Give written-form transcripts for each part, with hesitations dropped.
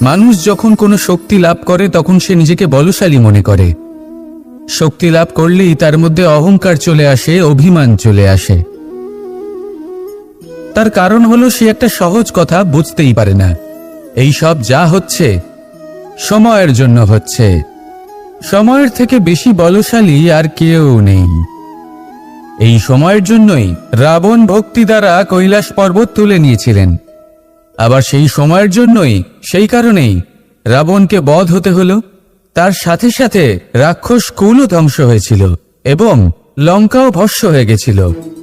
মানুষ যখন কোনো শক্তি লাভ করে তখন সে নিজেকে বলশালী মনে করে। শক্তি লাভ করলেই তার মধ্যে অহংকার চলে আসে, অভিমান চলে আসে। তার কারণ হলো সে একটা সহজ কথা বুঝতেই পারে না। এই সব যা হচ্ছে সময়ের জন্য হচ্ছে। সময়ের থেকে বেশি বলশালী আর কেউ নেই। এই সময়ের জন্যই রাবণ ভক্তি দ্বারা কৈলাস পর্বত তুলে নিয়েছিলেন। আবার সেই সময়ের জন্যই, সেই কারণেই রাবণকে বধ হতে হলো। তার সাথে সাথে রাক্ষস কুলও ধ্বংস হয়েছিল এবং লঙ্কাও ভস্ম হয়ে গেছিল।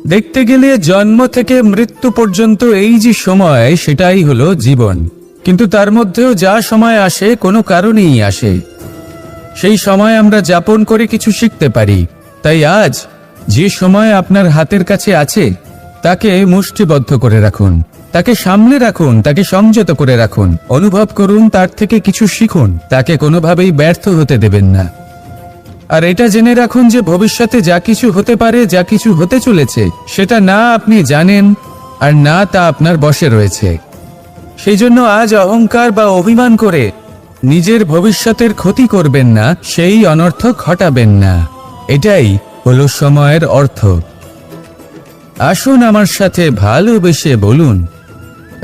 দেখতে গেলে জন্ম থেকে মৃত্যু পর্যন্ত এই যে সময়, সেটাই হলো জীবন। কিন্তু তার মধ্যেও যা সময় আসে কোনো কারণেই আসে। সেই সময় আমরা যাপন করে কিছু শিখতে পারি। তাই আজ যে সময় আপনার হাতের কাছে আছে তাকে মুষ্টিবদ্ধ করে রাখুন, তাকে সামলে রাখুন, তাকে সংযত করে রাখুন, অনুভব করুন, তার থেকে কিছু শিখুন। তাকে কোনোভাবেই ব্যর্থ হতে দেবেন না। আর এটা জেনে রাখুন যে ভবিষ্যতে যা কিছু হতে পারে, যা কিছু হতে চলেছে, সেটা না আপনি জানেন আর না তা আপনার বশে রয়েছে। সেই জন্য আজ অহংকার বা অভিমান করে নিজের ভবিষ্যতের ক্ষতি করবেন না, সেই অনর্থ ঘটাবেন না। এটাই হলো সময়ের অর্থ। আসুন আমার সাথে ভালোবেসে বলুন,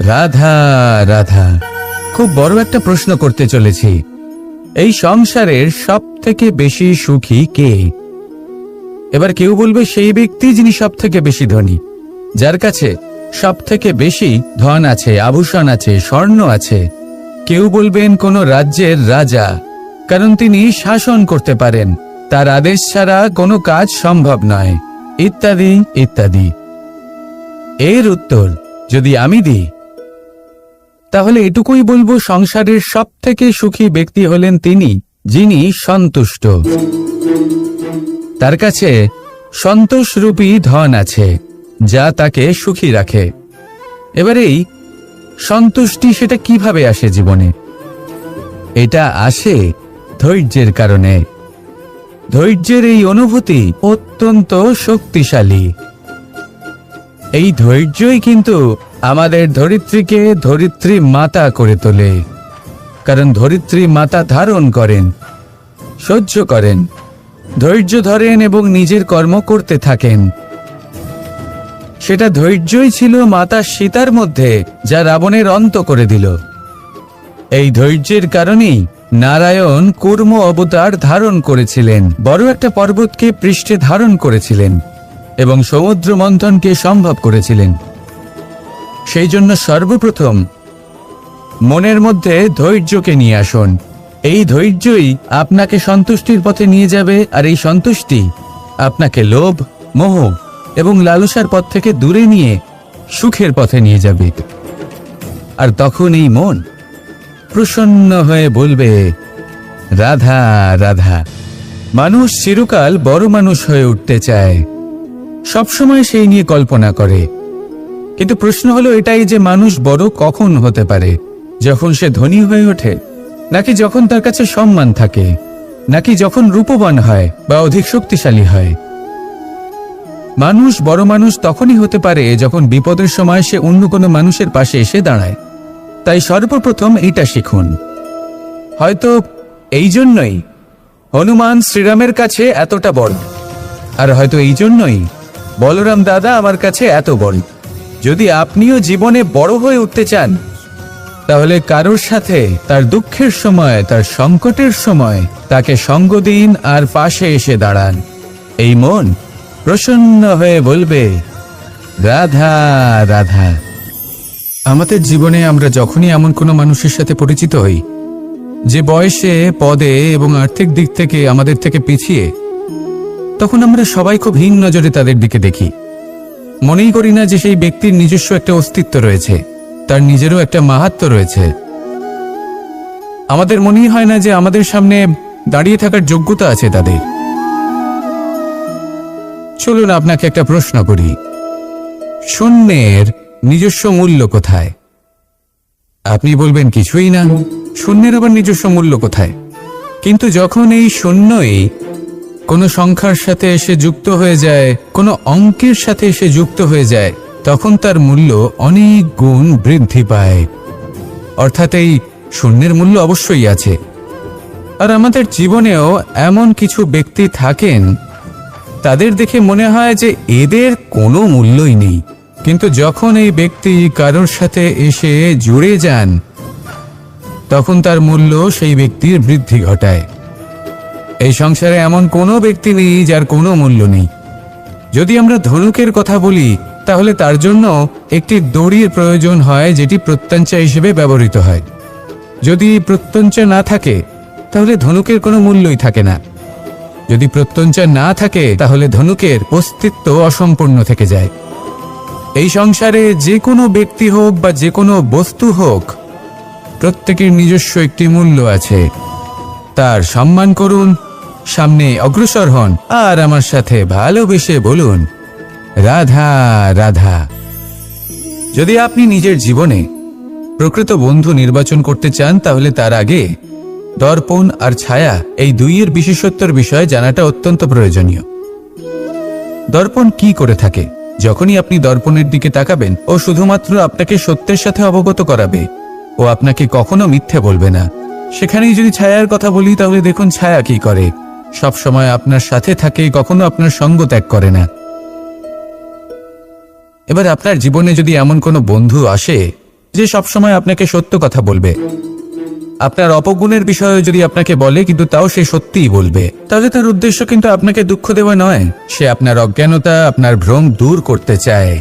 রাধা রাধা। খুব বড় একটা প্রশ্ন করতে চলেছি। এই সংসারের সব থেকে বেশি সুখী কে? এবার কেউ বলবে সেই ব্যক্তি যিনি সব থেকে বেশি ধনী, যার কাছে সব থেকে বেশি ধন আছে, আভূষণ আছে, স্বর্ণ আছে। কেউ বলবেন কোনো রাজ্যের রাজা, কারণ তিনি শাসন করতে পারেন, তার আদেশ ছাড়া কোনো কাজ সম্ভব নয়, ইত্যাদি ইত্যাদি। এর উত্তর যদি আমি দিই তাহলে এটুকুই বলবো, সংসারের সব থেকে সুখী ব্যক্তি হলেন তিনি যিনি সন্তুষ্ট। তার কাছে সন্তোষরূপী ধন আছে যা তাকে সুখী রাখে। এবার এই সন্তুষ্টি সেটা কিভাবে আসে জীবনে? এটা আসে ধৈর্যের কারণে। ধৈর্যের এই অনুভূতি অত্যন্ত শক্তিশালী। এই ধৈর্যই কিন্তু আমাদের ধরিত্রীকে ধরিত্রী মাতা করে তোলে। কারণ ধরিত্রী মাতা ধারণ করেন, সহ্য করেন, ধৈর্য ধরেন এবং নিজের কর্ম করতে থাকেন। সেটা ধৈর্যই ছিল মাতা সীতার মধ্যে, যা রাবণের অন্ত করে দিল। এই ধৈর্যের কারণেই নারায়ণ কূর্ম অবতার ধারণ করেছিলেন, বড় একটা পর্বতকে পৃষ্ঠে ধারণ করেছিলেন এবং সমুদ্র মন্থনকে সম্ভব করেছিলেন। সেই জন্য সর্বপ্রথম মনের মধ্যে ধৈর্যকে নিয়ে আসুন। এই ধৈর্যই আপনাকে সন্তুষ্টির পথে নিয়ে যাবে, আর এই সন্তুষ্টি আপনাকে লোভ, মোহ এবং লালসার পথ থেকে দূরে নিয়ে সুখের পথে নিয়ে যাবে। আর তখন এই মন প্রসন্ন হয়ে বলবে, রাধা রাধা। মানুষ চিরকাল বড় মানুষ হয়ে উঠতে চায়, সবসময় সেই নিয়ে কল্পনা করে। কিন্তু প্রশ্ন হলো এটাই যে মানুষ বড় কখন হতে পারে? যখন সে ধনী হয়ে ওঠে, নাকি যখন তার কাছে সম্মান থাকে, নাকি যখন রূপবান হয় বা অধিক শক্তিশালী হয়? মানুষ বড় মানুষ তখনই হতে পারে যখন বিপদের সময় সে অন্য কোনো মানুষের পাশে এসে দাঁড়ায়। তাই সর্বপ্রথম এইটা শিখুন। হয়তো এই জন্যই হনুমান শ্রীরামের কাছে এতটা বড়, আর হয়তো এই জন্যই বলরাম দাদা আমার কাছে এত বড়। যদি আপনিও জীবনে বড় হয়ে উঠতে চান, তাহলে কারোর সাথে তার দুঃখের সময়, তার সংকটের সময় তাকে সঙ্গ দিন আর পাশে এসে দাঁড়ান। এই মন প্রসন্ন হয়ে বলবে, রাধা রাধা। আমাদের জীবনে আমরা যখনই এমন কোনো মানুষের সাথে পরিচিত হই যে বয়সে, পদে এবং আর্থিক দিক থেকে আমাদের থেকে পিছিয়ে, তখন আমরা সবাই খুব হীন নজরে তাদের দিকে দেখি। মনেই করি না যে সেই ব্যক্তির নিজস্ব একটা অস্তিত্ব রয়েছে, তার নিজেরও একটা মাহাত্ম্য রয়েছে। আমাদের মনেই হয় না যে আমাদের সামনে দাঁড়িয়ে থাকার যোগ্যতা আছে তাদের। চলুন আপনাকে একটা প্রশ্ন করি, শূন্যের নিজস্ব মূল্য কোথায়? আপনি বলবেন কিছুই না, শূন্যের আবার নিজস্ব মূল্য কোথায়? কিন্তু যখন এই শূন্যই কোনো সংখ্যার সাথে এসে যুক্ত হয়ে যায়, কোনো অঙ্কের সাথে এসে যুক্ত হয়ে যায়, তখন তার মূল্য অনেক গুণ বৃদ্ধি পায়। অর্থাৎ এই শূন্যের মূল্য অবশ্যই আছে। আর আমাদের জীবনেও এমন কিছু ব্যক্তি থাকেন, তাদের দেখে মনে হয় যে এদের কোনো মূল্যই নেই, কিন্তু যখন এই ব্যক্তি কারোর সাথে এসে জুড়ে যান তখন তার মূল্য সেই ব্যক্তির বৃদ্ধি ঘটায়। এই সংসারে এমন কোনো ব্যক্তি নেই যার কোনো মূল্য নেই। যদি আমরা ধনুকের কথা বলি তাহলে তার জন্য একটি দড়ির প্রয়োজন হয়, যেটি প্রত্যঞ্চা হিসেবে ব্যবহৃত হয়। যদি প্রত্যঞ্চা না থাকে তাহলে ধনুকের কোনো মূল্যই থাকে না। যদি প্রত্যঞ্চা না থাকে তাহলে ধনুকের অস্তিত্ব অসম্পূর্ণ থেকে যায়। এই সংসারে যে কোনো ব্যক্তি হোক বা যে কোনো বস্তু হোক, প্রত্যেকের নিজস্ব একটি মূল্য আছে। তার সম্মান করুন, সামনে অগ্রসর হন, আর আমার সাথে ভালোবেসে বলুন রাধা রাধা। যদি আপনি নিজের জীবনে প্রকৃত বন্ধু নির্বাচন করতে চান তাহলে তার আগে দর্পণ আর ছায়া এই দুইয়ের বিশেষত্বর বিষয়ে জানাটা অত্যন্ত প্রয়োজনীয়। দর্পণ কি করে থাকে? যখনই আপনি দর্পণের দিকে তাকাবেন ও শুধুমাত্র আপনাকে সত্যের সাথে অবগত করাবে, ও আপনাকে কখনো মিথ্যে বলবে না। সেখানেই যদি ছায়ার কথা বলি তাহলে দেখুন ছায়া কি করে, সব সময় আপনার সাথে থাকে, কখনো আপনার সঙ্গ ত্যাগ করে না। এবার আপনার জীবনে যদি এমন কোনো বন্ধু আসে যে সবসময় আপনাকে সত্য কথা বলবে, আপনার অপগুণের বিষয়ে যদি আপনাকে বলে কিন্তু তাও সে সত্যিই বলবে, তাহলে তার উদ্দেশ্য কিন্তু আপনাকে দুঃখ দেওয়া নয়, সে আপনার অজ্ঞানতা, আপনার ভ্রম দূর করতে চায়।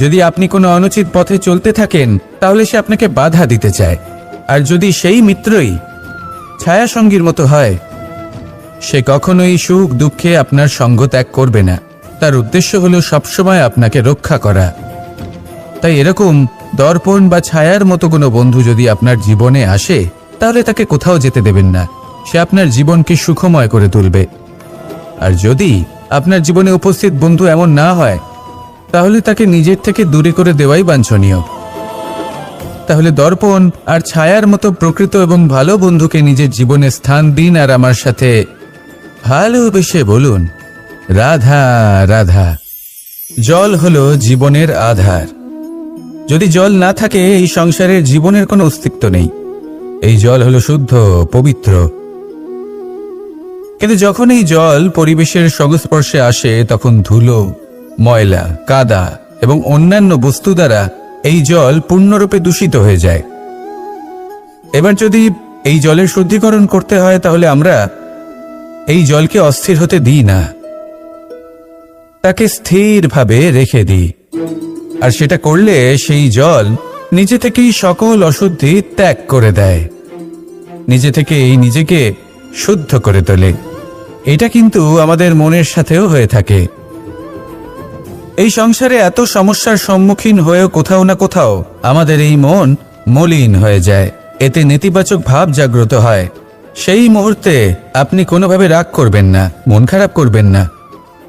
যদি আপনি কোনো অনুচিত পথে চলতে থাকেন তাহলে সে আপনাকে বাধা দিতে চায়। আর যদি সেই মিত্রই ছায়া সঙ্গীর মতো হয়, সে কখনোই সুখ দুঃখে আপনার সঙ্গ ত্যাগ করবে না। তার উদ্দেশ্য হলো সবসময় আপনাকে রক্ষা করা। তাই এরকম দর্পণ বা ছায়ার মতো কোনো বন্ধু যদি আপনার জীবনে আসে তাহলে তাকে কোথাও যেতে দেবেন না, সে আপনার জীবনকে সুখময় করে তুলবে। আর যদি আপনার জীবনে উপস্থিত বন্ধু এমন না হয় তাহলে তাকে নিজের থেকে দূরে করে দেওয়াই বাঞ্ছনীয়। তাহলে দর্পণ আর ছায়ার মতো প্রকৃত এবং ভালো বন্ধুকে নিজের জীবনে স্থান দিন, আর আমার সাথে ভালোবেসে বলুন রাধা রাধা। জল হলো জীবনের আধার। যদি জল না থাকে এই সংসারের জীবনের কোনো অস্তিত্ব নেই। এই জল হলো শুদ্ধ, পবিত্র। কিন্তু যখন এই জল পরিবেশের সংস্পর্শে আসে তখন ধুলো, ময়লা, কাদা এবং অন্যান্য বস্তু দ্বারা এই জল পূর্ণরূপে দূষিত হয়ে যায়। এবার যদি এই জলের শুদ্ধিকরণ করতে হয় তাহলে আমরা এই জলকে অস্থির হতে দিই না, তাকে স্থিরভাবে রেখে দিই। আর সেটা করলে সেই জল নিজে থেকেই সকল অশুদ্ধি ত্যাগ করে দেয়, নিজে থেকেই নিজেকে শুদ্ধ করে তোলে। এটা কিন্তু আমাদের মনের সাথেও হয়ে থাকে। এই সংসারে এত সমস্যার সম্মুখীন হয়েও কোথাও না কোথাও আমাদের এই মন মলিন হয়ে যায়, এতে নেতিবাচক ভাব জাগ্রত হয়। সেই মুহূর্তে আপনি কোনোভাবে রাগ করবেন না, মন খারাপ করবেন না,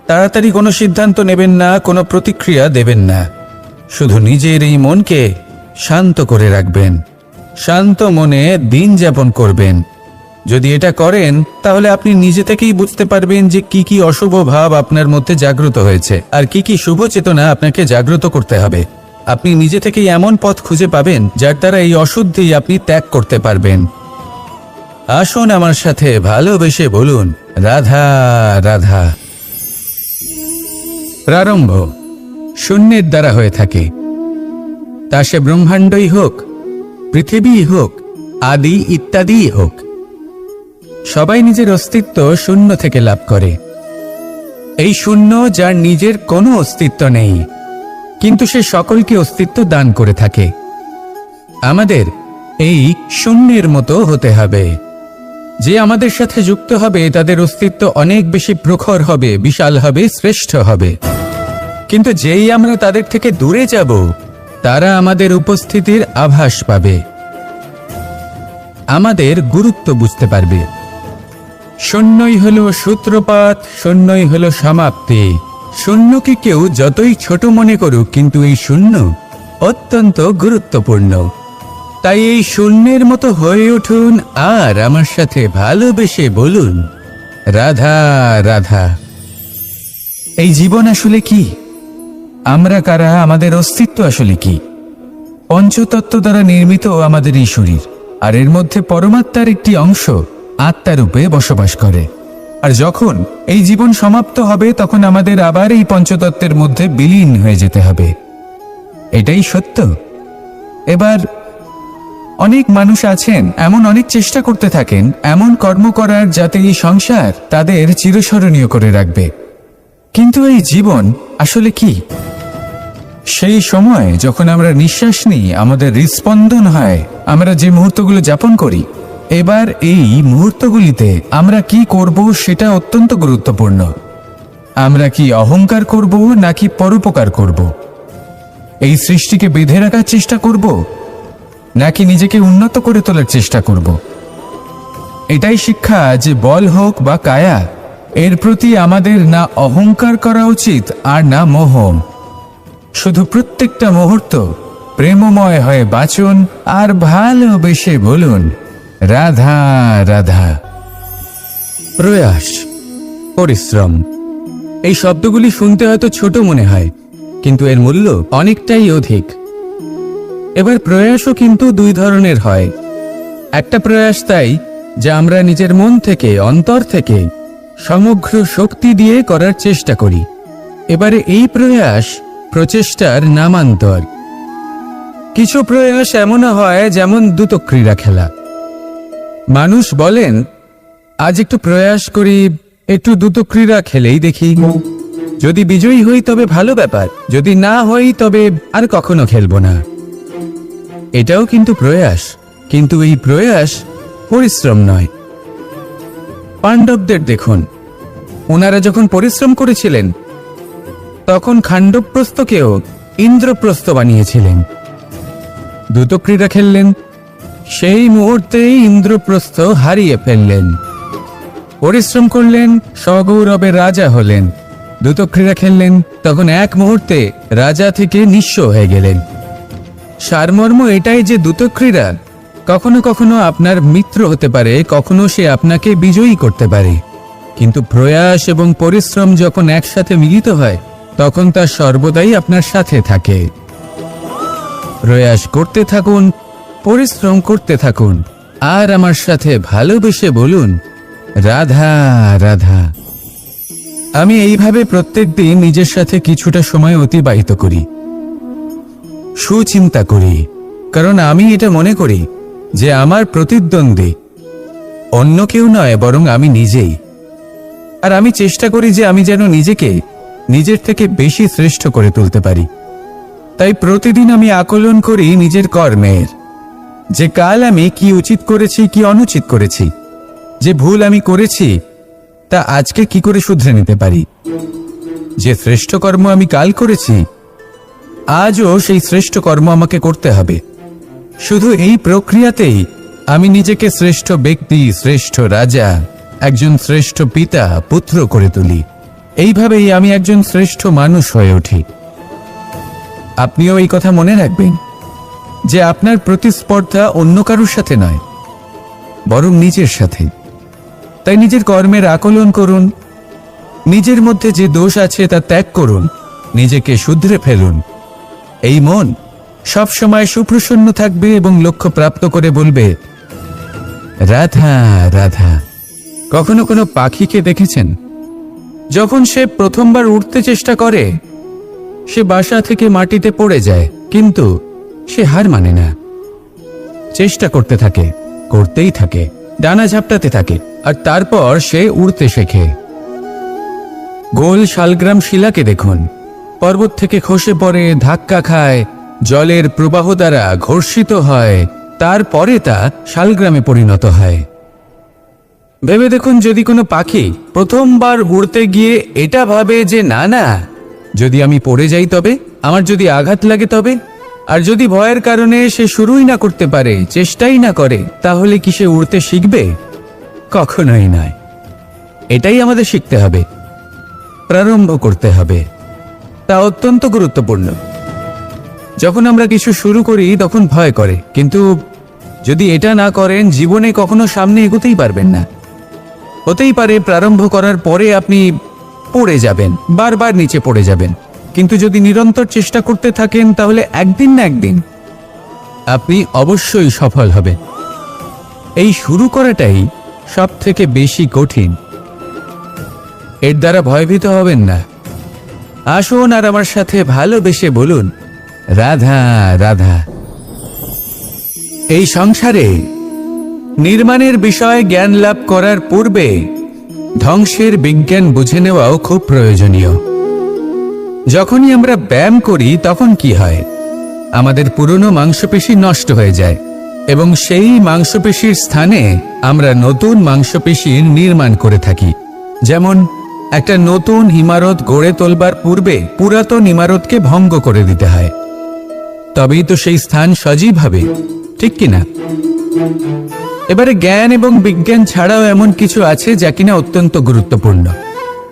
তাড়াতাড়ি কোনো সিদ্ধান্ত নেবেন না, কোনো প্রতিক্রিয়া দেবেন না। শুধু নিজের এই মনকে শান্ত করে রাখবেন, শান্ত মনে দিন যাপন করবেন। যদি এটা করেন তাহলে আপনি নিজে থেকেই বুঝতে পারবেন যে কি কি অশুভ ভাব আপনার মধ্যে জাগ্রত হয়েছে আর কি কি শুভ চেতনা আপনাকে জাগ্রত করতে হবে। আপনি নিজে থেকেই এমন পথ খুঁজে পাবেন যার দ্বারা এই অশুদ্ধি আপনি ত্যাগ করতে পারবেন। আসুন আমার সাথে ভালোবেসে বলুন রাধা রাধা। প্রারম্ভ শূন্যের দ্বারা হয়ে থাকে, তা সে ব্রহ্মাণ্ডই হোক, পৃথিবী হোক, আদি ইত্যাদি হোক। সবাই নিজের অস্তিত্ব শূন্য থেকে লাভ করে। এই শূন্য যার নিজের কোনো অস্তিত্ব নেই, কিন্তু সে সকলকে অস্তিত্ব দান করে থাকে। আমাদের এই শূন্যের মতো হতে হবে। যে আমাদের সাথে যুক্ত হবে তাদের অস্তিত্ব অনেক বেশি প্রখর হবে, বিশাল হবে, শ্রেষ্ঠ হবে। কিন্তু যেই আমরা তাদের থেকে দূরে যাব তারা আমাদের উপস্থিতির আভাস পাবে, আমাদের গুরুত্ব বুঝতে পারবে। শূন্যই হলো সূত্রপাত, শূন্যই হলো সমাপ্তি। শূন্যকে কেউ যতই ছোট মনে করুক কিন্তু এই শূন্য অত্যন্ত গুরুত্বপূর্ণ। তাই এই শূন্যের মতো হয়ে উঠুন আর আমার সাথে ভালোবেসে বলুন রাধা রাধা। এই জীবন আসলে কি? আমরা কারা? আমাদের অস্তিত্ব আসলে কি? পঞ্চতত্ত্ব দ্বারা নির্মিত আমাদের এই শরীর। আর এর মধ্যে পরমাত্মার একটি অংশ আত্মারূপে বসবাস করে। আর যখন এই জীবন সমাপ্ত হবে তখন আমাদের আবার এই পঞ্চতত্ত্বের মধ্যে বিলীন হয়ে যেতে হবে। এটাই সত্য। এবার অনেক মানুষ আছেন এমন অনেক চেষ্টা করতে থাকেন এমন কর্ম করার যাতে এই সংসার তাদের চিরস্মরণীয় করে রাখবে। কিন্তু এই জীবন আসলে কি? সেই সময় যখন আমরা নিঃশ্বাস নিই, আমাদের হৃদস্পন্দন হয়, আমরা যে মুহূর্তগুলো যাপন করি, এবার এই মুহূর্তগুলিতে আমরা কি করব সেটা অত্যন্ত গুরুত্বপূর্ণ। আমরা কি অহংকার করব নাকি পরোপকার করব? এই সৃষ্টিকে বেঁধে রাখার চেষ্টা করব নাকি নিজেকে উন্নত করে তোলার চেষ্টা করব? এটাই শিক্ষা যে বল হোক বা কায়া, এর প্রতি আমাদের না অহংকার করা উচিত আর না মোহ। শুধু প্রত্যেকটা মুহূর্ত প্রেমময় হয়ে বাঁচুন আর ভালোবেসে বলুন রাধা রাধা। প্রয়াস, পরিশ্রম, এই শব্দগুলি শুনতে হয়তো ছোট মনে হয়, কিন্তু এর মূল্য অনেকটাই অধিক। এবার প্রয়াসও কিন্তু দুই ধরনের হয়। একটা প্রয়াস তাই যা আমরা নিজের মন থেকে, অন্তর থেকে সমগ্র শক্তি দিয়ে করার চেষ্টা করি। এবারে এই প্রয়াস প্রচেষ্টার নামান্তর। কিছু প্রয়াস এমনও হয় যেমন দ্রুতক্রীড়া খেলা। মানুষ বলেন আজ একটু প্রয়াস করি, একটু দ্রুতক্রীড়া খেলেই দেখি, যদি বিজয়ী হই তবে ভালো ব্যাপার, যদি না হই তবে আর কখনো খেলবো না। এটাও কিন্তু প্রয়াস, কিন্তু এই প্রয়াস পরিশ্রম নয়। পাণ্ডবদের দেখুন, ওনারা যখন পরিশ্রম করেছিলেন তখন খাণ্ডবপ্রস্থকেও ইন্দ্রপ্রস্থ বানিয়েছিলেন। দ্রুতক্রীড়া খেললেন, সেই মুহূর্তেই ইন্দ্রপ্রস্থ হারিয়ে ফেললেন। পরিশ্রম করলেন, সগৌরবে রাজা হলেন। দ্রুতক্রীড়া খেললেন, তখন এক মুহূর্তে রাজা থেকে নিঃস্ব হয়ে গেলেন। সারমর্ম এটাই যে দ্রুতক্রীড়া কখনো কখনো আপনার মিত্র হতে পারে, কখনো সে আপনাকে বিজয়ী করতে পারে, কিন্তু প্রয়াস এবং পরিশ্রম যখন একসাথে মিলিত হয় তখন তা সর্বদাই আপনার সাথে থাকে। প্রয়াস করতে থাকুন, পরিশ্রম করতে থাকুন, আর আমার সাথে ভালোবেসে বলুন রাধা রাধা। আমি এইভাবে প্রত্যেকদিন নিজের সাথে কিছুটা সময় অতিবাহিত করি, সুচিন্তা করি, কারণ আমি এটা মনে করি যে আমার প্রতিদ্বন্দ্বী অন্য কেউ নয় বরং আমি নিজেই। আর আমি চেষ্টা করি যে আমি যেন নিজেকে নিজের থেকে বেশি শ্রেষ্ঠ করে তুলতে পারি। তাই প্রতিদিন আমি আকলন করি নিজের কর্মের, যে কাল আমি কি উচিত করেছি কি অনুচিত করেছি, যে ভুল আমি করেছি তা আজকে কি করে শুধরে নিতে পারি। যে শ্রেষ্ঠ কর্ম আমি কাল করেছি আজও সেই শ্রেষ্ঠ কর্ম আমাকে করতে হবে। শুধু এই প্রক্রিয়াতেই আমি নিজেকে শ্রেষ্ঠ ব্যক্তি, শ্রেষ্ঠ রাজা, একজন শ্রেষ্ঠ পিতা, পুত্র করে তুলি। এইভাবেই আমি একজন শ্রেষ্ঠ মানুষ হয়ে উঠি। আপনিও এই কথা মনে রাখবেন যে আপনার প্রতিস্পর্ধা অন্য কারোর সাথে নয় বরং নিজের সাথে। তাই নিজের কর্মের আকলন করুন, নিজের মধ্যে যে দোষ আছে তা ত্যাগ করুন, নিজেকে শুধরে ফেলুন। এই মন সবসময় সুপ্রসন্ন থাকবে এবং লক্ষ্য প্রাপ্ত করে বলবে রাধা রাধা। কখনো কোনো পাখিকে দেখেছেন? যখন সে প্রথমবার উঠতে চেষ্টা করে সে বাসা থেকে মাটিতে পড়ে যায়, কিন্তু সে হার মানে না, চেষ্টা করতে থাকে, করতেই থাকে, ডানা ঝাপটাতে থাকে, আর তারপর সে উড়তে শেখে। গোল শালগ্রাম শিলাকে দেখুন, পর্বত থেকে খসে পড়ে, ধাক্কা খায়, জলের প্রবাহ দ্বারা ঘর্ষিত হয়, তারপরে তা শালগ্রামে পরিণত হয়। ভেবে দেখুন, যদি কোনো পাখি প্রথমবার উড়তে গিয়ে এটা ভাবে যে না না, যদি আমি পড়ে যাই তবে, আমার যদি আঘাত লাগে তবে, আর যদি ভয়ের কারণে সে শুরুই না করতে পারে, চেষ্টাই না করে, তাহলে কি সে উড়তে শিখবে? কখনোই নয়। এটাই আমাদের শিখতে হবে, প্রারম্ভ করতে হবে। তা অত্যন্ত গুরুত্বপূর্ণ। যখন আমরা কিছু শুরু করি তখন ভয় করে, কিন্তু যদি এটা না করেন জীবনে কখনো সামনে এগোতেই পারবেন না। হতেই পারে প্রারম্ভ করার পরে আপনি পড়ে যাবেন, বারবার নিচে পড়ে যাবেন, কিন্তু যদি নিরন্তর চেষ্টা করতে থাকেন তাহলে একদিন না একদিন আপনি অবশ্যই সফল হবেন। এই শুরু করাটাই সব থেকে বেশি কঠিন। এর দ্বারা ভয়ভীত হবেন না। আসুন আর আমার সাথে ভালোবেসে বলুন, রাধা রাধা। এই সংসারে নির্মাণের বিষয়ে জ্ঞান লাভ করার পূর্বে ধ্বংসের বিজ্ঞান বুঝে নেওয়াও খুব প্রয়োজনীয়। যখনই আমরা ব্যায়াম করি তখন কি হয়? আমাদের পুরনো মাংসপেশি নষ্ট হয়ে যায় এবং সেই মাংসপেশির স্থানে আমরা নতুন মাংসপেশির নির্মাণ করে থাকি। যেমন একটা নতুন ইমারত গড়ে তোলবার পূর্বে পুরাতন ইমারতকে ভঙ্গ করে দিতে হয়, তবেই তো সেই স্থান সজীব হবে, ঠিক কিনা? এবারে জ্ঞান এবং বিজ্ঞান ছাড়াও এমন কিছু আছে যা কিনা অত্যন্ত গুরুত্বপূর্ণ।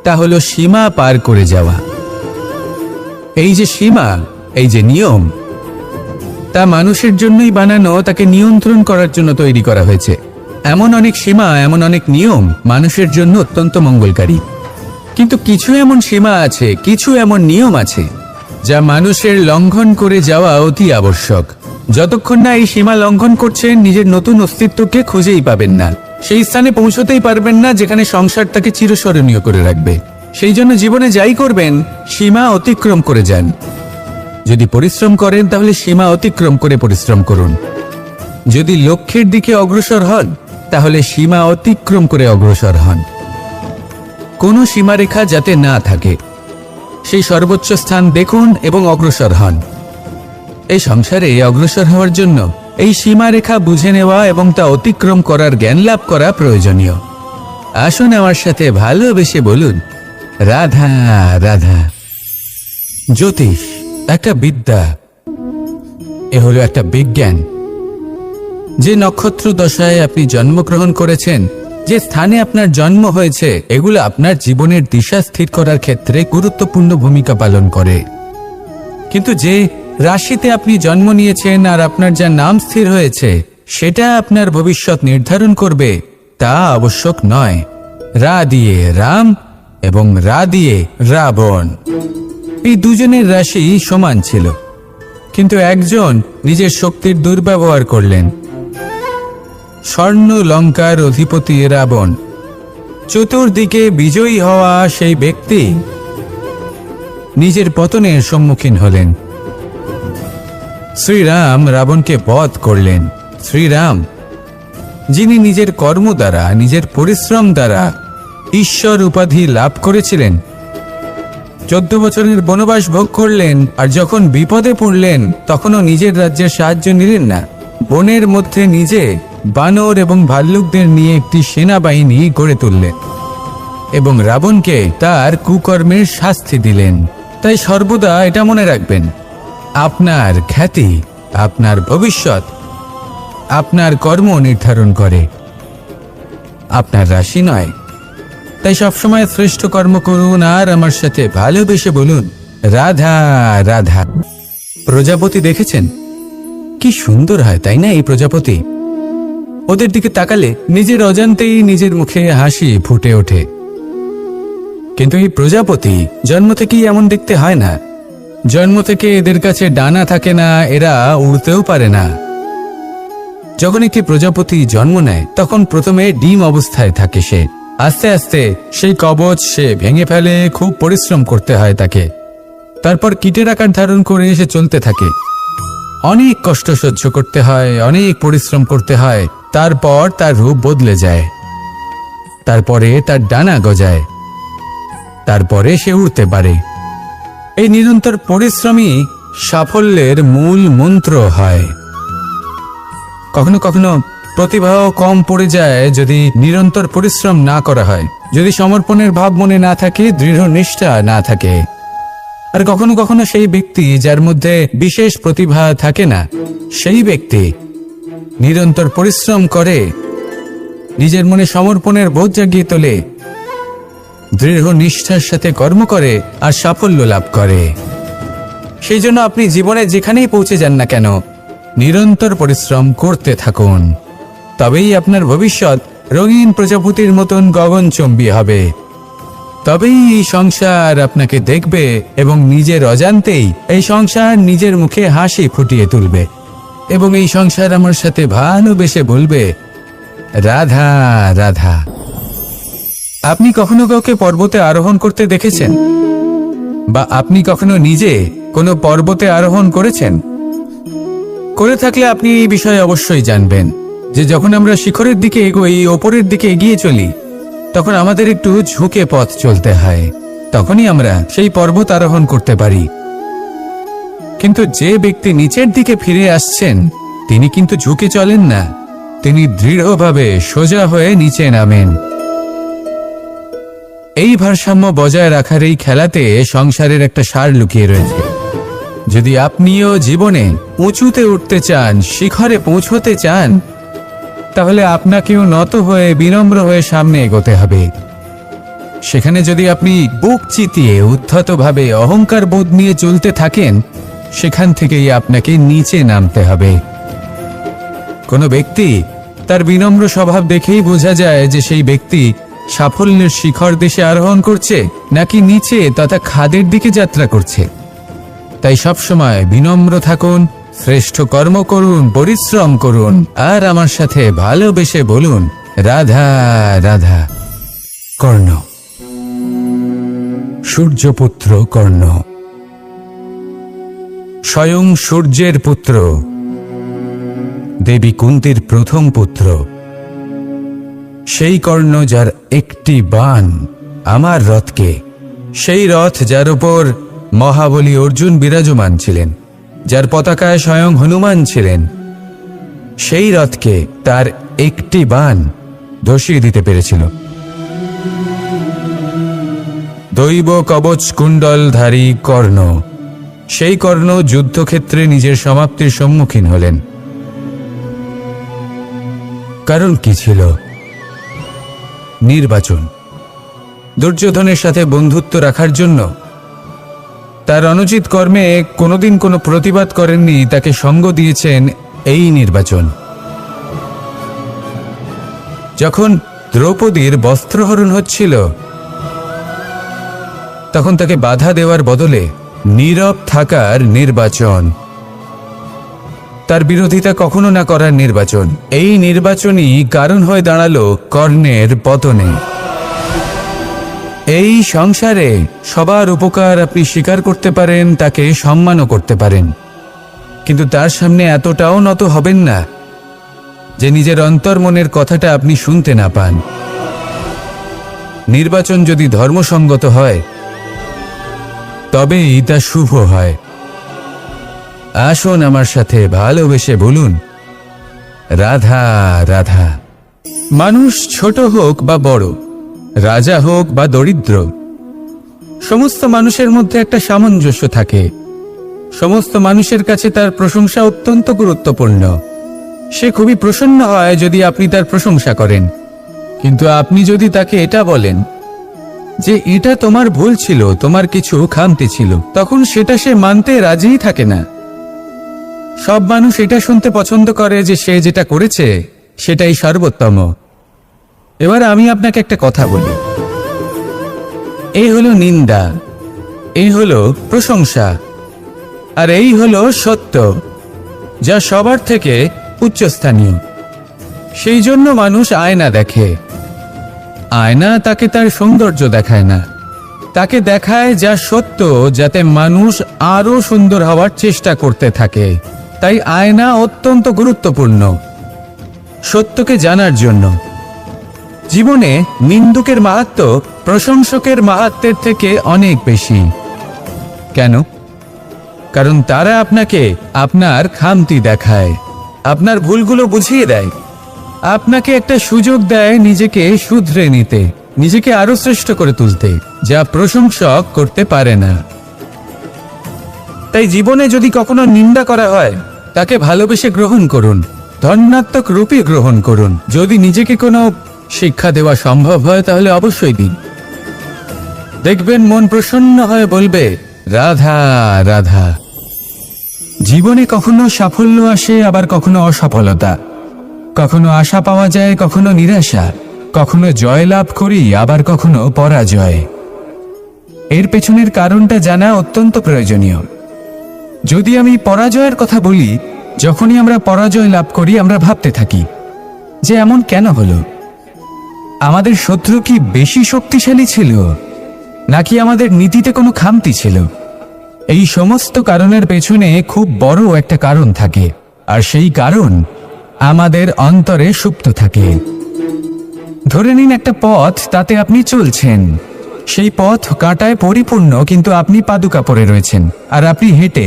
তা হলো সীমা পার করে যাওয়া। এই যে সীমা, এই যে নিয়ম, তা মানুষের জন্যই বানানো, তাকে নিয়ন্ত্রণ করার জন্য তৈরি করা হয়েছে। এমন অনেক সীমা, এমন অনেক নিয়ম মানুষের জন্য অত্যন্ত মঙ্গলকারী। কিন্তু কিছু এমন সীমা আছে, কিছু এমন নিয়ম আছে যা মানুষের লঙ্ঘন করে যাওয়া অতি আবশ্যক। যতক্ষণ না এই সীমা লঙ্ঘন করছেন, নিজের নতুন অস্তিত্বকে খুঁজেই পাবেন না, সেই স্থানে পৌঁছতেই পারবেন না যেখানে সংসার তাকে চিরস্মরণীয় করে রাখবে। সেই জন্য জীবনে যাই করবেন, সীমা অতিক্রম করে যান। যদি পরিশ্রম করেন তাহলে সীমা অতিক্রম করে পরিশ্রম করুন। যদি লক্ষ্যের দিকে অগ্রসর হন তাহলে সীমা অতিক্রম করে অগ্রসর হন। কোনো সীমারেখা যাতে না থাকে, সেই সর্বোচ্চ স্থান দেখুন এবং অগ্রসর হন। এই সংসারে অগ্রসর হওয়ার জন্য এই সীমারেখা বুঝে নেওয়া এবং তা অতিক্রম করার জ্ঞান লাভ করা প্রয়োজনীয়। আসুন আমার সাথে ভালোবেসে বলুন, রাধা রাধা। জ্যোতিষ একটা বিদ্যা, এ হলো একটা বিজ্ঞান। যে নক্ষত্র দশায় আপনি জন্মগ্রহণ করেছেন, যে স্থানে আপনার জন্ম হয়েছে, এগুলো আপনার জীবনের দিশা স্থির করার ক্ষেত্রে গুরুত্বপূর্ণ ভূমিকা পালন করে। কিন্তু যে রাশিতে আপনি জন্ম নিয়েছেন আর আপনার যা নাম স্থির হয়েছে, সেটা আপনার ভবিষ্যৎ নির্ধারণ করবে তা আবশ্যক নয়। রা দিয়ে রাম এবং রা দিয়ে রাবণ, এই দুজনের রাশি সমান ছিল, কিন্তু একজন নিজের শক্তির দুর্ব্যবহার করলেন। স্বর্ণ লঙ্কার অধিপতি রাবণ, চতুর্দিকে বিজয়ী হওয়া সেই ব্যক্তি নিজের পতনের সম্মুখীন হলেন। শ্রীরাম রাবণকে বধ করলেন। শ্রীরাম, যিনি নিজের কর্ম দ্বারা, নিজের পরিশ্রম দ্বারা ঈশ্বর উপাধি লাভ করেছিলেন, 14 বছরের বনবাস ভোগ করলেন, আর যখন বিপদে পড়লেন তখনও নিজের রাজ্যের সাহায্য নিলেন না। বনের মধ্যে নিজে বানর এবং ভাল্লুকদের নিয়ে একটি সেনাবাহিনী গড়ে তুললেন এবং রাবণকে তার কুকর্মের শাস্তি দিলেন। তাই সর্বদা এটা মনে রাখবেন, আপনার খ্যাতি, আপনার ভবিষ্যৎ আপনার কর্ম নির্ধারণ করে, আপনার রাশি নয়। তাই সবসময় শ্রেষ্ঠ কর্ম করুন আর আমার সাথে ভালোবেসে বলুন, রাধা রাধা। প্রজাপতি দেখেছেন? কি সুন্দর হয়, তাই না? এই প্রজাপতি, ওদের দিকে তাকালে নিজের অজান্তেই নিজের মুখে হাসি ফুটে ওঠে। কিন্তু এই প্রজাপতি জন্ম থেকেই এমন দেখতে হয় না। জন্ম থেকে এদের কাছে ডানা থাকে না, এরা উড়তেও পারে না। যখন একটি প্রজাপতি জন্ম নেয় তখন প্রথমে ডিম অবস্থায় থাকে সে। আস্তে আস্তে সেই কবচ সে ভেঙে ফেলে, খুব পরিশ্রম করতে হয় তাকে। তারপর কীটের আকার ধারণ করে সে চলতে থাকে, অনেক কষ্ট সহ্য করতে হয়, অনেক পরিশ্রম করতে হয়। তারপর তার রূপ বদলে যায়, তারপরে তার ডানা গজায়, তারপরে সে উড়তে পারে। এই নিরন্তর পরিশ্রমই সাফল্যের মূল মন্ত্র হয়। কখনো কখনো প্রতিভাও কম পড়ে যায় যদি নিরন্তর পরিশ্রম না করা হয়, যদি সমর্পণের ভাব মনে না থাকে, দৃঢ় নিষ্ঠা না থাকে। আর কখনো কখনো সেই ব্যক্তি যার মধ্যে বিশেষ প্রতিভা থাকে না, সেই ব্যক্তি নিরন্তর পরিশ্রম করে, নিজের মনে সমর্পণের বোধ জাগিয়ে তোলে, দৃঢ় নিষ্ঠার সাথে কর্ম করে আর সাফল্য লাভ করে। সেই জন্য আপনি জীবনে যেখানেই পৌঁছে যান না কেন, নিরন্তর পরিশ্রম করতে থাকুন। তবেই আপনার ভবিষ্যৎ রঙিন প্রজাপতির মতন গগনচুম্বী হবে। তবেই এই সংসার আপনাকে দেখবে এবং নিজের অজান্তেই এই সংসার নিজের মুখে হাসি ফুটিয়ে তুলবে এবং এই সংসার আমার সাথে ভালোবেসে বলবে, রাধা রাধা। আপনি কখনো কাউকে পর্বতে আরোহণ করতে দেখেছেন? বা আপনি কখনো নিজে কোনো পর্বতে আরোহণ করেছেন? করে থাকলে আপনি এই বিষয়ে অবশ্যই জানবেন যে যখন আমরা শিখরের দিকে এগোই, ওপরের দিকে এগিয়ে চলি, তখন আমাদের একটু ঝুঁকে পথ চলতে হয়, তখনই আমরা সেই পর্বত আরোহণ করতে পারি। কিন্তু যে ব্যক্তি নিচের দিকে ফিরে আসছেন তিনি কিন্তু ঝুঁকে চলেন না, তিনি দৃঢ়ভাবে সোজা হয়ে নিচে নামেন। এই ভারসাম্য বজায় রাখার এই খেলাতে সংসারের একটা সার লুকিয়ে রয়েছে। যদি আপনিও জীবনে উঁচুতে উঠতে চান, শিখরে পৌঁছতে চান, তাহলে আপনাকেও নত হয়ে বিনম্র হয়ে সামনে এগোতে হবে। সেখানে যদি আপনি বুক চিতিয়ে উদ্ধতভাবে অহংকার বোধ নিয়ে চলতে থাকেন, সেখান থেকেই আপনাকে নিচে নামতে হবে। কোনো ব্যক্তি তার বিনম্র স্বভাব দেখেই বোঝা যায় যে সেই ব্যক্তি সাফল্যের শিখর দেশে আরোহণ করছে নাকি নিচে তথা খাদের দিকে যাত্রা করছে। তাই সবসময় বিনম্র থাকুন, শ্রেষ্ঠ কর্ম করুন, পরিশ্রম করুন, আর আমার সাথে ভালোবেসে বলুন রাধা রাধা। কর্ণ, সূর্যপুত্র কর্ণ, স্বয়ং সূর্যের পুত্র, দেবী কুন্তীর প্রথম পুত্র। সেই কর্ণ যার একটি বাণ আমার রথকে, সেই রথ যার উপর মহাবলী অর্জুন বিরাজমান ছিলেন, যার পতাকায় স্বয়ং হনুমান ছিলেন, সেই রথকে তার একটি বাণ ধসিয়ে দিতে পেরেছিল। দৈব কবচ কুণ্ডলধারী কর্ণ, সেই কর্ণ যুদ্ধক্ষেত্রে নিজের সমাপ্তির সম্মুখীন হলেন। কারণ কি ছিল? নির্বাচন। দুর্যোধনের সাথে বন্ধুত্ব রাখার জন্য তার অনুচিত কর্মে কোনোদিন কোনো প্রতিবাদ করেননি, তাকে সঙ্গ দিয়েছেন এই নির্বাচন। যখন দ্রৌপদীর বস্ত্রহরণ হচ্ছিল, তখন তাকে বাধা দেওয়ার বদলে নীরব থাকার নির্বাচন, তার বিরোধিতা কখনো না করার নির্বাচন, এই নির্বাচনই কারণ হয়ে দাঁড়ালো কর্ণের পতনে। এই সংসারে সবার উপকার আপনি স্বীকার করতে পারেন, তাকে সম্মানও করতে পারেন, কিন্তু তার সামনে এতটাও নত হবেন না যে নিজের অন্তর্মনের কথাটা আপনি শুনতে না পান। নির্বাচন যদি ধর্মসঙ্গত হয় তবেই তা শুভ হয়। আসুন আমার সাথে ভালোবেসে বলুন রাধা রাধা। মানুষ ছোট হোক বা বড়, রাজা হোক বা দরিদ্র, সমস্ত মানুষের মধ্যে একটা সামঞ্জস্য থাকে। সমস্ত মানুষের কাছে তার প্রশংসা অত্যন্ত গুরুত্বপূর্ণ। সে খুবই প্রসন্ন হয় যদি আপনি তার প্রশংসা করেন, কিন্তু আপনি যদি তাকে এটা বলেন যে এটা তোমার ভুল ছিল, তোমার কিছু খামতি ছিল, তখন সেটা সে মানতে রাজিই থাকে না। সব মানুষ এটা শুনতে পছন্দ করে যে সে যেটা করেছে সেটাই সর্বোত্তম। এবার আমি আপনাকে একটা কথা বলি, এই হলো নিন্দা, এই হলো প্রশংসা, আর এই হলো সত্য, যা সবার থেকে উচ্চস্থানীয়। সেই জন্য মানুষ আয়না দেখে। আয়না তাকে তার সৌন্দর্য দেখায় না, তাকে দেখায় যা সত্য, যাতে মানুষ আরো সুন্দর হওয়ার চেষ্টা করতে থাকে। তাই আয়না অত্যন্ত গুরুত্বপূর্ণ সত্যকে জানার জন্য। জীবনে নিন্দুকের মাহাত্ম্য প্রশংসকের মাহাত্ম্যের থেকে অনেক বেশি। কেন? কারণ তারা আপনাকে আপনার খামতি দেখায়, আপনার ভুলগুলো বুঝিয়ে দেয়, আপনাকে একটা সুযোগ দেয় নিজেকে শুধরে নিতে, নিজেকে আরো শ্রেষ্ঠ করে তুলতে, যা প্রশংসক করতে পারে না। তাই জীবনে যদি কখনো নিন্দা করা হয়, তাকে ভালোবেসে গ্রহণ করুন, ধন্যাত্মক রূপে গ্রহণ করুন। যদি নিজেকে কোনো শিক্ষা দেওয়া সম্ভব হয় তাহলে অবশ্যই দিন। দেখবেন মন প্রসন্ন হয়ে বলবে রাধা রাধা। জীবনে কখনো সাফল্য আসে, আবার কখনো অসফলতা, কখনো আশা পাওয়া যায়, কখনো নিরাশা, কখনো জয় লাভ করি, আবার কখনো পরাজয়। এর পেছনের কারণটা জানা অত্যন্ত প্রয়োজনীয়। যদি আমি পরাজয়ের কথা বলি, যখনই আমরা পরাজয় লাভ করি আমরা ভাবতে থাকি যে এমন কেন হলো? আমাদের শত্রু কি বেশি শক্তিশালী ছিল, নাকি আমাদের নীতিতে কোনো খামতি ছিল? এই সমস্ত কারণের পেছনে খুব বড় একটা কারণ থাকে, আর সেই কারণ আমাদের অন্তরে সুপ্ত থাকে। ধরে নিন একটা পথ, তাতে আপনি চলছেন। সেই পথ কাঁটায় পরিপূর্ণ, কিন্তু আপনি পাদুকা পরে রয়েছেন আর আপনি হেঁটে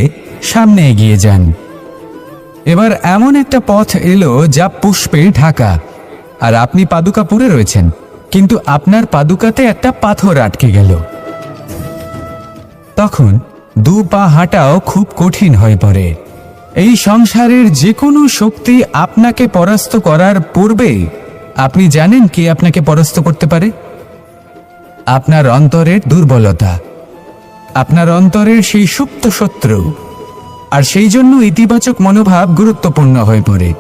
সামনে এগিয়ে যান। এবার এমন একটা পথ এলো যা পুষ্পে ঢাকা, আর আপনি পাদুকা পরে রয়েছেন, কিন্তু আপনার পাদুকাতে একটা পাথর আটকে গেল। তখন দু পা হাঁটাও খুব কঠিন হয়ে পড়ে। এই সংসারের যে কোনো শক্তি আপনাকে পরাস্ত করার পূর্বে আপনি জানেন কি আপনাকে পরাস্ত করতে পারে? আপনার অন্তরের দুর্বলতা, আপনার অন্তরের সেই সুপ্ত শত্রু। আর সেই জন্য ইতিবাচক মনোভাব গুরুত্বপূর্ণ হয়ে পড়ে।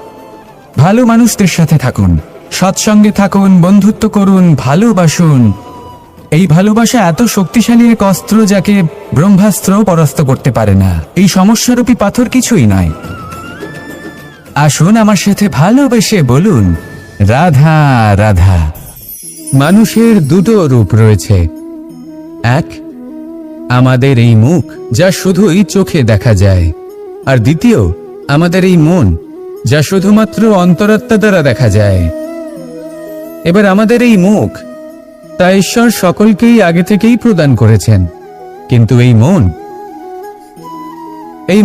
ভালো মানুষদের সাথে থাকুন, সৎসঙ্গে থাকুন, বন্ধুত্ব করুন, ভালোবাসুন। এই ভালোবাসা এত শক্তিশালী এক অস্ত্র যাকে ব্রহ্মাস্ত্র পরাস্ত করতে পারে না। এই সমস্যারূপী পাথর কিছুই নয়। আসুন আমার সাথে ভালোবেসে বলুন, রাধা রাধা। মানুষের দুটো রূপ রয়েছে। এক, আমাদের এই মুখ, যা শুধুই চোখে দেখা যায়। আর দ্বিতীয়, আমাদের এই মন, যা শুধুমাত্র অন্তরাত্মা দ্বারা দেখা যায়। এবার আমাদের এই মুখ, তা ঈশ্বর সকলকেই আগে থেকেই প্রদান করেছেন। কিন্তু এই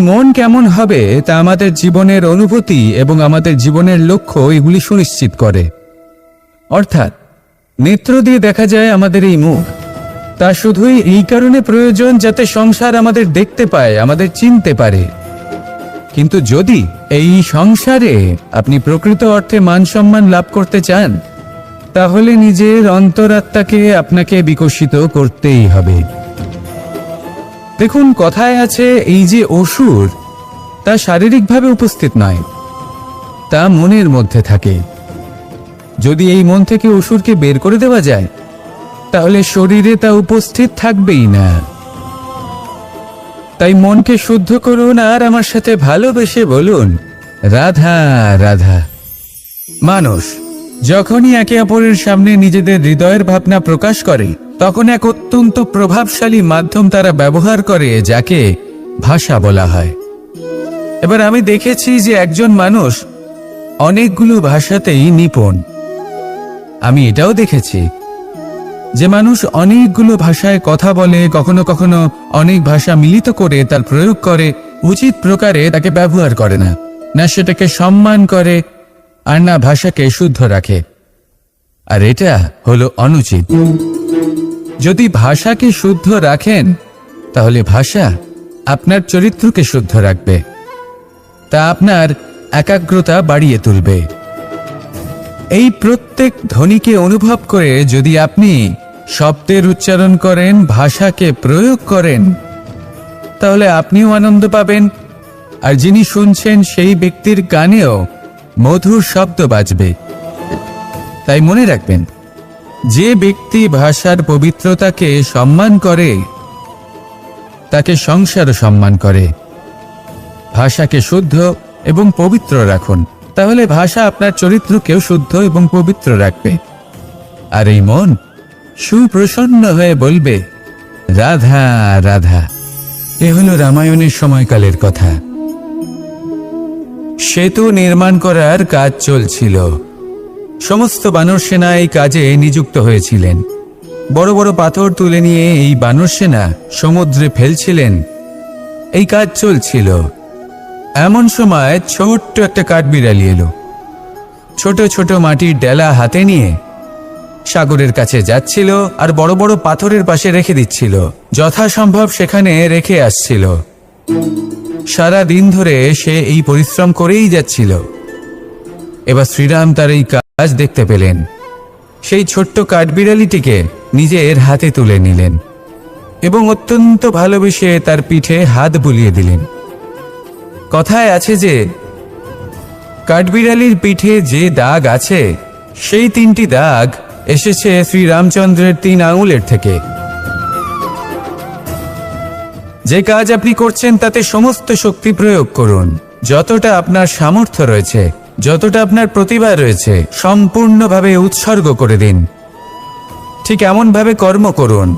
মন কেমন হবে তা আমাদের জীবনের অনুভূতি এবং আমাদের জীবনের লক্ষ্য এগুলি সুনিশ্চিত করে। অর্থাৎ নেত্র দিয়ে দেখা যায় আমাদের এই মুখ, তা শুধুই এই কারণে প্রয়োজন যাতে সংসার আমাদের দেখতে পায়, আমাদের চিনতে পারে। কিন্তু যদি এই সংসারে আপনি প্রকৃত অর্থে মান সম্মান লাভ করতে চান, তাহলে নিজের অন্তরাত্মাকে আপনাকে বিকশিত করতেই হবে। দেখুন, কথায় আছে এই যে অসুর, তা শারীরিকভাবে উপস্থিত নয়, তা মনের মধ্যে থাকে। যদি এই মন থেকে অসুরকে বের করে দেওয়া যায়, তাহলে শরীরে তা উপস্থিত থাকবেই না। তাই মনকে শুদ্ধ করুন আর আমার সাথে ভালোবেসে বলুন, রাধা রাধা। মানুষ যখনই একে অপরের সামনে নিজেদের হৃদয়ের ভাবনা প্রকাশ করে, তখন এক অত্যন্ত প্রভাবশালী মাধ্যম তারা ব্যবহার করে, যাকে ভাষা বলা হয়। এবার আমি দেখেছি যে একজন মানুষ অনেকগুলো ভাষাতেই নিপুণ। আমি এটাও দেখেছি যে মানুষ অনেকগুলো ভাষায় কথা বলে, কখনো কখনো অনেক ভাষা মিলিত করে তার প্রয়োগ করে, উচিত প্রকারে তাকে ব্যবহার করে না, না সেটাকে সম্মান করে, আর না ভাষাকে শুদ্ধ রাখে। আর এটা হলো অনুচিত। যদি ভাষাকে শুদ্ধ রাখেন, তাহলে ভাষা আপনার চরিত্রকে শুদ্ধ রাখবে, তা আপনার একাগ্রতা বাড়িয়ে তুলবে। এই প্রত্যেক ধ্বনিকে অনুভব করে যদি আপনি শব্দের উচ্চারণ করেন, ভাষাকে প্রয়োগ করেন, তাহলে আপনিও আনন্দ পাবেন, আর যিনি শুনছেন সেই ব্যক্তির কানেও মধুর শব্দ বাজবে। তাই মনে রাখবেন, যে ব্যক্তি ভাষার পবিত্রতাকে সম্মান করে, তাকে সংসারও সম্মান করে। ভাষাকে শুদ্ধ এবং পবিত্র রাখুন, তাহলে ভাষা আপনার চরিত্রকেও শুদ্ধ এবং পবিত্র রাখবে। আর এই মন সুপ্রসন্ন হয়ে বলবে, রাধা রাধা। এ হলো রামায়ণের সময়কালের কথা। সেতু নির্মাণ করার কাজ চলছিল। সমস্ত বানর সেনা এই কাজে নিযুক্ত হয়েছিলেন। বড় বড় পাথর তুলে নিয়ে এই বানর সেনা সমুদ্রে ফেলছিলেন। এই কাজ চলছিল। এমন সময় ছোট্ট একটা কাঠবিড়ালি এলো। ছোট ছোট মাটির ডেলা হাতে নিয়ে সাগরের কাছে যাচ্ছিল, আর বড় বড় পাথরের পাশে রেখে দিচ্ছিল, যথাসম্ভব সেখানে রেখে আসছিল। সারা দিন ধরে সে এই পরিশ্রম করেই যাচ্ছিল। এবার শ্রীরাম তার এই কাজ দেখতে পেলেন। সেই ছোট্ট কাঠবিড়ালিটিকে নিজের হাতে তুলে নিলেন এবং অত্যন্ত ভালোবেসে তার পিঠে হাত বুলিয়ে দিলেন। কথায় আছে যে কাঠবিড়ালির পিঠে যে দাগ আছে, সেই 3টি দাগ এসেছে শ্রীরামচন্দ্রের 3 আঙুলের থেকে। যে কাজ আপনি করছেন তাতে সমস্ত শক্তি প্রয়োগ করুন, যতটা আপনার সামর্থ্য রয়েছে। যতটা আপনার প্রতিভা রয়েছে সম্পূর্ণভাবে উৎসর্গ করে দিন। ঠিক এমনভাবে কর্ম করুন।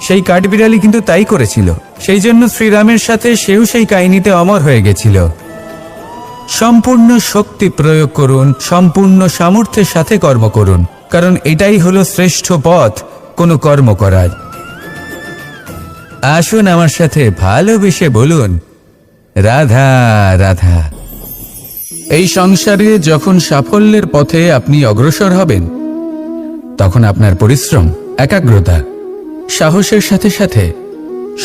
সেই কাঠবিড়ালি কিন্তু তাই করেছিল। সেই জন্য শ্রীরামের সাথে সেও সেই কাহিনীতে অমর হয়ে গেছিল। সম্পূর্ণ শক্তি প্রয়োগ করুন, সম্পূর্ণ সামর্থ্যের সাথে কর্ম করুন, কারণ এটাই হলো শ্রেষ্ঠ পথ কোনো কর্ম করার। আসুন আমার সাথে ভালোবেসে বলুন, রাধা রাধা। এই সংসারে যখন সাফল্যের পথে আপনি অগ্রসর হবেন, তখন আপনার পরিশ্রম, একাগ্রতা, সাহসের সাথে সাথে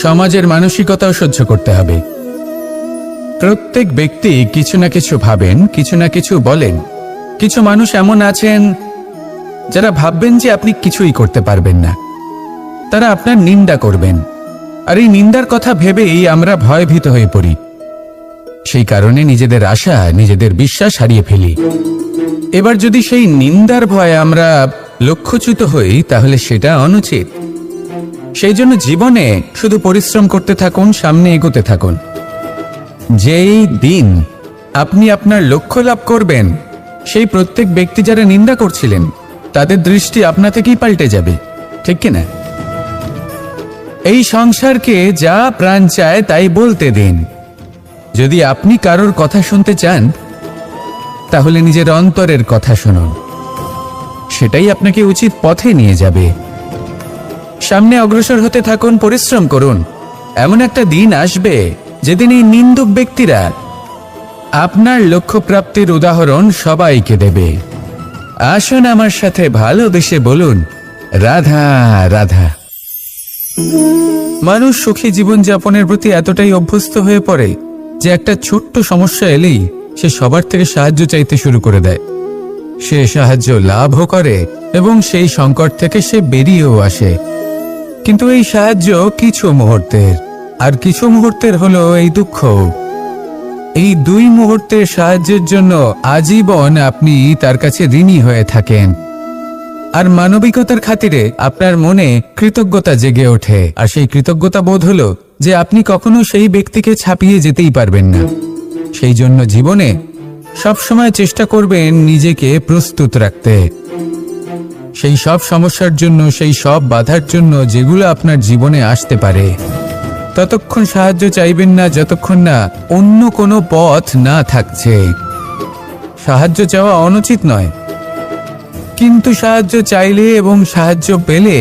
সমাজের মানসিকতাও সহ্য করতে হবে। প্রত্যেক ব্যক্তি কিছু না কিছু ভাবেন, কিছু না কিছু বলেন। কিছু মানুষ এমন আছেন যারা ভাববেন যে আপনি কিছুই করতে পারবেন না। তারা আপনার নিন্দা করবেন, আর এই নিন্দার কথা ভেবেই আমরা ভয়ভীত হয়ে পড়ি। সেই কারণে নিজেদের আশা, নিজেদের বিশ্বাস হারিয়ে ফেলি। এবার যদি সেই নিন্দার ভয়ে আমরা লক্ষ্যচ্যুত হই, তাহলে সেটা অনুচিত। সেই জন্য জীবনে শুধু পরিশ্রম করতে থাকুন, সামনে এগোতে থাকুন। যেই দিন আপনি আপনার লক্ষ্য লাভ করবেন, সেই প্রত্যেক ব্যক্তি যারা নিন্দা করছিলেন তাদের দৃষ্টি আপনা থেকেই পাল্টে যাবে, ঠিক কিনা? এই সংসারকে যা প্রাণ চায় তাই বলতে দিন। যদি আপনি কারোর কথা শুনতে চান, তাহলে নিজের অন্তরের কথা শুনুন। সেটাই আপনাকে উচিত পথে নিয়ে যাবে। সামনে অগ্রসর হতে থাকুন, পরিশ্রম করুন। এমন একটা দিন আসবে যেদিন এই নিন্দুক ব্যক্তিরা আপনার লক্ষ্য প্রাপ্তির উদাহরণ সবাইকে দেবে। আসুন আমার সাথে ভালোবেসে বলুন, রাধা রাধা। মানুষ সুখী জীবনযাপনের প্রতি এতটাই অভ্যস্ত হয়ে পড়ে যে একটা ছোট্ট সমস্যা এলেই সে সবার থেকে সাহায্য চাইতে শুরু করে দেয়। সে সাহায্য লাভও করে এবং সেই সংকট থেকে সে বেরিয়েও আসে। কিন্তু এই সাহায্য কিছু মুহূর্তের, আর কিছু মুহূর্তের হলো এই দুঃখ। এই দুই মুহূর্তের সাহায্যের জন্য আজীবন আপনি তার কাছে ঋণী হয়ে থাকেন। আর মানবিকতার খাতিরে আপনার মনে কৃতজ্ঞতা জেগে ওঠে। আর সেই কৃতজ্ঞতা বোধ হলো যে আপনি কখনো সেই ব্যক্তিকে ছাপিয়ে যেতেই পারবেন না। সেই জন্য জীবনে সবসময় চেষ্টা করবেন নিজেকে প্রস্তুত রাখতে সেই সব সমস্যার জন্য, সেই সব বাধার জন্য যেগুলো আপনার জীবনে আসতে পারে। ততক্ষণ সাহায্য চাইবেন না যতক্ষণ না অন্য কোনো পথ না থাকছে। সাহায্য চাওয়া অনুচিত নয়, কিন্তু সাহায্য চাইলে এবং সাহায্য পেলে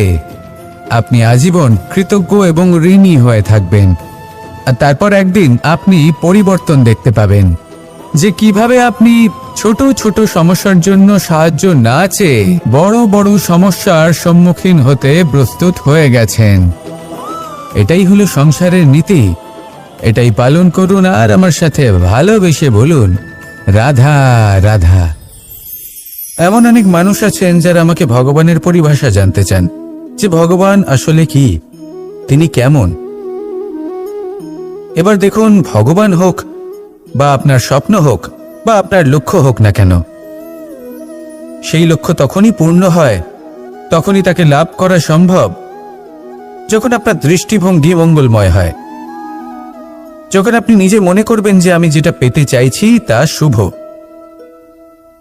আপনি আজীবন কৃতজ্ঞ এবং ঋণী হয়ে থাকবেন। আর তারপর একদিন আপনি পরিবর্তন দেখতে পাবেন যে কিভাবে আপনি ছোট ছোট সমস্যার জন্য সাহায্য না চেয়ে বড় বড় সমস্যার সম্মুখীন হতে প্রস্তুত হয়ে গেছেন। এটাই হলো সংসারের নীতি। এটাই পালন করুন আর আমার সাথে ভালোবেসে বলুন, রাধা রাধা। এমন অনেক মানুষ আছেন যারা আমাকে ভগবানের পরিভাষা জানতে চান, যে ভগবান আসলে কি, তিনি কেমন। এবার দেখুন, ভগবান হোক বা আপনার স্বপ্ন হোক বা আপনার লক্ষ্য হোক না কেন, সেই লক্ষ্য তখনই পূর্ণ হয়, তখনই তাকে লাভ করা সম্ভব যখন আপনার দৃষ্টিভঙ্গি মঙ্গলময় হয়। যখন আপনি নিজে মনে করবেন যে আমি যেটা পেতে চাইছি তা শুভ।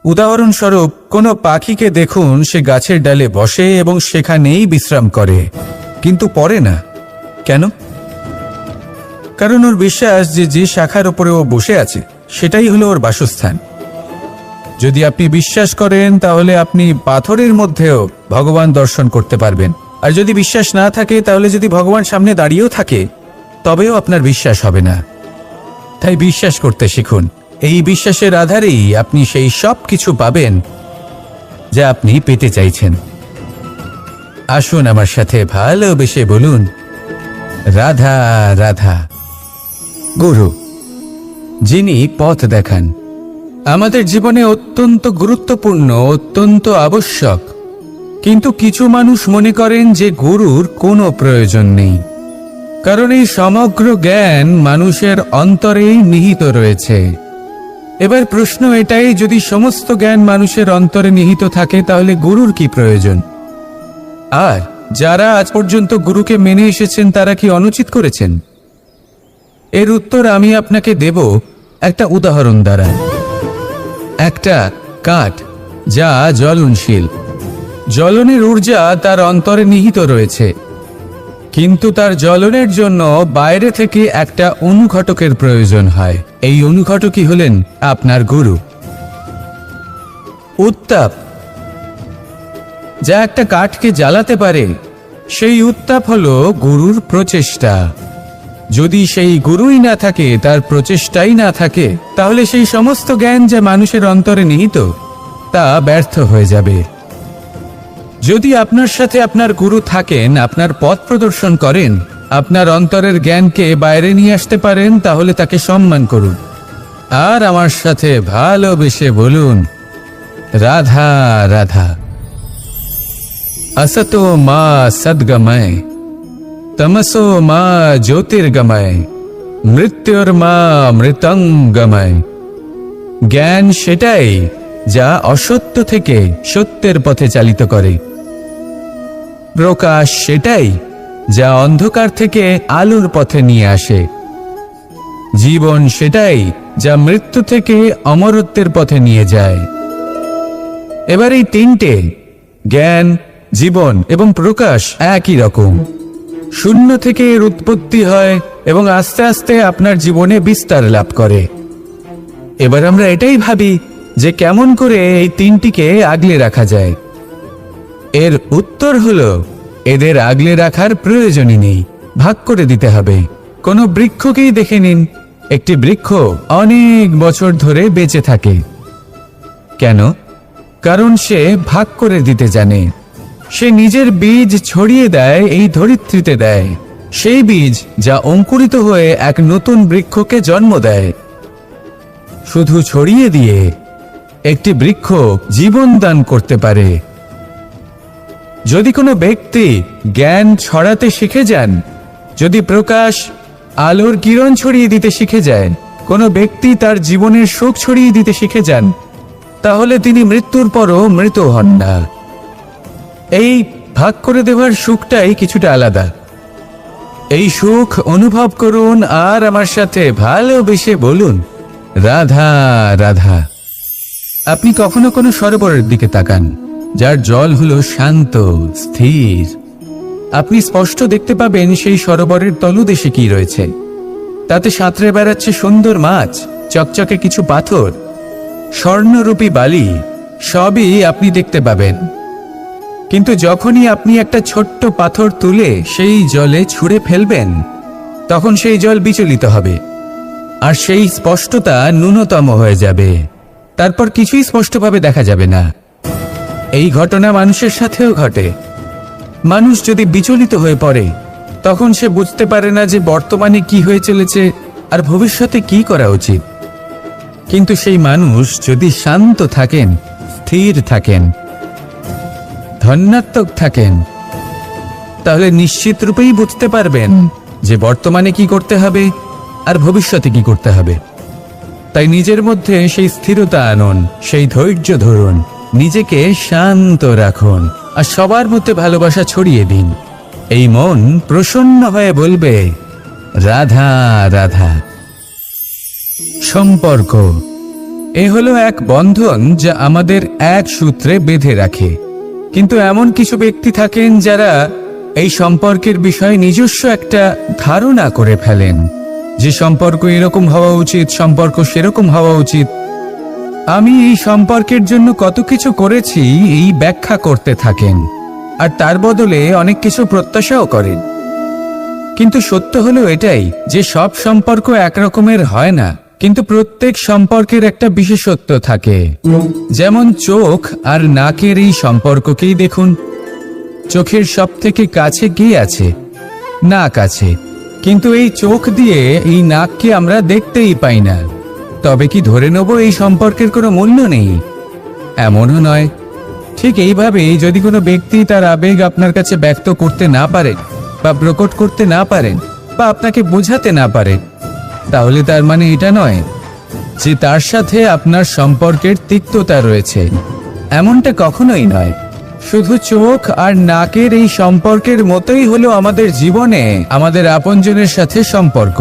উদাহরণস্বরূপ, কোনো পাখিকে দেখুন, সে গাছের ডালে বসে এবং সেখানেই বিশ্রাম করে, কিন্তু পড়ে না। কেন? কারণ ওর বিশ্বাস যে যে শাখার উপরে ও বসে আছে সেটাই হলো ওর বাসস্থান। যদি আপনি বিশ্বাস করেন তাহলে আপনি পাথরের মধ্যেও ভগবান দর্শন করতে পারবেন। আর যদি বিশ্বাস না থাকে, তাহলে যদি ভগবান সামনে দাঁড়িয়েও থাকে তবেও আপনার বিশ্বাস হবে না। তাই বিশ্বাস করতে শিখুন। এই বিশ্বাসের আধারেই আপনি সেই সব কিছু পাবেন যা আপনি পেতে চাইছেন। আসুন আমার সাথে ভালোবেসে বলুন, রাধা রাধা। গুরু, যিনি পথ দেখান, আমাদের জীবনে অত্যন্ত গুরুত্বপূর্ণ, অত্যন্ত আবশ্যক। কিন্তু কিছু মানুষ মনে করেন যে গুরুর কোনো প্রয়োজন নেই, কারণ এই সমগ্র জ্ঞান মানুষের অন্তরেই নিহিত রয়েছে। এবার প্রশ্ন এটাই, যদি সমস্ত জ্ঞান মানুষের অন্তরে নিহিত থাকে তাহলে গুরুর কি প্রয়োজন? আর যারা আজ পর্যন্ত গুরুকে মেনে এসেছেন তারা কি অনুচিত করেছেন? এর উত্তর আমি আপনাকে দেব একটা উদাহরণ দ্বারা। একটা কাঠ যা জ্বলনশীল। জ্বলনের ঊর্জা তার অন্তরে নিহিত রয়েছে, কিন্তু তার জ্বলনের জন্য বাইরে থেকে একটা অনুঘটকের প্রয়োজন হয়। এই অনুঘটকই হলেন আপনার গুরু। উত্তাপ যা একটা কাঠকে জ্বালাতে পারে, সেই উত্তাপ হলো গুরুর প্রচেষ্টা। যদি সেই গুরুই না থাকে, তার প্রচেষ্টাই না থাকে, তাহলে সেই সমস্ত জ্ঞান যা মানুষের অন্তরে নিহিত তা ব্যর্থ হয়ে যাবে। যদি আপনার সাথে আপনার গুরু থাকেন, আপনার পথ প্রদর্শন করেন, আপনার অন্তরের জ্ঞানকে বাইরে নিয়ে আসতে পারেন, তাহলে তাকে সম্মান করুন আর আমার সাথে ভালোবেসে বলুন, রাধা রাধা। असतो मा सद्गमय, तमसो मा ज्योतिर्गमय, मृत्युर्मा मृतंगमय। জ্ঞান সেটাই যা অসত্য থেকে সত্যের পথে চালিত করে। প্রকাশ সেটাই যা অন্ধকার থেকে আলোর পথে নিয়ে আসে। জীবন সেটাই যা মৃত্যু থেকে অমরত্বের পথে নিয়ে যায়। এবার এই তিনটে, জ্ঞান, জীবন এবং প্রকাশ, একই রকম। শূন্য থেকে এর উৎপত্তি হয় এবং আস্তে আস্তে আপনার জীবনে বিস্তার লাভ করে। এবার আমরা এটাই ভাবি যে কেমন করে এই তিনটিকে আগলে রাখা যায়। এর উত্তর হলো, এদের আগলে রাখার প্রয়োজনই নেই, ভাগ করে দিতে হবে। কোনো বৃক্ষকেই দেখে নিন, একটি বৃক্ষ অনেক বছর ধরে বেঁচে থাকে। কেন? কারণ সে ভাগ করে দিতে জানে। সে নিজের বীজ ছড়িয়ে দেয়, এই ধরিত্রীতে দেয়, সেই বীজ যা অঙ্কুরিত হয়ে এক নতুন বৃক্ষকে জন্ম দেয়। শুধু ছড়িয়ে দিয়ে একটি বৃক্ষ জীবন দান করতে পারে। যদি কোনো ব্যক্তি জ্ঞান ছড়াতে শিখে যান, যদি প্রকাশ, আলোর কিরণ ছড়িয়ে দিতে শিখে যায়, কোনো ব্যক্তি তার জীবনের সুখ ছড়িয়ে দিতে শিখে যান, তাহলে তিনি মৃত্যুর পরও মৃত হন না। এই ভাগ করে দেওয়ার সুখটাই কিছুটা আলাদা। এই সুখ অনুভব করুন আর আমার সাথে ভালোবেসে বলুন, রাধা রাধা। আপনি কখনো কোনো সরোবরের দিকে তাকান, যার জল হলো শান্ত, স্থির। আপনি স্পষ্ট দেখতে পাবেন সেই সরোবরের তলদেশে কি রয়েছে। তাতে সাঁতরে বেড়াচ্ছে সুন্দর মাছ, চকচকে কিছু পাথর, স্বর্ণরূপী বালি, সবই আপনি দেখতে পাবেন। কিন্তু যখনই আপনি একটা ছোট্ট পাথর তুলে সেই জলে ছুঁড়ে ফেলবেন, তখন সেই জল বিচলিত হবে আর সেই স্পষ্টতা ন্যূনতম হয়ে যাবে। তারপর কিছুই স্পষ্টভাবে দেখা যাবে না। এই ঘটনা মানুষের সাথেও ঘটে। মানুষ যদি বিচলিত হয়ে পড়ে, তখন সে বুঝতে পারে না যে বর্তমানে কি হয়ে চলেছে আর ভবিষ্যতে কি করা উচিত। কিন্তু সেই মানুষ যদি শান্ত থাকেন, স্থির থাকেন, ধন্যাত্মক থাকেন, তাহলে নিশ্চিত রূপেই বুঝতে পারবেন যে বর্তমানে কি করতে হবে আর ভবিষ্যতে কি করতে হবে। তাই নিজের মধ্যে সেই স্থিরতা আনুন, সেই ধৈর্য ধরুন, নিজেকে শান্ত রাখুন আর সবার মধ্যে ভালোবাসা ছড়িয়ে দিন। এই মন প্রসন্ন হয়ে বলবে, রাধা রাধা। সম্পর্ক এ হলো এক বন্ধন যা আমাদের এক সূত্রে বেঁধে রাখে। কিন্তু এমন কিছু ব্যক্তি থাকেন যারা এই সম্পর্কের বিষয়ে নিজস্ব একটা ধারণা করে ফেলেন যে সম্পর্ক এরকম হওয়া উচিত, সম্পর্ক সেরকম হওয়া উচিত। আমি এই সম্পর্কের জন্য কত কিছু করেছি এই ব্যাখ্যা করতে থাকেন আর তার বদলে অনেক কিছু প্রত্যাশাও করেন। কিন্তু সত্য হলো এটাই যে সব সম্পর্ক একরকমের হয় না, কিন্তু প্রত্যেক সম্পর্কের একটা বিশেষত্ব থাকে। যেমন চোখ আর নাকের এই সম্পর্ককেই দেখুন। চোখের সব থেকে কাছে কে আছে? নাক আছে। কিন্তু এই চোখ দিয়ে এই নাককে আমরা দেখতেই পাই না। তবে কি ধরে নেব এই সম্পর্কের কোনো মূল্য নেই? এমনও নয়। ঠিক এইভাবেই যদি কোনো ব্যক্তি তার আবেগ আপনার কাছে ব্যক্ত করতে না পারে বা প্রকট করতে না পারেন বা আপনাকে বোঝাতে না পারে, তাহলে তার মানে এটা নয় যে তার সাথে আপনার সম্পর্কের তিক্ততা রয়েছে। এমনটা কখনোই নয়। শুধু চোখ আর নাকের এই সম্পর্কের মতোই হলো আমাদের জীবনে আমাদের আপনজনের সাথে সম্পর্ক।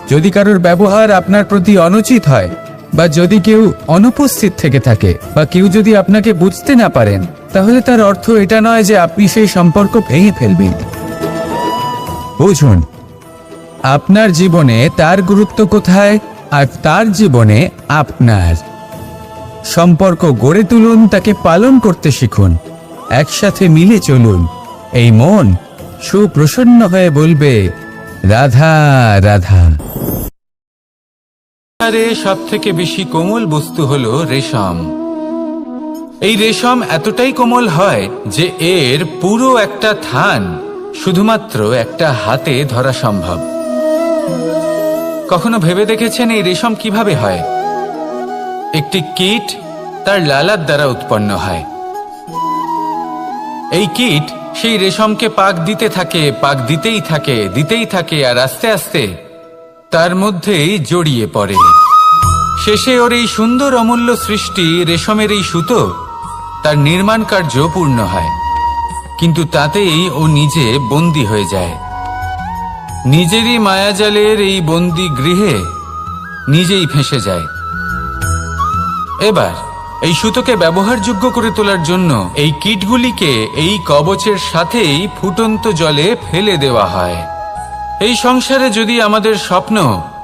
যদি কারোর ব্যবহার আপনার প্রতি অনুচিত হয়, বা যদি কেউ অনুপস্থিত থেকে থাকে বা কেউ যদি আপনাকে বুঝতে না পারেন, তাহলে তার অর্থ এটা নয় যে আপনি সেই সম্পর্ক ভেঙে ফেলবেন। বুঝুন, আপনার জীবনে তার গুরুত্ব কোথায় আর তার জীবনে আপনার। সম্পর্ক গড়ে তুলুন, তাকে পালন করতে শিখুন, একসাথে মিলে চলুন। এই মন সুপ্রসন্ন হয়ে বলবে, রাধা রাধা। সব থেকে বেশি কোমল বস্তু হলো রেশম। এই রেশম এতটাই কোমল হয় যে এর পুরো একটা থান শুধুমাত্র একটা হাতে ধরা সম্ভব। কখনো ভেবে দেখেছেন এই রেশম কিভাবে হয়? একটি কীট তার লালার দ্বারা উৎপন্ন হয়। এই কীট সেই রেশমকে পাক দিতে থাকে, পাক দিতেই থাকে আর আস্তে আস্তে তার মধ্যেই জড়িয়ে পড়ে। শেষে ওর এই সুন্দর অমূল্য সৃষ্টি রেশমের এই সুতো তার নির্মাণ কার্য পূর্ণ হয়, কিন্তু তাতেই ও নিজে বন্দী হয়ে যায়। নিজেরই মায়াজালের এই বন্দী গৃহে নিজেই ফেঁসে যায়। এবার এই সুতোকে ব্যবহারযোগ্য করে তোলার জন্য এই কীটগুলিকে এই কবচের সাথেই ফুটন্ত জলে ফেলে দেওয়া হয়। এই সংসারে যদি আমাদের স্বপ্ন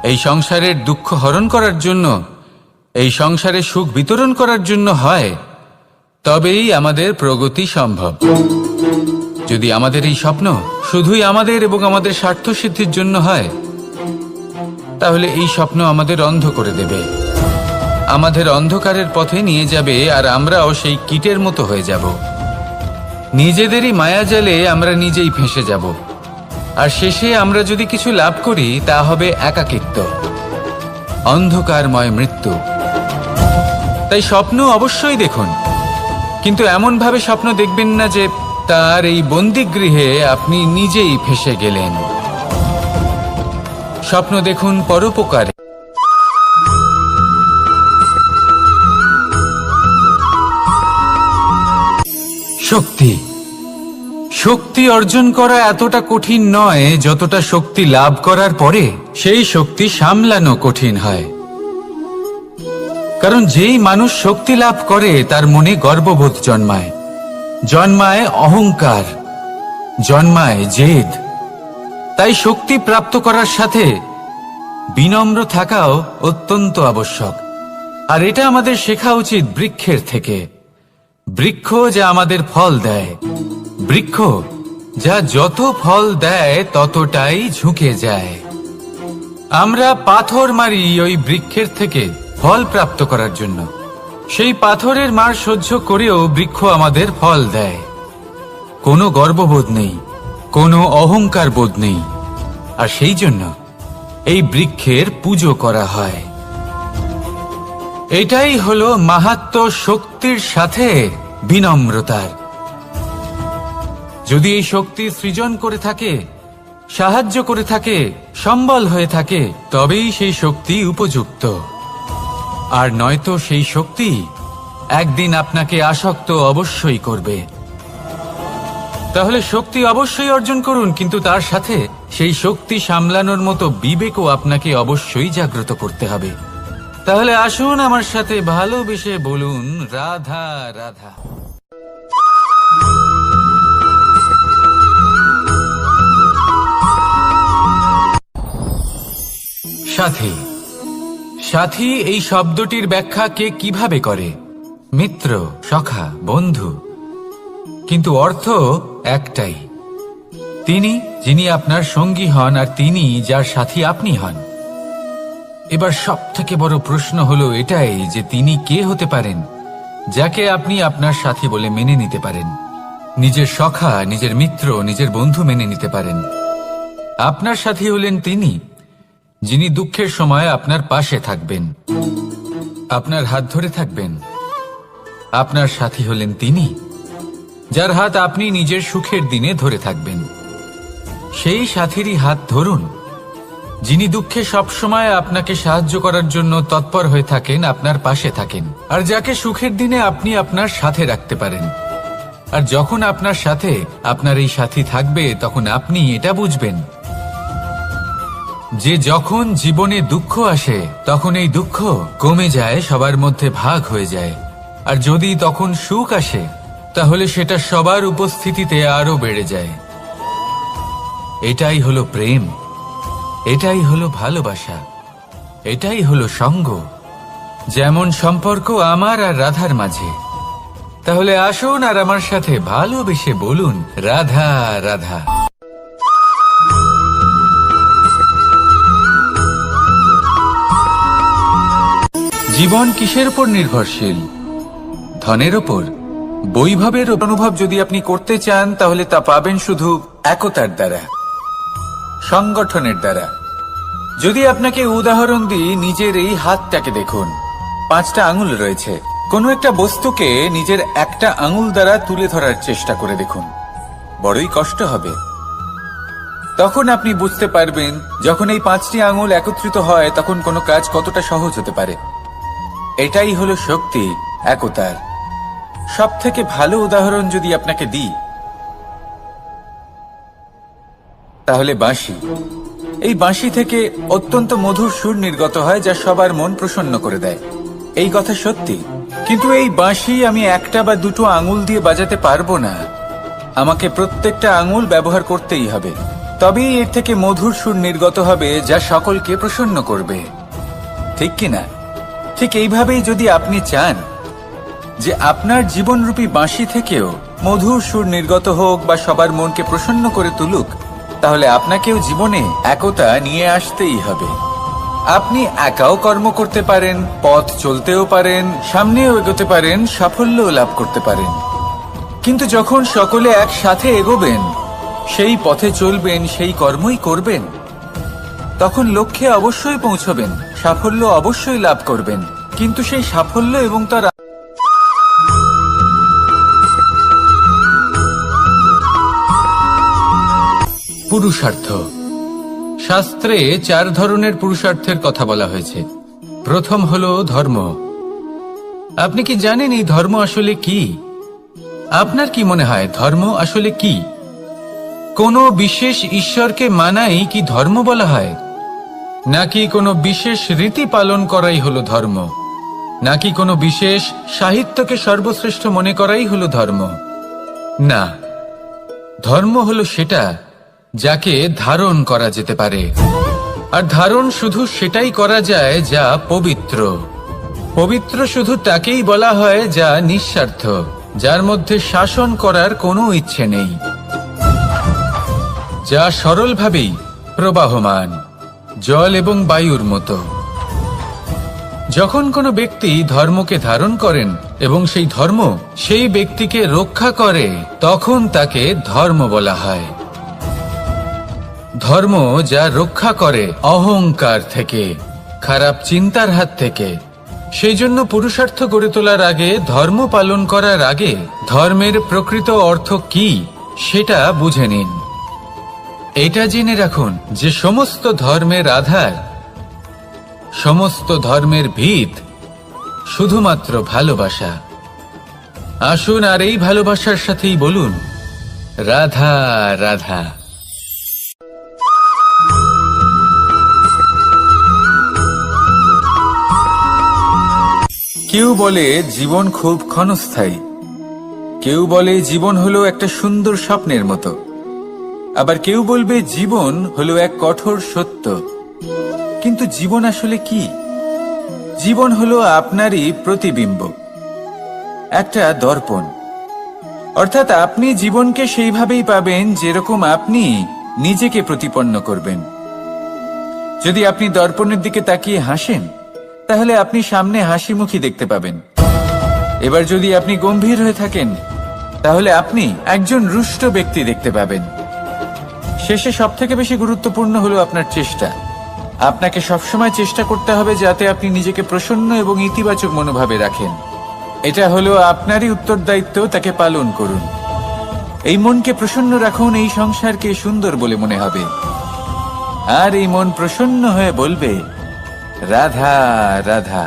এই সংসারের দুঃখ হরণ করার জন্য, এই সংসারে সুখ বিতরণ করার জন্য হয়, তবেই আমাদের প্রগতি সম্ভব। যদি আমাদের এই স্বপ্ন শুধুই আমাদের এবং আমাদের স্বার্থ সিদ্ধির জন্য হয়, তাহলে এই স্বপ্ন আমাদের অন্ধ করে দেবে, আমাদের অন্ধকারের পথে নিয়ে যাবে, আর আমরাও সেই কীটের মতো হয়ে যাব। নিজেদেরই মায়াজালে আমরা নিজেই ফেঁসে যাব, আর শেষে আমরা যদি কিছু লাভ করি তা হবে একাকিত্ব, অন্ধকারময় মৃত্যু। তাই স্বপ্ন অবশ্যই দেখুন, কিন্তু এমন ভাবে স্বপ্ন দেখবেন না যে তার এই বন্দিগৃহে আপনি নিজেই ফেঁসে গেলেন। স্বপ্ন দেখুন পরোপকারে। শক্তি শক্তি অর্জন করা এতটা কঠিন নয় যতটা শক্তি লাভ করার পরে সেই শক্তি সামলানো কঠিন হয়। কারণ যেই মানুষ শক্তি লাভ করে তার মনে গর্ববোধ জন্মায়, জন্মায় অহংকার, জন্মায় জেদ। তাই শক্তি প্রাপ্ত করার সাথে বিনম্র থাকাও অত্যন্ত আবশ্যক। আর এটা আমাদের শেখা উচিত বৃক্ষের থেকে। বৃক্ষ যা আমাদের ফল দেয়, বৃক্ষ যা যত ফল দেয় ততটাই ঝুঁকে যায়। আমরা পাথর মারি ওই বৃক্ষের থেকে ফল প্রাপ্ত করার জন্য। সেই পাথরের মার সহ্য করেও বৃক্ষ আমাদের ফল দেয়। কোনো গর্ববোধ নেই, কোনো অহংকার বোধ নেই, আর সেই জন্য এই বৃক্ষের পুজো করা হয়। এটাই হলো মাহাত্ম্য শক্তির সাথে বিনম্রতার। যদি এই শক্তি সৃজন করে থাকে, সাহায্য করে থাকে, সম্বল হয়ে থাকে, তবেই সেই শক্তি উপযুক্ত। আর নয়তো সেই শক্তি একদিন আপনাকে আসক্ত অবশ্যই করবে। তাহলে শক্তি অবশ্যই অর্জন করুন, কিন্তু তার সাথে সেই শক্তি সামলানোর মতো বিবেকও আপনাকে অবশ্যই জাগ্রত করতে হবে। তাহলে আসুন আমার সাথে ভালোবেসে বলুন, রাধা রাধা। সাথী সাথী এই শব্দটির ব্যাখ্যা কে কিভাবে করে? মিত্র, সখা, বন্ধু। কিন্তু অর্থ একটাই, তিনি যিনি আপনার সঙ্গী হন আর তিনি যার সাথী আপনি হন। এবার সব থেকে বড় প্রশ্ন হলো এটাই যে তিনি কে হতে পারেন যাকে আপনি আপনার সাথী বলে মেনে নিতে পারেন, নিজের সখা, নিজের মিত্র, নিজের বন্ধু মেনে নিতে পারেন। আপনার সাথী হলেন তিনি যিনি দুঃখের সময় আপনার পাশে থাকবেন, আপনার হাত ধরে থাকবেন। আপনার সাথী হলেন তিনি যার হাত আপনি নিজের সুখের দিনে ধরে থাকবেন। সেই সাথীরই হাত ধরুন যিনি দুঃখে সবসময় আপনাকে সাহায্য করার জন্য তৎপর হয়ে থাকেন, আপনার পাশে থাকেন, আর যাকে সুখের দিনে আপনি আপনার সাথে রাখতে পারেন। আর যখন আপনার সাথে আপনার এই সাথী থাকবে তখন আপনি এটা বুঝবেন যে যখন জীবনে দুঃখ আসে তখন এই দুঃখ কমে যায়, সবার মধ্যে ভাগ হয়ে যায়। আর যদি তখন সুখ আসে তাহলে সেটা সবার উপস্থিতিতে আরো বেড়ে যায়। এটাই হলো প্রেম, এটাই হলো ভালোবাসা, এটাই হলো সঙ্গ। যেমন সম্পর্ক আমার আর রাধার মাঝে। তাহলে আসুন আর আমার সাথে ভালোবেসে বলুন, রাধা রাধা। জীবন কিসের উপর নির্ভরশীল? ধনের ওপর, বৈভবের অনুভব যদি আপনি করতে চান তাহলে তা পাবেন শুধু একতার দ্বারা, সংগঠনের দ্বারা। যদি আপনাকে উদাহরণ দিই, নিজের এই হাতটাকে দেখুন, 5টা আঙুল রয়েছে। কোনো একটা বস্তুকে নিজের একটা আঙুল দ্বারা তুলে ধরার চেষ্টা করে দেখুন, বড়ই কষ্ট হবে। তখন আপনি বুঝতে পারবেন যখন এই 5টি আঙুল একত্রিত হয় তখন কোনো কাজ কতটা সহজ হতে পারে। এটাই হলো শক্তি একতার। সব থেকে ভালো উদাহরণ যদি আপনাকে দিই তাহলে বাঁশি। এই বাঁশি থেকে অত্যন্ত মধুর সুর নির্গত হয় যা সবার মন প্রসন্ন করে দেয়। এই কথা সত্যি, কিন্তু এই বাঁশি আমি একটা বা দুটো আঙুল দিয়ে বাজাতে পারবো না। আমাকে প্রত্যেকটা আঙুল ব্যবহার করতেই হবে, তবেই এর থেকে মধুর সুর নির্গত হবে যা সকলকে প্রসন্ন করবে, ঠিক কিনা? ঠিক এইভাবেই যদি আপনি চান যে আপনার জীবনরূপী বাঁশি থেকেও মধুর সুর নির্গত হোক বা সবার মনকে প্রসন্ন করে তুলুক, তাহলে আপনাকেও জীবনে একতা নিয়ে আসতেই হবে। আপনি একাও কর্ম করতে পারেন, পথ চলতেও পারেন, সামনেও এগোতে পারেন, সাফল্যও লাভ করতে পারেন। কিন্তু যখন সকলে একসাথে এগোবেন, সেই পথে চলবেন, সেই কর্মই করবেন, তখন লক্ষ্যে অবশ্যই পৌঁছবেন, সাফল্য অবশ্যই লাভ করবেন। কিন্তু সেই সাফল্য এবং তার পুরুষার্থ। শাস্ত্রে 4 ধরনের পুরুষার্থের কথা বলা হয়েছে। প্রথম হলো ধর্ম। আপনি কি জানেন এই ধর্ম আসলে কি? আপনার কি মনে হয় ধর্ম আসলে কি? কোনো বিশেষ ঈশ্বরকে মানাই কি ধর্ম বলা হয়? নাকি কোনো বিশেষ রীতি পালন করাই হলো ধর্ম? নাকি কোনো বিশেষ সাহিত্যকে সর্বশ্রেষ্ঠ মনে করাই হলো ধর্ম? না, ধর্ম হলো সেটা যাকে ধারণ করা যেতে পারে। আর ধারণ শুধু সেটাই করা যায় যা পবিত্র। পবিত্র শুধু তাকেই বলা হয় যা নিঃস্বার্থ, যার মধ্যে শাসন করার কোনো ইচ্ছে নেই, যা সরলভাবেই প্রবাহমান, জল এবং বায়ুর মতো। যখন কোনো ব্যক্তি ধর্মকে ধারণ করেন এবং সেই ধর্ম সেই ব্যক্তিকে রক্ষা করে, তখন তাকে ধর্ম বলা হয়। ধর্ম যা রক্ষা করে অহংকার থেকে, খারাপ চিন্তার হাত থেকে। সেই জন্য পুরুষার্থ গড়ে তোলার আগে, ধর্ম পালন করার আগে ধর্মের প্রকৃত অর্থ কি সেটা বুঝে নিন। এটা জেনে রাখুন যে সমস্ত ধর্মের আধার, সমস্ত ধর্মের ভিত শুধুমাত্র ভালোবাসা। আসুন আর এই ভালোবাসার সাথেই বলুন, রাধা রাধা। কেউ বলে জীবন খুব ক্ষণস্থায়ী, কেউ বলে জীবন হলো একটা সুন্দর স্বপ্নের মতো, আবার কেউ বলবে জীবন হলো এক কঠোর সত্য। কিন্তু জীবন আসলে কি? জীবন হলো আপনারই প্রতিবিম্ব, একটা দর্পণ। অর্থাৎ আপনি জীবনকে সেইভাবেই পাবেন যেরকম আপনি নিজেকে প্রতিপন্ন করবেন। যদি আপনি দর্পণের দিকে তাকিয়ে হাসেন, তাহলে আপনি সামনে হাসি মুখী দেখতে পাবেন। এবার যদি আপনি গম্ভীর হয়ে থাকেন, তাহলে আপনি একজন রুষ্ট ব্যক্তি দেখতে পাবেন। শেষে সবথেকে বেশি গুরুত্বপূর্ণ হলো আপনার চেষ্টা। আপনাকে সবসময় চেষ্টা করতে হবে যাতে আপনি নিজেকে প্রসন্ন এবং ইতিবাচক মনোভাবে রাখেন। এটা হলো আপনারই উত্তরদায়িত্ব, তাকে পালন করুন। এই মনকে প্রসন্ন রাখুন, এই সংসারকে সুন্দর বলে মনে হবে। আর এই মন প্রসন্ন হয়ে বলবে, রাধা রাধা।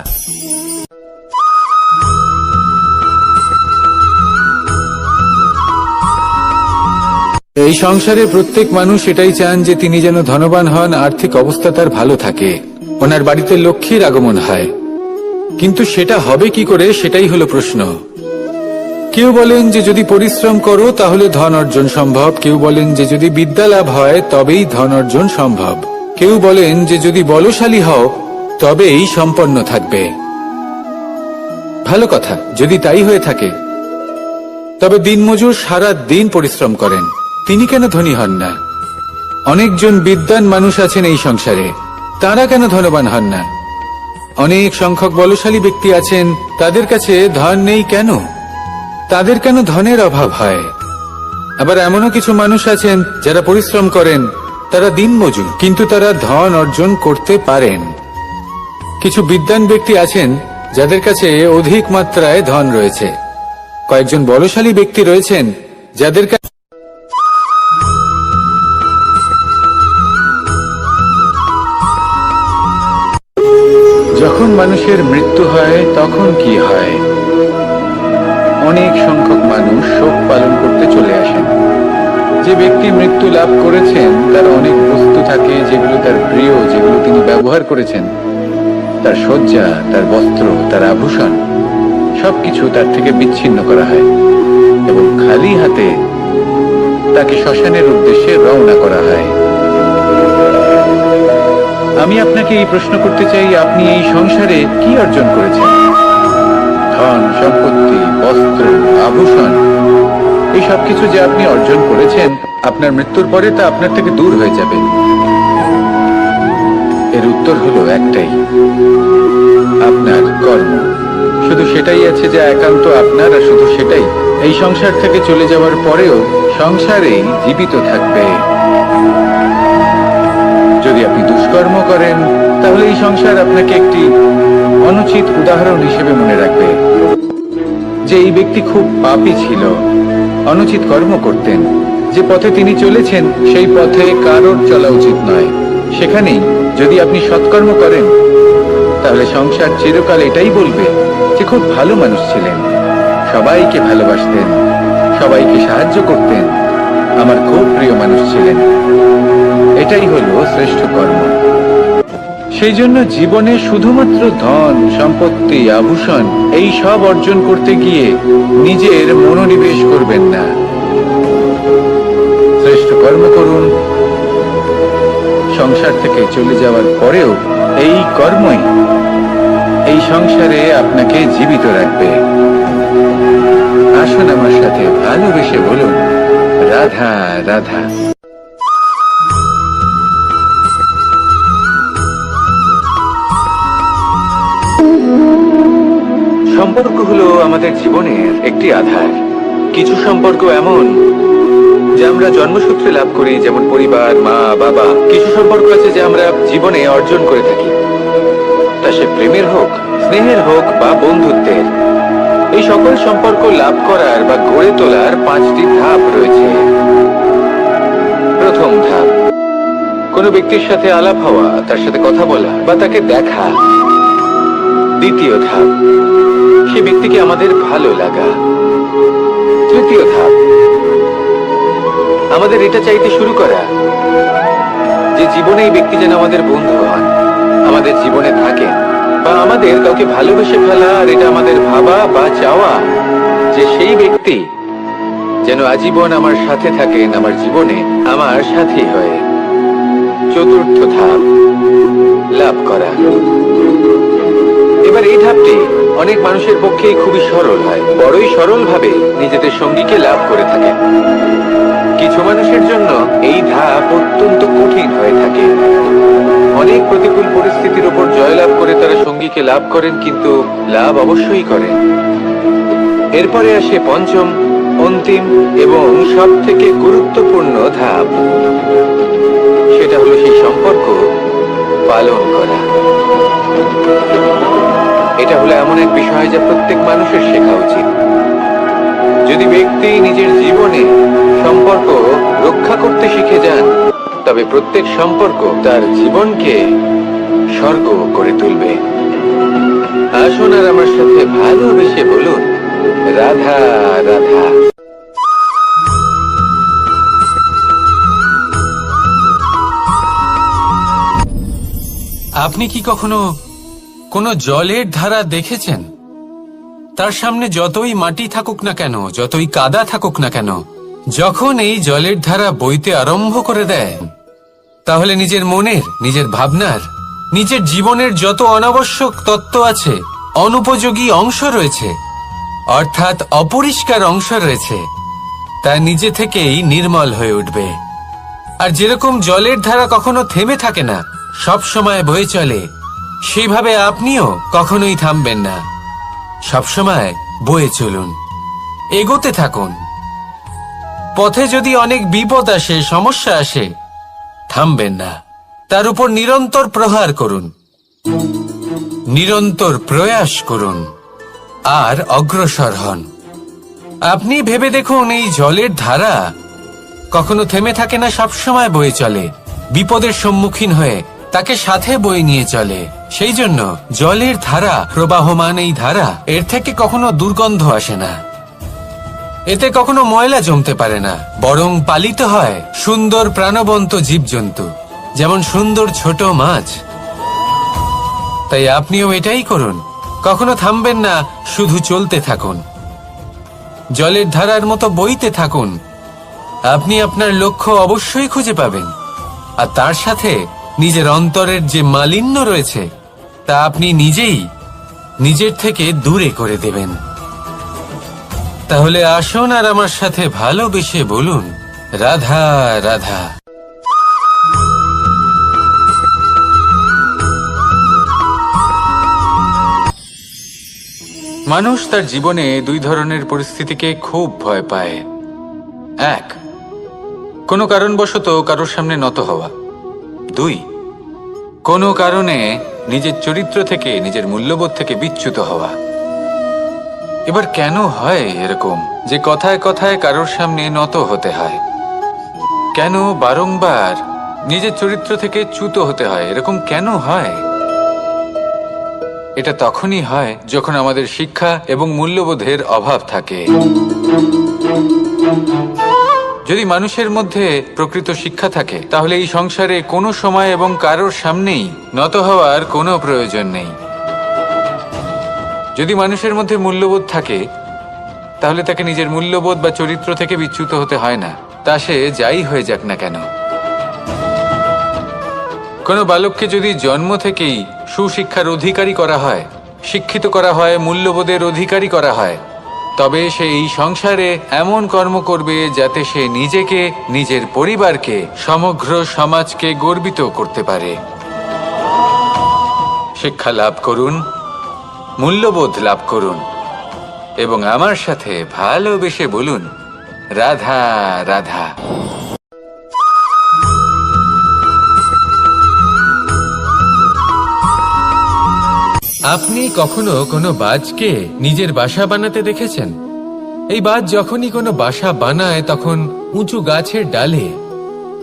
এই সংসারে প্রত্যেক মানুষ এটাই চান যে তিনি যেন ধনবান হন, আর্থিক অবস্থা তার ভালো থাকে, ওনার বাড়িতে লক্ষ্মীর আগমন হয়। কিন্তু সেটা হবে কি করে, সেটাই হলো প্রশ্ন। কেউ বলেন যে যদি পরিশ্রম করো তাহলে ধন অর্জন সম্ভব, কেউ বলেন যে যদি বিদ্যা লাভ হয় তবেই ধন অর্জন সম্ভব, কেউ বলেন যে যদি বলশালী হও তবেই সম্পন্ন থাকবে। ভালো কথা, যদি তাই হয়ে থাকে তবে দিনমজুর সারা দিন পরিশ্রম করেন, তিনি কেন ধনী হন না? অনেকজন বিদ্বান মানুষ আছেন এই সংসারে, তারা কেন ধনবান হন না? অনেক সংখ্যক বলশালী ব্যক্তি আছেন, তাদের কাছে ধন নেই কেন? তাদের কেন ধনের অভাব হয়? আবার এমনও কিছু মানুষ আছেন যারা পরিশ্রম করেন, তারা দিনমজুর, কিন্তু তারা ধন অর্জন করতে পারেন। কিছু বিদ্বান ব্যক্তি আছেন যাদের কাছে অধিক মাত্রায় ধন রয়েছে, কয়েকজন বলশালী ব্যক্তি রয়েছেন যাদের কাছে যখন মানুষের মৃত্যু হয় তখন কি হয়? অনেক সংখ্যক মানুষ শোক পালন করতে চলে আসেন। যে ব্যক্তি মৃত্যু লাভ করেছেন তার অনেক বস্তু থাকে যেগুলো তার প্রিয়, যেগুলো তিনি ব্যবহার করেছেন, তার শয্যা, তার বস্ত্র, তার আভূষণ, সবকিছু তার থেকে বিচ্ছিন্ন করা হয় এবং খালি হাতে তাকে শ্মশানের উদ্দেশ্যে রওনা করা হয়। আমি আপনাকে এই প্রশ্ন করতে চাই, আপনি এই সংসারে কি অর্জন করেছেন? ধন, সম্পত্তি, বস্ত্র, আভূষণ, এই সবকিছু যে আপনি অর্জন করেছেন, আপনার মৃত্যুর পরে তা আপনার থেকে দূর হয়ে যাবে। এর উত্তর হলো একটাই, আপনার কর্ম। শুধু সেটাই আছে যা একান্ত আপনার, আর শুধু সেটাই এই সংসার থেকে চলে যাওয়ার পরেও সংসারেই জীবিত থাকবে। যদি আপনি দুষ্কর্ম করেন তাহলে এই সংসার আপনাকে একটি অনুচিত উদাহরণ হিসেবে মনে রাখবে যে এই ব্যক্তি খুব পাপী ছিল, অনুচিত কর্ম করতেন। যে পথে তিনি চলেছেন সেই পথে কারোর চলা উচিত নয়। সেখানেই যদি আপনি সৎকর্ম করেন তাহলে সংসার চিরকাল এটাই বলবে যে খুব ভালো মানুষ ছিলেন, সবাইকে ভালোবাসতেন, সবাইকে সাহায্য করতেন, আমার খুব প্রিয় মানুষ ছিলেন। এটাই হলো শ্রেষ্ঠ কর্ম। সেই জন্য জীবনে শুধুমাত্র ধন, সম্পত্তি, আভূষণ এই সব অর্জন করতে গিয়ে নিজের মনোনিবেশ করবেন না। শ্রেষ্ঠ কর্ম করুন। সংসার থেকে চলে যাওয়ার পরেও এই কর্মই এই সংসারে আপনাকে জীবিত রাখবে। আসুন আমার সাথে ভালোবেসে বলুন, রাধা রাধা। সম্পর্ক হলো আমাদের জীবনের একটি আধার। কিছু সম্পর্ক এমন যা আমরা জন্মসূত্রে লাভ করি, যেমন পরিবার, মা, বাবা। কিছু সম্পর্ক আছে যা আমরা জীবনে অর্জন করে থাকি, তা সে প্রেমের হোক, স্নেহের হোক বা বন্ধুত্বের। এই সকল সম্পর্ক লাভ করার বা গড়ে তোলার 5টি ধাপ রয়েছে। প্রথম ধাপ, কোনো ব্যক্তির সাথে আলাপ হওয়া, তার সাথে কথা বলা বা তাকে দেখা। দ্বিতীয় ধাপ, সে ব্যক্তিকে আমাদের ভালো লাগা। তৃতীয় ধাপ, আমাদের এটা চাইতে শুরু করা যে জীবনে এই ব্যক্তি যেন আমাদের বন্ধু হন, আমাদের জীবনে থাকেন, বা আমাদের কাউকে ভালোবেসে ফেলা, আর এটা আমাদের ভাবা বা চাওয়া যে সেই ব্যক্তি যেন আজীবন আমার সাথে থাকেন, আমার জীবনে আমার সাথী হয়ে। চতুর্থ ধাপ, লাভ করা। এবার এই ধাপটি অনেক মানুষের পক্ষেই খুবই সরল হয়, বড়ই সরল ভাবে নিজেদের সঙ্গীকে লাভ করে থাকে। কিছু মানুষের জন্য এই ধাপ অত্যন্ত কঠিন হয়ে থাকে। অনেক প্রতিকূল পরিস্থিতির উপর জয়লাভ করে তারা সঙ্গীকে লাভ করেন, কিন্তু লাভ অবশ্যই করেন। এরপরে আসে পঞ্চম, অন্তিম এবং সব থেকে গুরুত্বপূর্ণ ধাপ। সেটা হলো সেই সম্পর্ক পালন করা। এটা হলো এমন এক বিষয় যা প্রত্যেক মানুষের শেখা উচিত। যদি ব্যক্তি নিজের জীবনে সম্পর্ক রক্ষা করতে শিখে যান, তবে প্রত্যেক সম্পর্ক তার জীবনকে স্বর্গ করে তুলবে। আসুন আর আমার সাথে ভালোবেসে বলুন, রাধা রাধা। আপনি কি কখনো কোনো জলের ধারা দেখেছেন? তার সামনে যতই মাটি থাকুক না কেন, যতই কাদা থাকুক না কেন, যখন এই জলের ধারা বইতে আরম্ভ করে দেয়, তাহলে নিজের মনের, নিজের ভাবনার, নিজের জীবনের যত অনাবশ্যক তত্ত্ব আছে, অনুপযোগী অংশ রয়েছে, অর্থাৎ অপরিষ্কার অংশ রয়েছে, তা নিজে থেকেই নির্মল হয়ে উঠবে। আর যেরকম জলের ধারা কখনো থেমে থাকে না, সব সময় বয়ে চলে, সেইভাবে আপনিও কখনোই থামবেন না। সবসময় বয়ে চলুন, এগোতে থাকুন। পথে যদি অনেক বিপদ আসে, সমস্যা আসে, থামবেন না, তার উপর নিরন্তর প্রহার করুন, নিরন্তর প্রয়াস করুন আর অগ্রসর হন। আপনি ভেবে দেখুন, এই জলের ধারা কখনো থেমে থাকে না, সবসময় বয়ে চলে, বিপদের সম্মুখীন হয়ে তাকে সাথে বয়ে নিয়ে চলে। সেই জন্য জলের ধারা, প্রবাহমান এই ধারা, এর থেকে কখনো দুর্গন্ধ আসে না, এতে কখনো ময়লা জমতে পারে না, বরং পালিত হয় সুন্দর প্রাণবন্ত জীবজন্তু, যেমন সুন্দর ছোট মাছ। তাই আপনিও এটাই করুন, কখনো থামবেন না, শুধু চলতে থাকুন, জলের ধারার মতো বইতে থাকুন। আপনি আপনার লক্ষ্য অবশ্যই খুঁজে পাবেন, আর তার সাথে নিজের অন্তরের যে মালিন্য রয়েছে, তা আপনি নিজেই নিজের থেকে দূরে করে দেবেন। তাহলে আসুন আর আমার সাথে ভালোবেসে বলুন, রাধা রাধা। মানুষ তার জীবনে দুই ধরনের পরিস্থিতিকে খুব ভয় পায়। এক, কোনো কারণবশত কারোর সামনে নত হওয়া। দুই, কোনো কারণে নিজের চরিত্র থেকে, নিজের মূল্যবোধ থেকে বিচ্যুত হওয়া। এবার কেন হয় এরকম যে কথায় কথায় কারোর সামনে নত হতে হয়? কেন বারংবার নিজের চরিত্র থেকে চ্যুত হতে হয়? এরকম কেন হয়? এটা তখনই হয় যখন আমাদের শিক্ষা এবং মূল্যবোধের অভাব থাকে। যদি মানুষের মধ্যে প্রকৃত শিক্ষা থাকে, তাহলে এই সংসারে কোনো সময় এবং কারোর সামনেই নত হওয়ার কোনো প্রয়োজন নেই। যদি মানুষের মধ্যে মূল্যবোধ থাকে, তাহলে তাকে নিজের মূল্যবোধ বা চরিত্র থেকে বিচ্যুত হতে হয় না, তা সে যাই হয়ে যাক না কেন। কোনো বালককে যদি জন্ম থেকেই সুশিক্ষার অধিকারী করা হয়, শিক্ষিত করা হয়, মূল্যবোধের অধিকারী করা হয়, তবে সে এই সংসারে এমন কর্ম করবে যাতে সে নিজেকে, নিজের পরিবারকে, সমগ্র সমাজকে গর্বিত করতে পারে। শিক্ষা লাভ করুন, মূল্যবোধ লাভ করুন এবং আমার সাথে ভালোবেসে বলুন, রাধা রাধা। আপনি কখনো কোনো বাজকে নিজের বাসা বানাতে দেখেছেন? এই বাজ যখনই কোনো বাসা বানায়, তখন উঁচু গাছের ডালে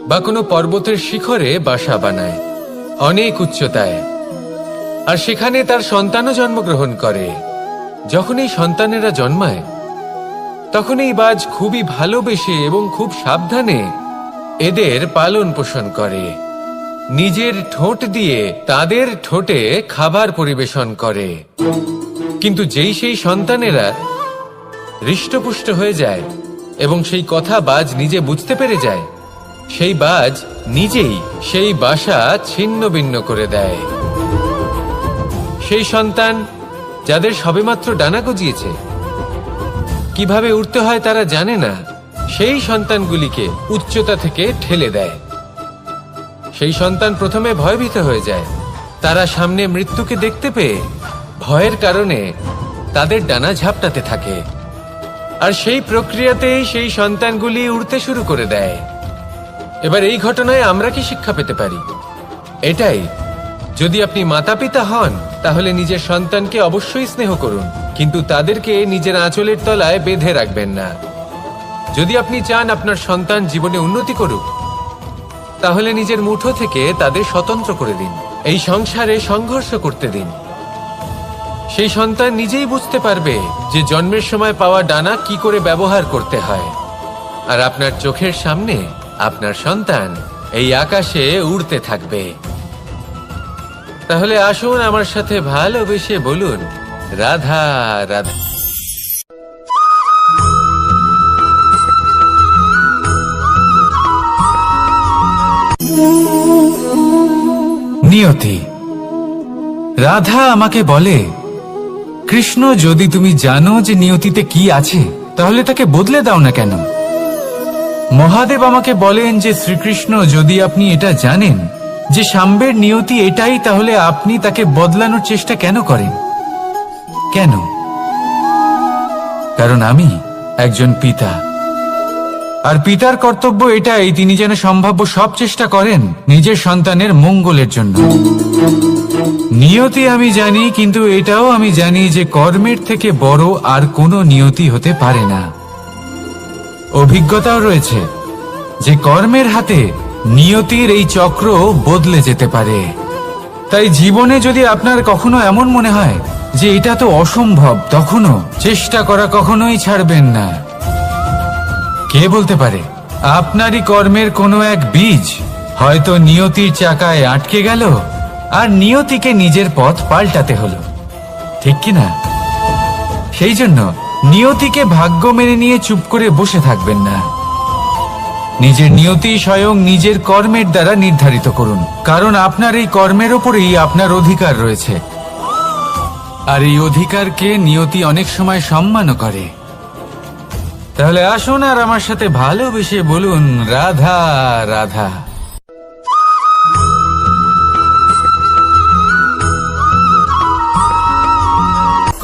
বা কোনো পর্বতের শিখরে বাসা বানায়, অনেক উচ্চতায়, আর সেখানে তার সন্তানও জন্মগ্রহণ করে। যখন এই সন্তানেরা জন্মায়, তখন এই বাজ খুবই ভালোবেসে এবং খুব সাবধানে এদের পালন পোষণ করে, নিজের ঠোঁট দিয়ে তাদের ঠোঁটে খাবার পরিবেশন করে। কিন্তু যেই সেই সন্তানেরা হৃষ্টপুষ্ট হয়ে যায় এবং সেই কথা বাজ নিজে বুঝতে পেরে যায়, সেই বাজ নিজেই সেই বাসা ছিন্ন ভিন্ন করে দেয়। সেই সন্তান যাদের সবেমাত্র ডানা গজিয়েছে, কিভাবে উড়তে হয় তারা জানে না, সেই সন্তানগুলিকে উচ্চতা থেকে ঠেলে দেয়। সেই সন্তান প্রথমে ভয়ভীত হয়ে যায়, তারা সামনে মৃত্যুকে দেখতে পেয়ে ভয়ের কারণে তাদের ডানা ঝাপটাতে থাকে, আর সেই প্রক্রিয়াতেই সেই সন্তানগুলি উড়তে শুরু করে দেয়। এবার এই ঘটনায় আমরা কি শিক্ষা পেতে পারি? এটাই, যদি আপনি মাতা পিতা হন, তাহলে নিজের সন্তানকে অবশ্যই স্নেহ করুন, কিন্তু তাদেরকে নিজের আঁচলের তলায় বেঁধে রাখবেন না। যদি আপনি চান আপনার সন্তান জীবনে উন্নতি করুক, তাহলে নিজের মুঠো থেকে তাদের স্বতন্ত্র করে দিন, এই সংসারে সংঘর্ষ করতে দিন। সেই সন্তান নিজেই বুঝতে পারবে যে জন্মের সময় পাওয়া ডানা কি করে ব্যবহার করতে হয়। আর আপনার চোখের সামনে আপনার সন্তান এই আকাশে উড়তে থাকবে। তাহলে আসুন আমার সাথে ভালোবেসে বলুন, রাধা রাধা। নিয়তি। রাধা আমাকে বলে, কৃষ্ণ, যদি তুমি জানো যে নিয়তিতে কি আছে, তাহলে তাকে বদলে দাও না কেন? মহাদেব আমাকে বলেন যে শ্রীকৃষ্ণ, যদি আপনি এটা জানেন যে সাম্বের নিয়তি এটাই, তাহলে আপনি তাকে বদলানোর চেষ্টা কেন করেন? কেন? কারণ আমি একজন পিতা, আর পিতার কর্তব্য এটাই, তিনি যেন সম্ভাব্য সব চেষ্টা করেন নিজের সন্তানের মঙ্গলের জন্য। নিয়তি আমি জানি, কিন্তু এটাও আমি জানি যে কর্মের থেকে বড় আর কোনো নিয়তি হতে পারে না। অভিজ্ঞতাও রয়েছে যে কর্মের হাতে নিয়তির এই চক্র বদলে যেতে পারে। তাই জীবনে যদি আপনার কখনো এমন মনে হয় যে এটা তো অসম্ভব, তখনও চেষ্টা করা কখনোই ছাড়বেন না। কে বলতে পারে আপনারই কর্মের কোনো এক বীজ হয়তো নিয়তির চাকায় আটকে গেল, আর নিয়তিকে নিজের পথ পাল্টাতে হলো, ঠিক কিনা? সেই জন্য নিয়তিকে ভাগ্য মেনে নিয়ে চুপ করে বসে থাকবেন না। নিজের নিয়তি স্বয়ং নিজের কর্মের দ্বারা নির্ধারিত করুন, কারণ আপনার এই কর্মের ওপরেই আপনার অধিকার রয়েছে, আর এই অধিকারকে নিয়তি অনেক সময় সম্মানও করে। তাহলে আসুন আর আমার সাথে ভালোবেসে বলুন, রাধা রাধা।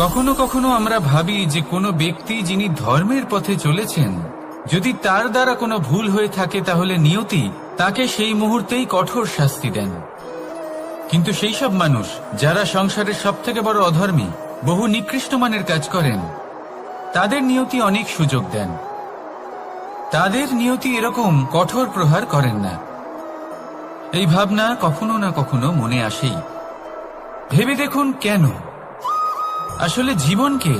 কখনো কখনো আমরা ভাবি যে কোনো ব্যক্তি যিনি ধর্মের পথে চলেছেন, যদি তার দ্বারা কোনো ভুল হয়ে থাকে, তাহলে নিয়তি তাকে সেই মুহূর্তেই কঠোর শাস্তি দেন। কিন্তু সেই সব মানুষ যারা সংসারের সবথেকে বড় অধর্মী, বহু নিকৃষ্ট মানের কাজ করেন, তাদের নিয়তি অনেক সুযোগ দেন। তাদের নিয়তি এরকম কঠোর প্রহার করেন না। এই ভাবনা কখনো না কখনো মনে আসেই। ভেবে দেখুন কেন? আসলে জীবনকে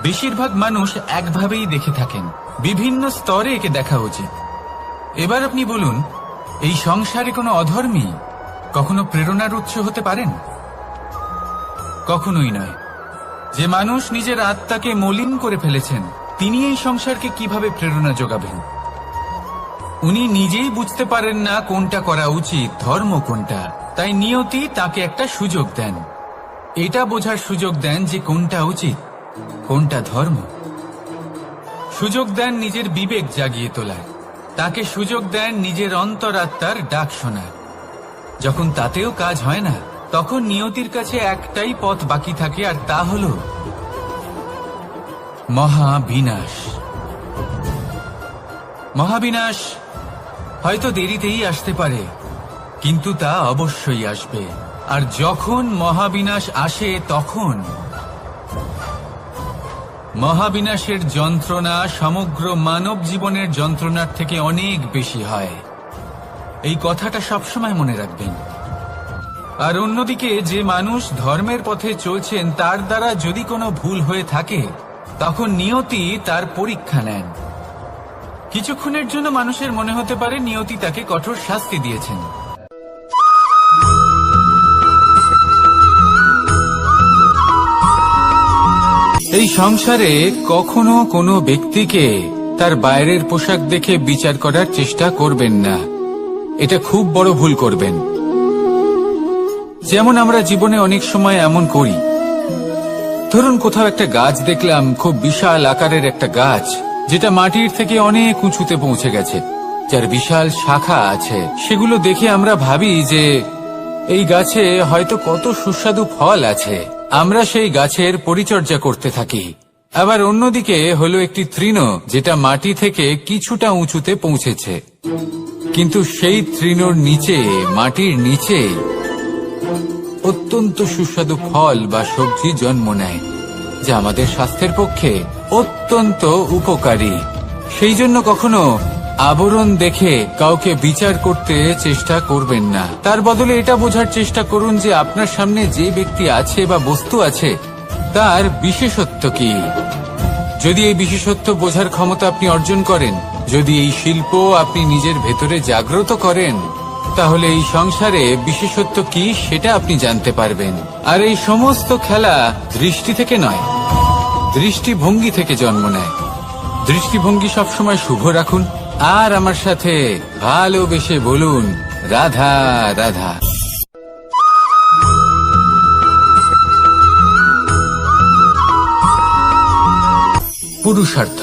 বেশিরভাগ মানুষ একভাবেই দেখে থাকেন, বিভিন্ন স্তরে একে দেখা উচিত। এবার আপনি বলুন, এই সংসারে কোনো অধর্মী কখনো প্রেরণার উৎস হতে পারেন? কখনোই নয়। যে মানুষ নিজের আত্মাকে মলিন করে ফেলেছেন, তিনি এই সংসারকে কিভাবে প্রেরণা যোগাবেন? উনি নিজেই বুঝতে পারেন না কোনটা করা উচিত, ধর্ম কোনটা। তাই নিয়তি তাকে একটা সুযোগ দেন, এটা বোঝার সুযোগ দেন যে কোনটা উচিত, কোনটা ধর্ম। সুযোগ দেন নিজের বিবেক জাগিয়ে তোলার, তাকে সুযোগ দেন নিজের অন্তরাত্মার ডাক শোনার। যখন তাতেও কাজ হয় না, তখন নিয়তির কাছে একটাই পথ বাকি থাকে, আর তা হল মহাবিনাশ। মহাবিনাশ হয়তো দেরিতেই আসতে পারে, কিন্তু তা অবশ্যই আসবে। আর যখন মহাবিনাশ আসে, তখন মহাবিনাশের যন্ত্রণা সমগ্র মানব জীবনের যন্ত্রণার থেকে অনেক বেশি হয়। এই কথাটা সবসময় মনে রাখবেন। আর অন্যদিকে যে মানুষ ধর্মের পথে চলছেন, তার দ্বারা যদি কোনো ভুল হয়ে থাকে, তখন নিয়তি তার পরীক্ষা নেন। কিছুক্ষণের জন্য মানুষের মনে হতে পারে নিয়তি তাকে কঠোর শাস্তি দিয়েছেন। এই সংসারে কখনো কোনো ব্যক্তিকে তার বাইরের পোশাক দেখে বিচার করার চেষ্টা করবেন না, এটা খুব বড় ভুল করবেন। যেমন আমরা জীবনে অনেক সময় এমন করি, ধরুন কোথাও একটা গাছ দেখলাম, খুব বিশাল আকারের একটা গাছ, যেটা মাটির থেকে অনেক উঁচুতে পৌঁছে গেছে, যার বিশাল শাখা আছে। সেগুলো দেখে আমরা ভাবি যে এই গাছে হয়তো কত সুস্বাদু ফল আছে, আমরা সেই গাছের পরিচর্যা করতে থাকি। আবার অন্যদিকে হলো একটি তৃণ, যেটা মাটি থেকে কিছুটা উঁচুতে পৌঁছেছে, কিন্তু সেই তৃণর নিচে, মাটির নিচে অত্যন্ত সুস্বাদু ফল বা সবজি জন্ম নেয়, যা আমাদের স্বাস্থ্যের পক্ষে অত্যন্ত উপকারী। সেই জন্য কখনো আবরণ দেখে কাউকে বিচার করতে চেষ্টা করবেন না। তার বদলে এটা বোঝার চেষ্টা করুন যে আপনার সামনে যে ব্যক্তি আছে বা বস্তু আছে, তার বিশেষত্ব কি। যদি এই বিশেষত্ব বোঝার ক্ষমতা আপনি অর্জন করেন, যদি এই শিল্প আপনি নিজের ভেতরে জাগ্রত করেন, তাহলে এই সংসারে বিশেষত্ব কি সেটা আপনি জানতে পারবেন। আর এই সমস্ত খেলা দৃষ্টি থেকে নয়, দৃষ্টিভঙ্গি থেকে জন্ম নেয়। দৃষ্টিভঙ্গি সবসময় শুভ রাখুন আর আমার সাথে ভালোবেসে বলুন, রাধা রাধা। পুরুষার্থ।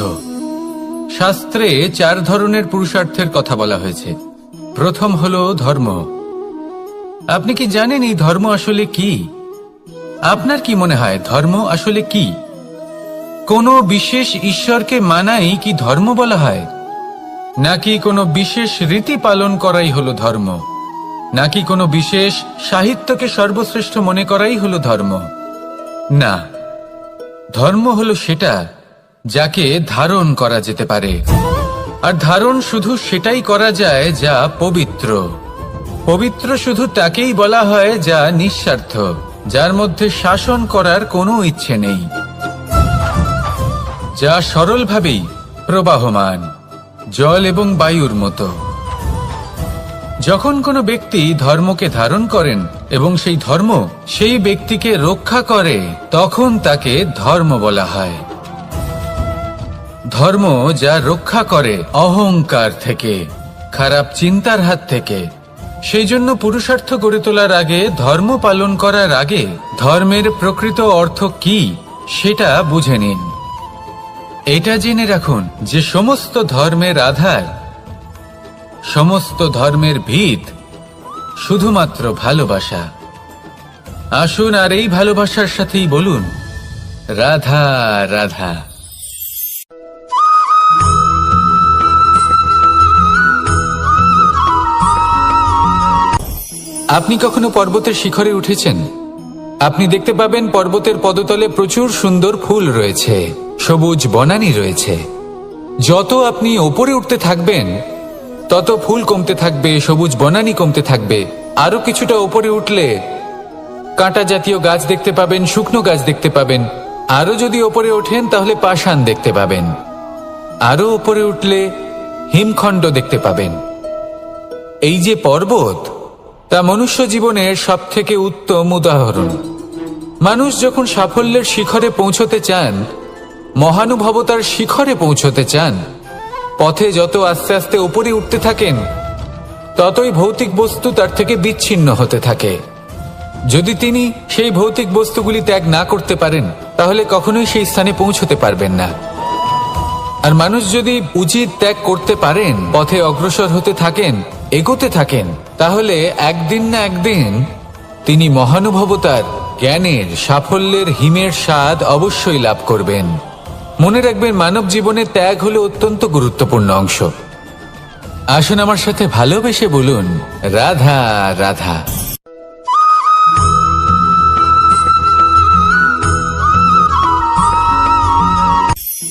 শাস্ত্রে 4 ধরনের পুরুষার্থের কথা বলা হয়েছে। প্রথম হলো ধর্ম। আপনি কি জানেন এই ধর্ম আসলে কি? আপনার কি মনে হয় ধর্ম আসলে কি? কোনো বিশেষ ঈশ্বরকে মানাই কি ধর্ম বলা হয়? নাকি কোনো বিশেষ রীতি পালন করাই হলো ধর্ম? নাকি কোনো বিশেষ সাহিত্যকে সর্বশ্রেষ্ঠ মনে করাই হলো ধর্ম? না, ধর্ম হলো সেটা যাকে ধারণ করা যেতে পারে। আর ধারণ শুধু সেটাই করা যায় যা পবিত্র। পবিত্র শুধু তাকেই বলা হয় যা নিঃস্বার্থ, যার মধ্যে শাসন করার কোনো ইচ্ছে নেই, যা সরলভাবেই প্রবাহমান, জল এবং বায়ুর মতো। যখন কোনো ব্যক্তি ধর্মকে ধারণ করেন এবং সেই ধর্ম সেই ব্যক্তিকে রক্ষা করে, তখন তাকে ধর্ম বলা হয়। ধর্ম যা রক্ষা করে অহংকার থেকে, খারাপ চিন্তার হাত থেকে। সেই জন্য পুরুষার্থ গড়ে তোলার আগে, ধর্ম পালন করার আগে ধর্মের প্রকৃত অর্থ কি সেটা বুঝে নিন। এটা জেনে রাখুন যে সমস্ত ধর্মের আধার, সমস্ত ধর্মের ভিত শুধুমাত্র ভালোবাসা। আসুন আর এই ভালোবাসার সাথেই বলুন, রাধা রাধা। আপনি কখনো পর্বতের শিখরে উঠেছেন? আপনি দেখতে পাবেন পর্বতের পদতলে প্রচুর সুন্দর ফুল রয়েছে, সবুজ বনানী রয়েছে। যত আপনি ওপরে উঠতে থাকবেন তত ফুল কমতে থাকবে, সবুজ বনানী কমতে থাকবে। আরো কিছুটা ওপরে উঠলে কাঁটা জাতীয় গাছ দেখতে পাবেন, শুকনো গাছ দেখতে পাবেন। আরো যদি ওপরে ওঠেন তাহলে পাষাণ দেখতে পাবেন। আরো ওপরে উঠলে হিমখণ্ড দেখতে পাবেন। এই যে পর্বত, তা মনুষ্য জীবনের সবথেকে উত্তম উদাহরণ। মানুষ যখন সাফল্যের শিখরে পৌঁছতে চান, মহানুভবতার শিখরে পৌঁছতে চান, পথে যত আস্তে আস্তে উপরে উঠতে থাকেন, ততই ভৌতিক বস্তু তার থেকে বিচ্ছিন্ন হতে থাকে। যদি তিনি সেই ভৌতিক বস্তুগুলি ত্যাগ না করতে পারেন, তাহলে কখনোই সেই স্থানে পৌঁছতে পারবেন না। আর মানুষ যদি উচিত ত্যাগ করতে পারেন, পথে অগ্রসর হতে থাকেন, এগোতে থাকেন, তাহলে একদিন না একদিন তিনি মহানুভবতার, জ্ঞানের, সাফল্যের হিমের স্বাদ অবশ্যই লাভ করবেন। মনে রাখবেন, মানব জীবনে ত্যাগ হলো অত্যন্ত গুরুত্বপূর্ণ অংশ। আসুন আমার সাথে ভালোবেসে বলুন, রাধা রাধা।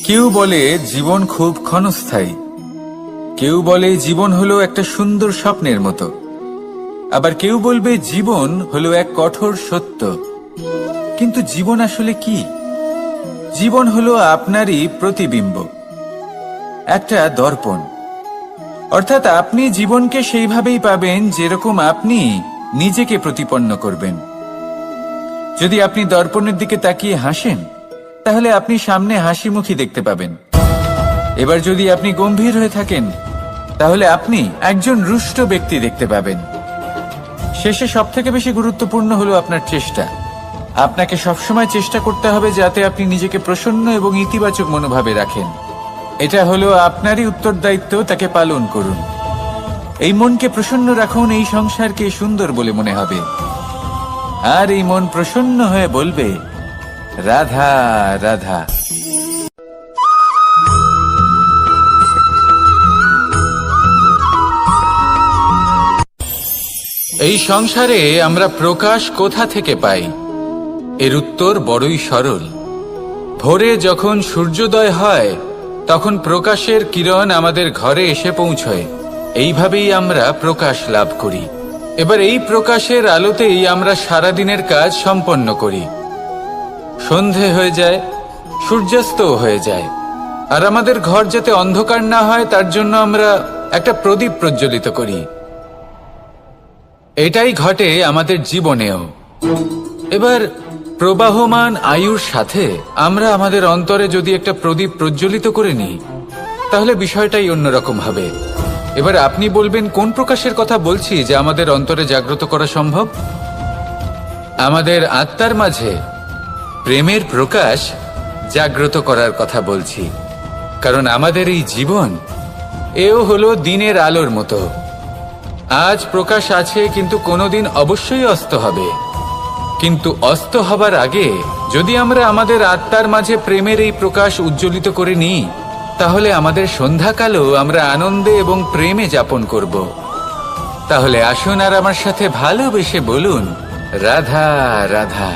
কেউ বলে জীবন খুব ক্ষণস্থায়ী, কেউ বলে জীবন হলো একটা সুন্দর স্বপ্নের মতো, আবার কেউ বলবে জীবন হলো এক কঠোর সত্য। কিন্তু জীবন আসলে কি? জীবন হলো আপনারই প্রতিবিম্ব, একটা দর্পণ। অর্থাৎ আপনি জীবনকে সেইভাবেই পাবেন যেরকম আপনি নিজেকে প্রতিপন্ন করবেন। যদি আপনি দর্পণের দিকে তাকিয়ে হাসেন, তাহলে আপনি সামনে হাসি মুখী দেখতে পাবেন। এবার যদি আপনি গম্ভীর হয়ে থাকেন, তাহলে আপনি একজন রুষ্ট ব্যক্তি দেখতে পাবেন। শেষে সবথেকে বেশি গুরুত্বপূর্ণ হলো আপনার চেষ্টা। আপনাকে সবসময় চেষ্টা করতে হবে যাতে আপনি নিজেকে প্রসন্ন এবং ইতিবাচক মনোভাবে রাখেন। এটা হলো আপনারই উত্তরদায়িত্ব, তাকে পালন করুন। এই মনকে প্রসন্ন রাখুন, এই সংসারকে সুন্দর বলে মনে হবে। আর এই মন প্রসন্ন হয়ে বলবে, রাধা রাধা। এই সংসারে আমরা প্রকাশ কোথা থেকে পাই? এর উত্তর বড়ই সরল। ভোরে যখন সূর্যোদয় হয়, তখন প্রকাশের কিরণ আমাদের ঘরে এসে পৌঁছয়। এইভাবেই আমরা প্রকাশ লাভ করি। এবার এই প্রকাশের আলোতেই আমরা সারাদিনের কাজ সম্পন্ন করি। সন্ধে হয়ে যায়, সূর্যাস্তও হয়ে যায়। আর আমাদের ঘর যাতে অন্ধকার না হয়, তার জন্য আমরা একটা প্রদীপ প্রজ্বলিত করি। এটাই ঘটে আমাদের জীবনেও। এবার প্রবাহমান আয়ুর সাথে আমরা আমাদের অন্তরে যদি একটা প্রদীপ প্রজ্বলিত করে নিই, তাহলে বিষয়টাই অন্যরকম হবে। এবার আপনি বলবেন কোন প্রকাশের কথা বলছি যে আমাদের অন্তরে জাগ্রত করা সম্ভব? আমাদের আত্মার মাঝে প্রেমের প্রকাশ জাগ্রত করার কথা বলছি। কারণ আমাদের এই জীবন এও হলো দিনের আলোর মতো। আজ প্রকাশ আছে, কিন্তু কোনোদিন অবশ্যই অস্ত হবে। কিন্তু অস্ত হবার আগে যদি আমরা আমাদের আত্মার মাঝে প্রেমের এই প্রকাশ উজ্জ্বলিত করে নিই, তাহলে আমাদের সন্ধ্যাকালও আমরা আনন্দে এবং প্রেমে যাপন করব। তাহলে আসুন আর আমার সাথে ভালোবেসে বলুন, রাধা রাধা।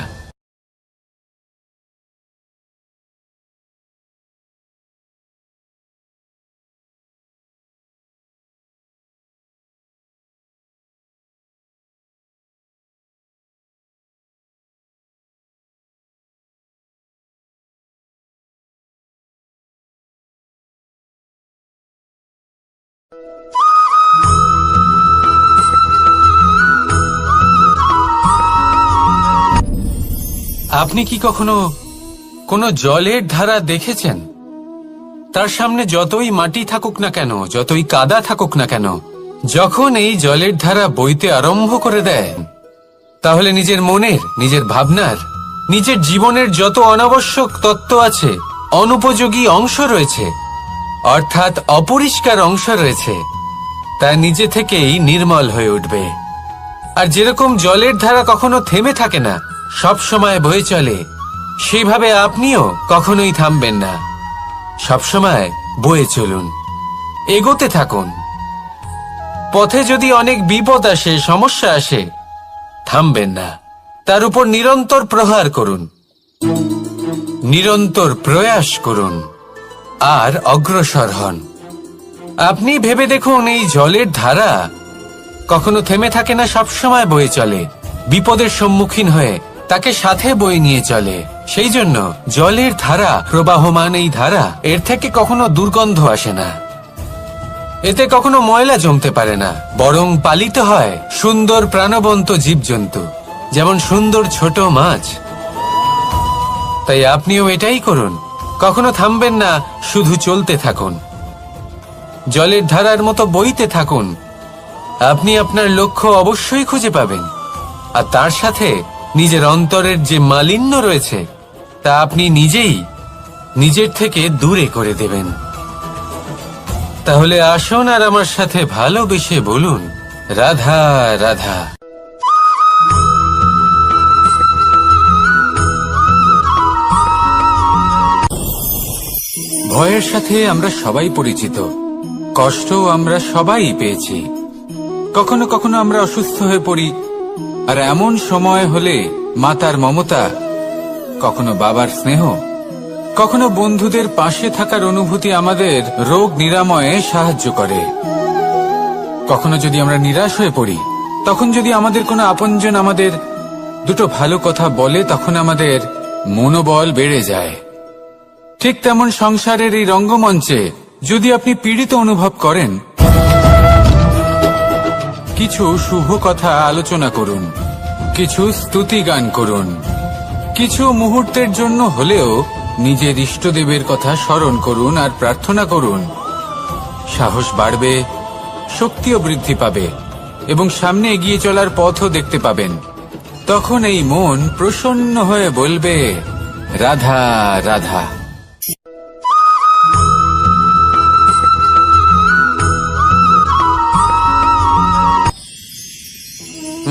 আপনি কি কখনো কোনো জলের ধারা দেখেছেন? তার সামনে যতই মাটি থাকুক না কেন, যতই কাদা থাকুক না কেন, যখন এই জলের ধারা বইতে আরম্ভ করে দেয়, তাহলে নিজের মনের, নিজের ভাবনার, নিজের জীবনের যত অনাবশ্যক তত্ত্ব আছে, অনুপযোগী অংশ রয়েছে, অর্থাৎ অপরিষ্কার অংশ রয়েছে, তা নিজে থেকেই নির্মল হয়ে উঠবে। আর যেরকম জলের ধারা কখনো থেমে থাকে না, সব সময় বয়ে চলে, সেইভাবে আপনিও কখনোই থামবেন না। সবসময় বয়ে চলুন, এগোতে থাকুন। পথে যদি অনেক বিপদ আসে, সমস্যা আসে, থামবেন না, তার উপর নিরন্তর প্রহার করুন, নিরন্তর প্রয়াস করুন আর অগ্রসর হন। আপনি ভেবে দেখুন, এই জলের ধারা কখনো থেমে থাকে না, সবসময় বয়ে চলে, বিপদের সম্মুখীন হয়ে তাকে সাথে বয়ে নিয়ে চলে। সেই জন্য জলের ধারা, প্রবাহমান এই ধারা, এর থেকে কখনো দুর্গন্ধ আসে না, এতে কখনো ময়লা জমতে পারে না, বরং পালিত হয় সুন্দর প্রাণবন্ত জীবজন্তু, যেমন সুন্দর ছোট মাছ। তাই আপনিও এটাই করুন, কখনো থামবেন না, শুধু চলতে থাকুন, জলের ধারার মতো বইতে থাকুন। আপনি আপনার লক্ষ্য অবশ্যই খুঁজে পাবেন, আর তার সাথে নিজের অন্তরের যে মালিন্য রয়েছে তা আপনি নিজেই নিজের থেকে দূরে করে দেবেন। তাহলে আসুন আর আমার সাথে ভালোবেসে বলুন, রাধা রাধা। ভয়ের সাথে আমরা সবাই পরিচিত, কষ্টও আমরা সবাই পেয়েছি। কখনো কখনো আমরা অসুস্থ হয়ে পড়ি, আর এমন সময় হলে মাতার মমতা, কখনো বাবার স্নেহ, কখনো বন্ধুদের পাশে থাকার অনুভূতি আমাদের রোগ নিরাময়ে সাহায্য করে। কখনো যদি আমরা নিরাশ হয়ে পড়ি, তখন যদি আমাদের কোনো আপনজন আমাদের দুটো ভালো কথা বলে, তখন আমাদের মনোবল বেড়ে যায়। ঠিক তেমন সংসারের এই রঙ্গমঞ্চে যদি আপনি পীড়িত অনুভব করেন, কিছু শুভ কথা আলোচনা করুন, কিছু স্তুতি গান করুন, কিছু মুহূর্তের জন্য হলেও নিজের ইষ্টদেবের কথা স্মরণ করুন আর প্রার্থনা করুন। সাহস বাড়বে, শক্তিও বৃদ্ধি পাবে এবং সামনে এগিয়ে চলার পথও দেখতে পাবেন। তখন এই মন প্রসন্ন হয়ে বলবে, রাধা রাধা।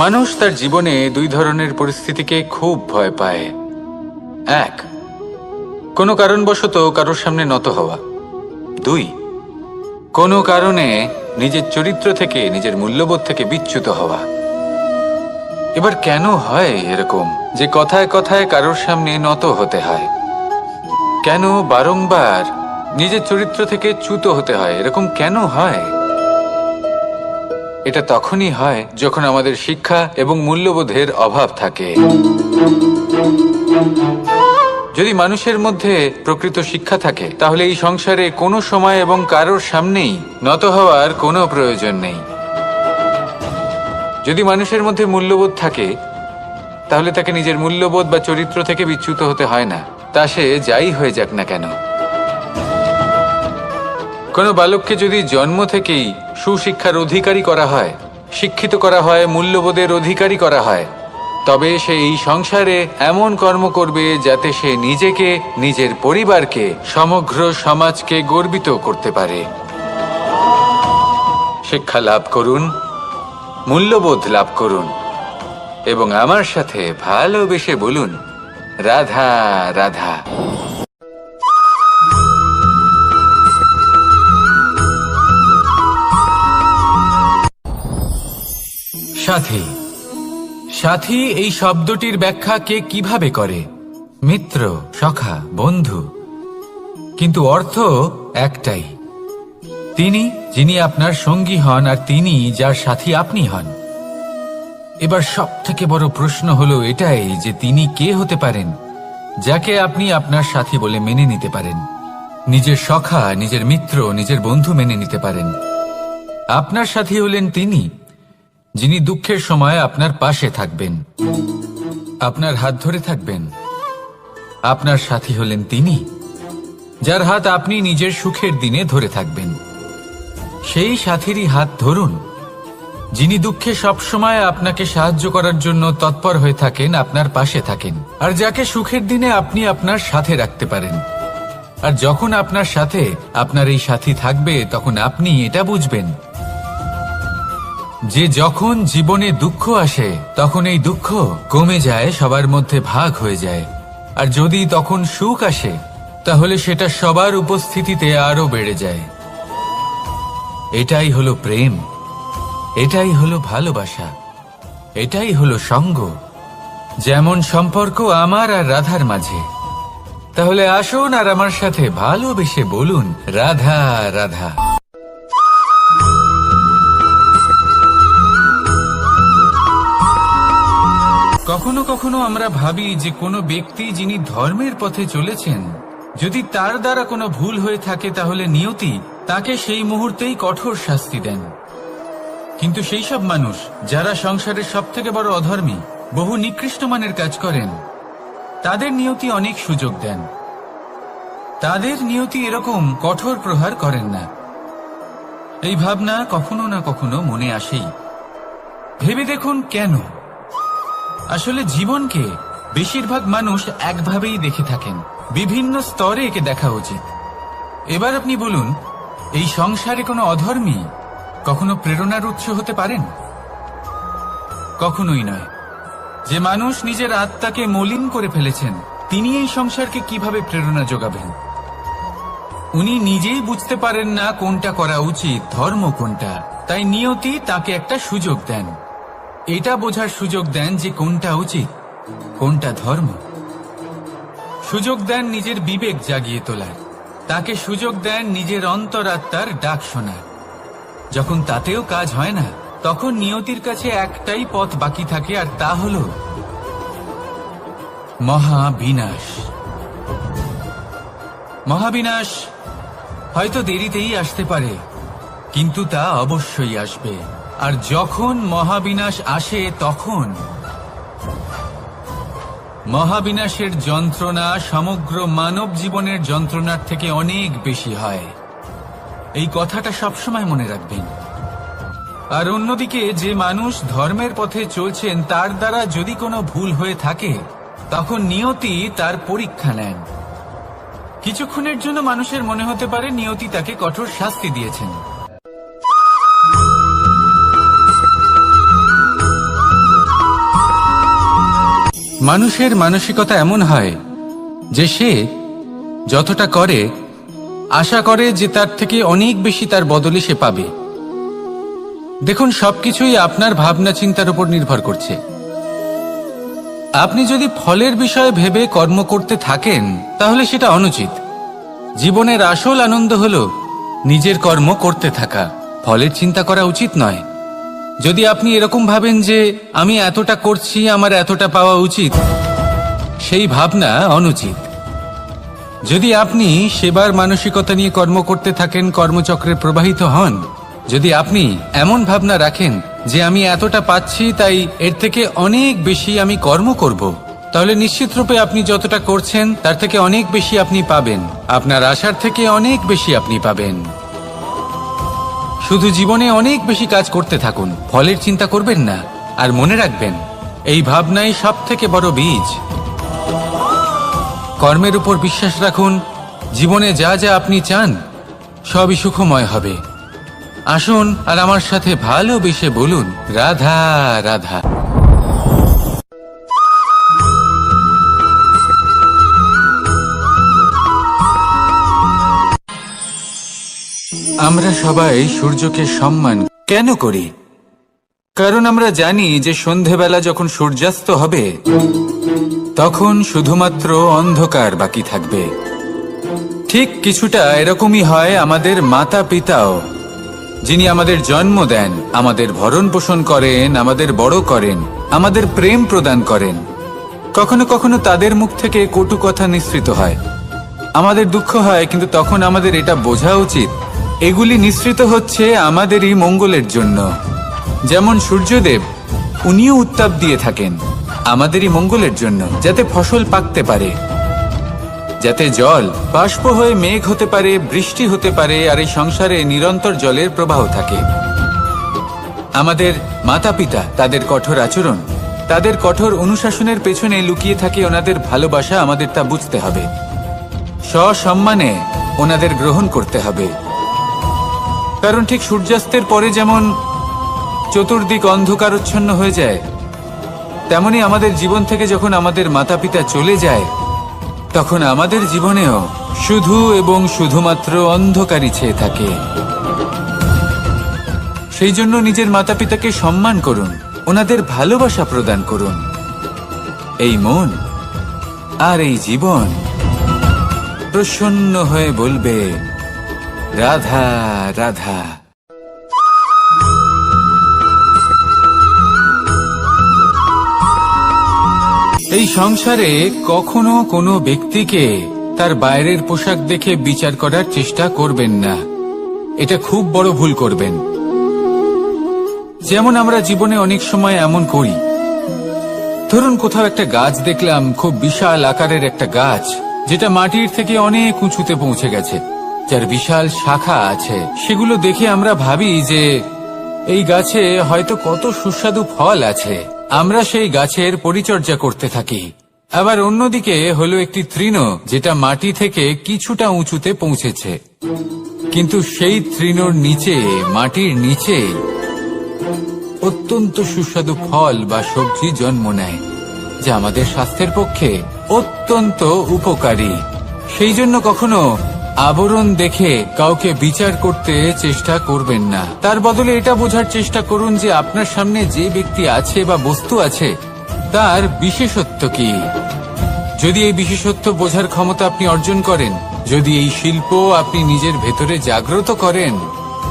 মানুষ তার জীবনে দুই ধরনের পরিস্থিতিকে খুব ভয় পায়। এক, কোনো কারণবশত কারোর সামনে নত হওয়া। দুই, কোনো কারণে নিজের চরিত্র থেকে, নিজের মূল্যবোধ থেকে বিচ্যুত হওয়া। এবার কেন হয় এরকম যে কথায় কথায় কারোর সামনে নত হতে হয়? কেন বারংবার নিজের চরিত্র থেকে চ্যুত হতে হয়? এরকম কেন হয়? এটা তখনই হয় যখন আমাদের শিক্ষা এবং মূল্যবোধের অভাব থাকে। যদি মানুষের মধ্যে প্রকৃত শিক্ষা থাকে, তাহলে এই সংসারে কোনো সময় এবং কারোর সামনেই নত হওয়ার কোনো প্রয়োজন নেই। যদি মানুষের মধ্যে মূল্যবোধ থাকে তাহলে তাকে নিজের মূল্যবোধ বা চরিত্র থেকে বিচ্যুত হতে হয় না, তা সে যাই হয়ে যাক না কেন। কোনো বালককে যদি জন্ম থেকেই সুশিক্ষার অধিকারী করা হয়, শিক্ষিত করা হয়, মূল্যবোধের অধিকারী করা হয়, তবে সে এই সংসারে এমন কর্ম করবে যাতে সে নিজেকে, নিজের পরিবারকে, সমগ্র সমাজকে গর্বিত করতে পারে। শিক্ষা লাভ করুন, মূল্যবোধ লাভ করুন এবং আমার সাথে ভালোবেসে বলুন, রাধা রাধা। সাথী। সাথী এই শব্দটির ব্যাখ্যা কে কিভাবে করে? মিত্র, সখা, বন্ধু। কিন্তু অর্থ একটাই, তিনি যিনি আপনার সঙ্গী হন আর তিনি যার সাথী আপনি হন। এবার সব থেকে বড় প্রশ্ন হলো এটাই যে তিনি কে হতে পারেন যাকে আপনি আপনার সাথী বলে মেনে নিতে পারেন, নিজের সখা, নিজের মিত্র, নিজের বন্ধু মেনে নিতে পারেন। আপনার সাথী হলেন তিনি যিনি দুঃখের সময় আপনার পাশে থাকবেন, আপনার হাত ধরে থাকবেন। আপনার সাথী হলেন তিনি যার হাত আপনি নিজের সুখের দিনে ধরে থাকবেন। সেই সাথীরই হাত ধরুন যিনি দুঃখে সবসময় আপনাকে সাহায্য করার জন্য তৎপর হয়ে থাকেন, আপনার পাশে থাকেন, আর যাকে সুখের দিনে আপনি আপনার সাথে রাখতে পারেন। আর যখন আপনার সাথে আপনার এই সাথী থাকবে তখন আপনি এটা বুঝবেন যে যখন জীবনে দুঃখ আসে তখন এই দুঃখ কমে যায়, সবার মধ্যে ভাগ হয়ে যায়। আর যদি তখন সুখ আসে তাহলে সেটা সবার উপস্থিতিতে আরো বেড়ে যায়। এটাই হলো প্রেম, এটাই হলো ভালোবাসা, এটাই হলো সঙ্গ। যেমন সম্পর্ক আমার আর রাধার মাঝে। তাহলে আসুন আর আমার সাথে ভালোবেসে বলুন, রাধা রাধা। কখনো কখনো আমরা ভাবি যে কোনো ব্যক্তি যিনি ধর্মের পথে চলেছেন, যদি তার দ্বারা কোনো ভুল হয়ে থাকে তাহলে নিয়তি তাকে সেই মুহূর্তেই কঠোর শাস্তি দেন। কিন্তু সেই সব মানুষ যারা সংসারের সবথেকে বড় অধর্মী, বহু নিকৃষ্ট মানের কাজ করেন, তাদের নিয়তি অনেক সুযোগ দেন। তাদের নিয়তি এরকম কঠোর প্রহার করেন না। এই ভাবনা কখনো না কখনো মনে আসেই। ভেবে দেখুন কেন? আসলে জীবনকে বেশিরভাগ মানুষ একভাবেই দেখে থাকেন, বিভিন্ন স্তরে একে দেখা উচিত। এবার আপনি বলুন, এই সংসারে কোনো অধর্মী কখনো প্রেরণার উৎস হতে পারেন? কখনোই নয়। যে মানুষ নিজের আত্মাকে মলিন করে ফেলেছেন তিনি এই সংসারকে কিভাবে প্রেরণা যোগাবেন? উনি নিজেই বুঝতে পারেন না কোনটা করা উচিত, ধর্ম কোনটা। তাই নিয়তি তাকে একটা সুযোগ দেন, এটা বোঝার সুযোগ দেন যে কোনটা উচিত, কোনটা ধর্ম। সুযোগ দেন নিজের বিবেক জাগিয়ে তোলার, তাকে সুযোগ দেন নিজের অন্তরাত্মার ডাক শোনার। যখন তাতেও কাজ হয় না তখন নিয়তির কাছে একটাই পথ বাকি থাকে, আর তা হল মহাবিনাশ। মহাবিনাশ হয়তো দেরিতেই আসতে পারে, কিন্তু তা অবশ্যই আসবে। আর যখন মহাবিনাশ আসে তখন মহাবিনাশের যন্ত্রণা সমগ্র মানব জীবনের যন্ত্রণার থেকে অনেক বেশি হয়। এই কথাটা সবসময় মনে রাখবেন। আর অন্যদিকে যে মানুষ ধর্মের পথে চলছেন তার দ্বারা যদি কোনো ভুল হয়ে থাকে তখন নিয়তি তার পরীক্ষা নেন। কিছুক্ষণের জন্য মানুষের মনে হতে পারে নিয়তি তাকে কঠোর শাস্তি দিয়েছেন। মানুষের মানসিকতা এমন হয় যে সে যতটা করে আশা করে যে তার থেকে অনেক বেশি তার বদলে সে পাবে। দেখুন, সবকিছুই আপনার ভাবনা চিন্তার উপর নির্ভর করছে। আপনি যদি ফলের বিষয়ে ভেবে কর্ম করতে থাকেন তাহলে সেটা অনুচিত। জীবনের আসল আনন্দ হলো নিজের কর্ম করতে থাকা, ফলের চিন্তা করা উচিত নয়। যদি আপনি এরকম ভাবেন যে আমি এতটা করছি, আমার এতটা পাওয়া উচিত, সেই ভাবনা অনুচিত। যদি আপনি সেবার মানসিকতা নিয়ে কর্ম করতে থাকেন, কর্মচক্রে প্রবাহিত হন, যদি আপনি এমন ভাবনা রাখেন যে আমি এতটা পাচ্ছি তাই এর থেকে অনেক বেশি আমি কর্ম করব, তাহলে নিশ্চিত রূপে আপনি যতটা করছেন তার থেকে অনেক বেশি আপনি পাবেন, আপনার আশার থেকে অনেক বেশি আপনি পাবেন। শুধু জীবনে অনেক বেশি কাজ করতে থাকুন, ফলের চিন্তা করবেন না। আর মনে রাখবেন, এই ভাবনাই সব থেকে বড় বীজ। কর্মের উপর বিশ্বাস রাখুন, জীবনে যা যা আপনি চান সবই সুখময় হবে। আসুন আর আমার সাথে ভালোবেসে বলুন, রাধা রাধা। আমরা সবাই সূর্যকে সম্মান কেন করি? কারণ আমরা জানি যে সন্ধেবেলা যখন সূর্যাস্ত হবে তখন শুধুমাত্র অন্ধকার বাকি থাকবে। ঠিক কিছুটা এরকমই হয় আমাদের মাতা পিতাও, যিনি আমাদের জন্ম দেন, আমাদের ভরণ পোষণ করেন, আমাদের বড় করেন, আমাদের প্রেম প্রদান করেন। কখনো কখনো তাদের মুখ থেকে কটু কথা নিঃসৃত হয়, আমাদের দুঃখ হয়, কিন্তু তখন আমাদের এটা বোঝা উচিত এগুলি নিঃসৃত হচ্ছে আমাদেরই মঙ্গলের জন্য। যেমন সূর্যদেব, উনিও উত্তাপ দিয়ে থাকেন আমাদেরই মঙ্গলের জন্য, যাতে ফসল পাকতে পারে, যাতে জল বাষ্প হয়ে মেঘ হতে পারে, বৃষ্টি হতে পারে, আর এই সংসারে নিরন্তর জলের প্রবাহ থাকে। আমাদের মাতা পিতা, তাদের কঠোর আচরণ, তাদের কঠোর অনুশাসনের পেছনে লুকিয়ে থাকে ওনাদের ভালোবাসা। আমাদের তা বুঝতে হবে, সসম্মানে ওনাদের গ্রহণ করতে হবে। কারণ ঠিক সূর্যাস্তের পরে যেমন চতুর্দিক অন্ধকারচ্ছন্ন হয়ে যায়, তেমনি আমাদের জীবন থেকে যখন আমাদের মাতা পিতা চলে যায় তখন আমাদের জীবনেও শুধু এবং শুধুমাত্র অন্ধকারই ছেয়ে থাকে। সেই জন্য নিজের মাতা পিতাকে সম্মান করুন, ওনাদের ভালোবাসা প্রদান করুন। এই মন আর এই জীবন প্রসন্ন হয়ে বলবে, রাধা রাধা। এই সংসারে কখনো কোনো ব্যক্তিকে তার বাইরের পোশাক দেখে বিচার করার চেষ্টা করবেন না, এটা খুব বড় ভুল করবেন। যেমন আমরা জীবনে অনেক সময় এমন করি, ধরুন কোথাও একটা গাছ দেখলাম, খুব বিশাল আকারের একটা গাছ, যেটা মাটির থেকে অনেক উঁচুতে পৌঁছে গেছে, যার বিশাল শাখা আছে। সেগুলো দেখে আমরা ভাবি যে এই গাছে হয়তো কত সুস্বাদু ফল আছে, আমরা সেই গাছের পরিচর্যা করতে থাকি। আবার অন্যদিকে হলো একটি তৃণ, যেটা মাটি থেকে কিছুটা উঁচুতে পৌঁছেছে, কিন্তু সেই তৃণর নিচে, মাটির নিচে অত্যন্ত সুস্বাদু ফল বা সবজি জন্ম নেয়, যা আমাদের স্বাস্থ্যের পক্ষে অত্যন্ত উপকারী। সেই জন্য কখনো আবরণ দেখে কাউকে বিচার করতে চেষ্টা করবেন না, তার বদলে এটা বোঝার চেষ্টা করুন যে আপনার সামনে যে ব্যক্তি আছে বা বস্তু আছে তার বিশেষত্ব কি। যদি এই বিশেষত্ব বোঝার ক্ষমতা আপনি অর্জন করেন, যদি এই শিল্প আপনি নিজের ভেতরে জাগ্রত করেন,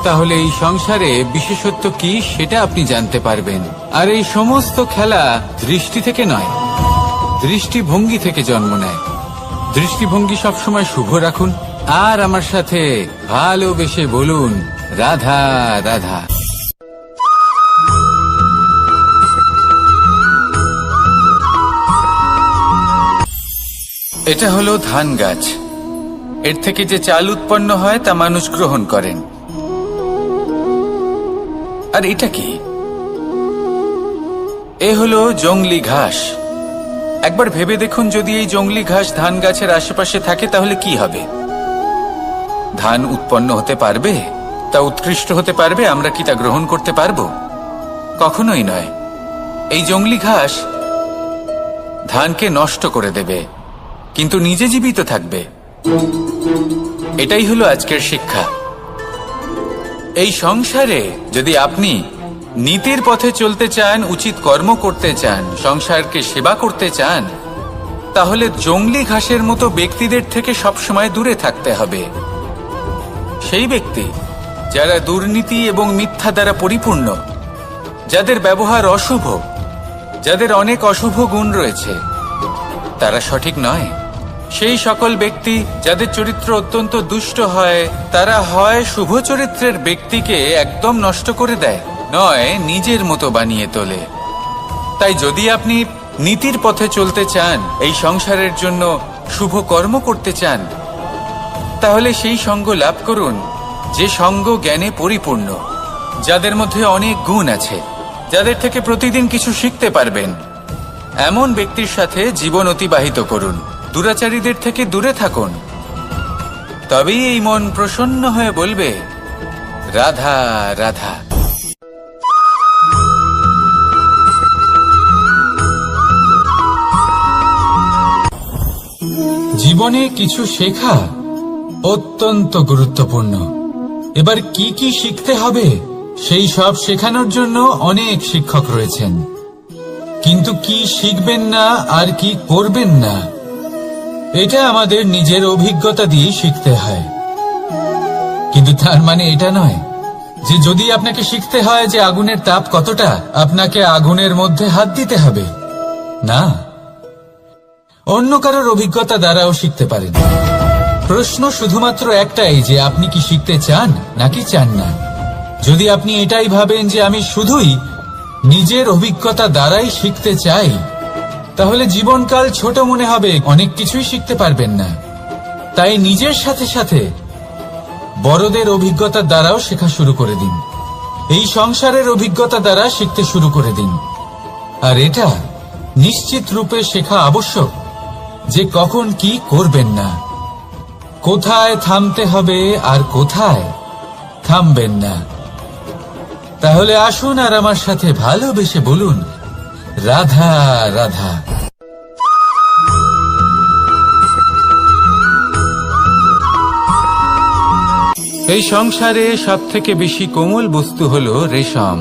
তাহলে এই সংসারে বিশেষত্ব কি সেটা আপনি জানতে পারবেন। আর এই সমস্ত খেলা দৃষ্টি থেকে নয়, দৃষ্টিভঙ্গি থেকে জন্ম নেয়। দৃষ্টিভঙ্গি সবসময় শুভ রাখুন আর আমার সাথে ভালোবেসে বলুন, রাধা রাধা। এটা হলো ধান গাছ, এর থেকে যে চাল উৎপন্ন হয় তা মানুষ গ্রহণ করেন। আর এটা কি? এ হলো জংলি ঘাস। একবার ভেবে দেখুন, যদি এই জংলি ঘাস ধান গাছের আশেপাশে থাকে তাহলে কি হবে? ধান উৎপন্ন হতে পারবে? তা উৎকৃষ্ট হতে পারবে? আমরা কি তা গ্রহণ করতে পারবো? কখনোই নয়। এই জংলি ঘাস ধানকে নষ্ট করে দেবে, কিন্তু নিজে জীবিত থাকবে। এটাই হলো আজকের শিক্ষা। এই সংসারে যদি আপনি নীতির পথে চলতে চান, উচিত কর্ম করতে চান, সংসারকে সেবা করতে চান, তাহলে জংলি ঘাসের মতো ব্যক্তিদের থেকে সবসময় দূরে থাকতে হবে। সেই ব্যক্তি যারা দুর্নীতি এবং মিথ্যা দ্বারা পরিপূর্ণ, যাদের ব্যবহার অশুভ, যাদের অনেক অশুভ গুণ রয়েছে, তারা সঠিক নয়। সেই সকল ব্যক্তি যাদের চরিত্র অত্যন্ত দুষ্ট হয়, তারা হয় শুভ চরিত্রের ব্যক্তিকে একদম নষ্ট করে দেয়, নয় নিজের মতো বানিয়ে তোলে। তাই যদি আপনি নীতির পথে চলতে চান, এই সংসারের জন্য শুভ কর্ম করতে চান, তাহলে সেই সঙ্গ লাভ করুন যে সঙ্গ জ্ঞানে পরিপূর্ণ, যাদের মধ্যে অনেক গুণ আছে, যাদের থেকে প্রতিদিন কিছু শিখতে পারবেন। এমন ব্যক্তির সাথে জীবন অতিবাহিত করুন। দুরাচারীদের থেকে দূরে থাকুন। তবেই এই মন প্রসন্ন হয়ে বলবে, রাধা রাধা। জীবনে কিছু শেখা অত্যন্ত গুরুত্বপূর্ণ। এবার কি কি শিখতে হবে সেই সব শেখানোর জন্য অনেক শিক্ষক রয়েছেন, কিন্তু কি শিখবেন না আর কি করবেন না, এটা আমাদের নিজের অভিজ্ঞতা দিয়ে শিখতে হয়। কিন্তু তার মানে এটা নয় যে যদি আপনাকে শিখতে হয় যে আগুনের তাপ কতটা, আপনাকে আগুনের মধ্যে হাত দিতে হবে। না, অন্য কারোর অভিজ্ঞতা দ্বারাও শিখতে পারেন। প্রশ্ন শুধুমাত্র একটাই যে আপনি কি শিখতে চান নাকি চান না। যদি আপনি এটাই ভাবেন যে আমি শুধুই নিজের অভিজ্ঞতা দ্বারাই শিখতে চাই, তাহলে জীবনকাল ছোট মনে হবে, অনেক কিছুই শিখতে পারবেন না। তাই নিজের সাথে সাথে বড়দের অভিজ্ঞতার দ্বারাও শেখা শুরু করে দিন। এই সংসারের অভিজ্ঞতা দ্বারা শিখতে শুরু করে দিন। আর এটা নিশ্চিত রূপে শেখা আবশ্যক যে কখন কি করবেন না, কোথায় থামতে হবে আর কোথায় থামবেন না। তাহলে আসুন আর আমার সাথে ভালোবেসে বলুন, রাধা রাধা। এই সংসারে সবথেকে বেশি কোমল বস্তু হলো রেশম।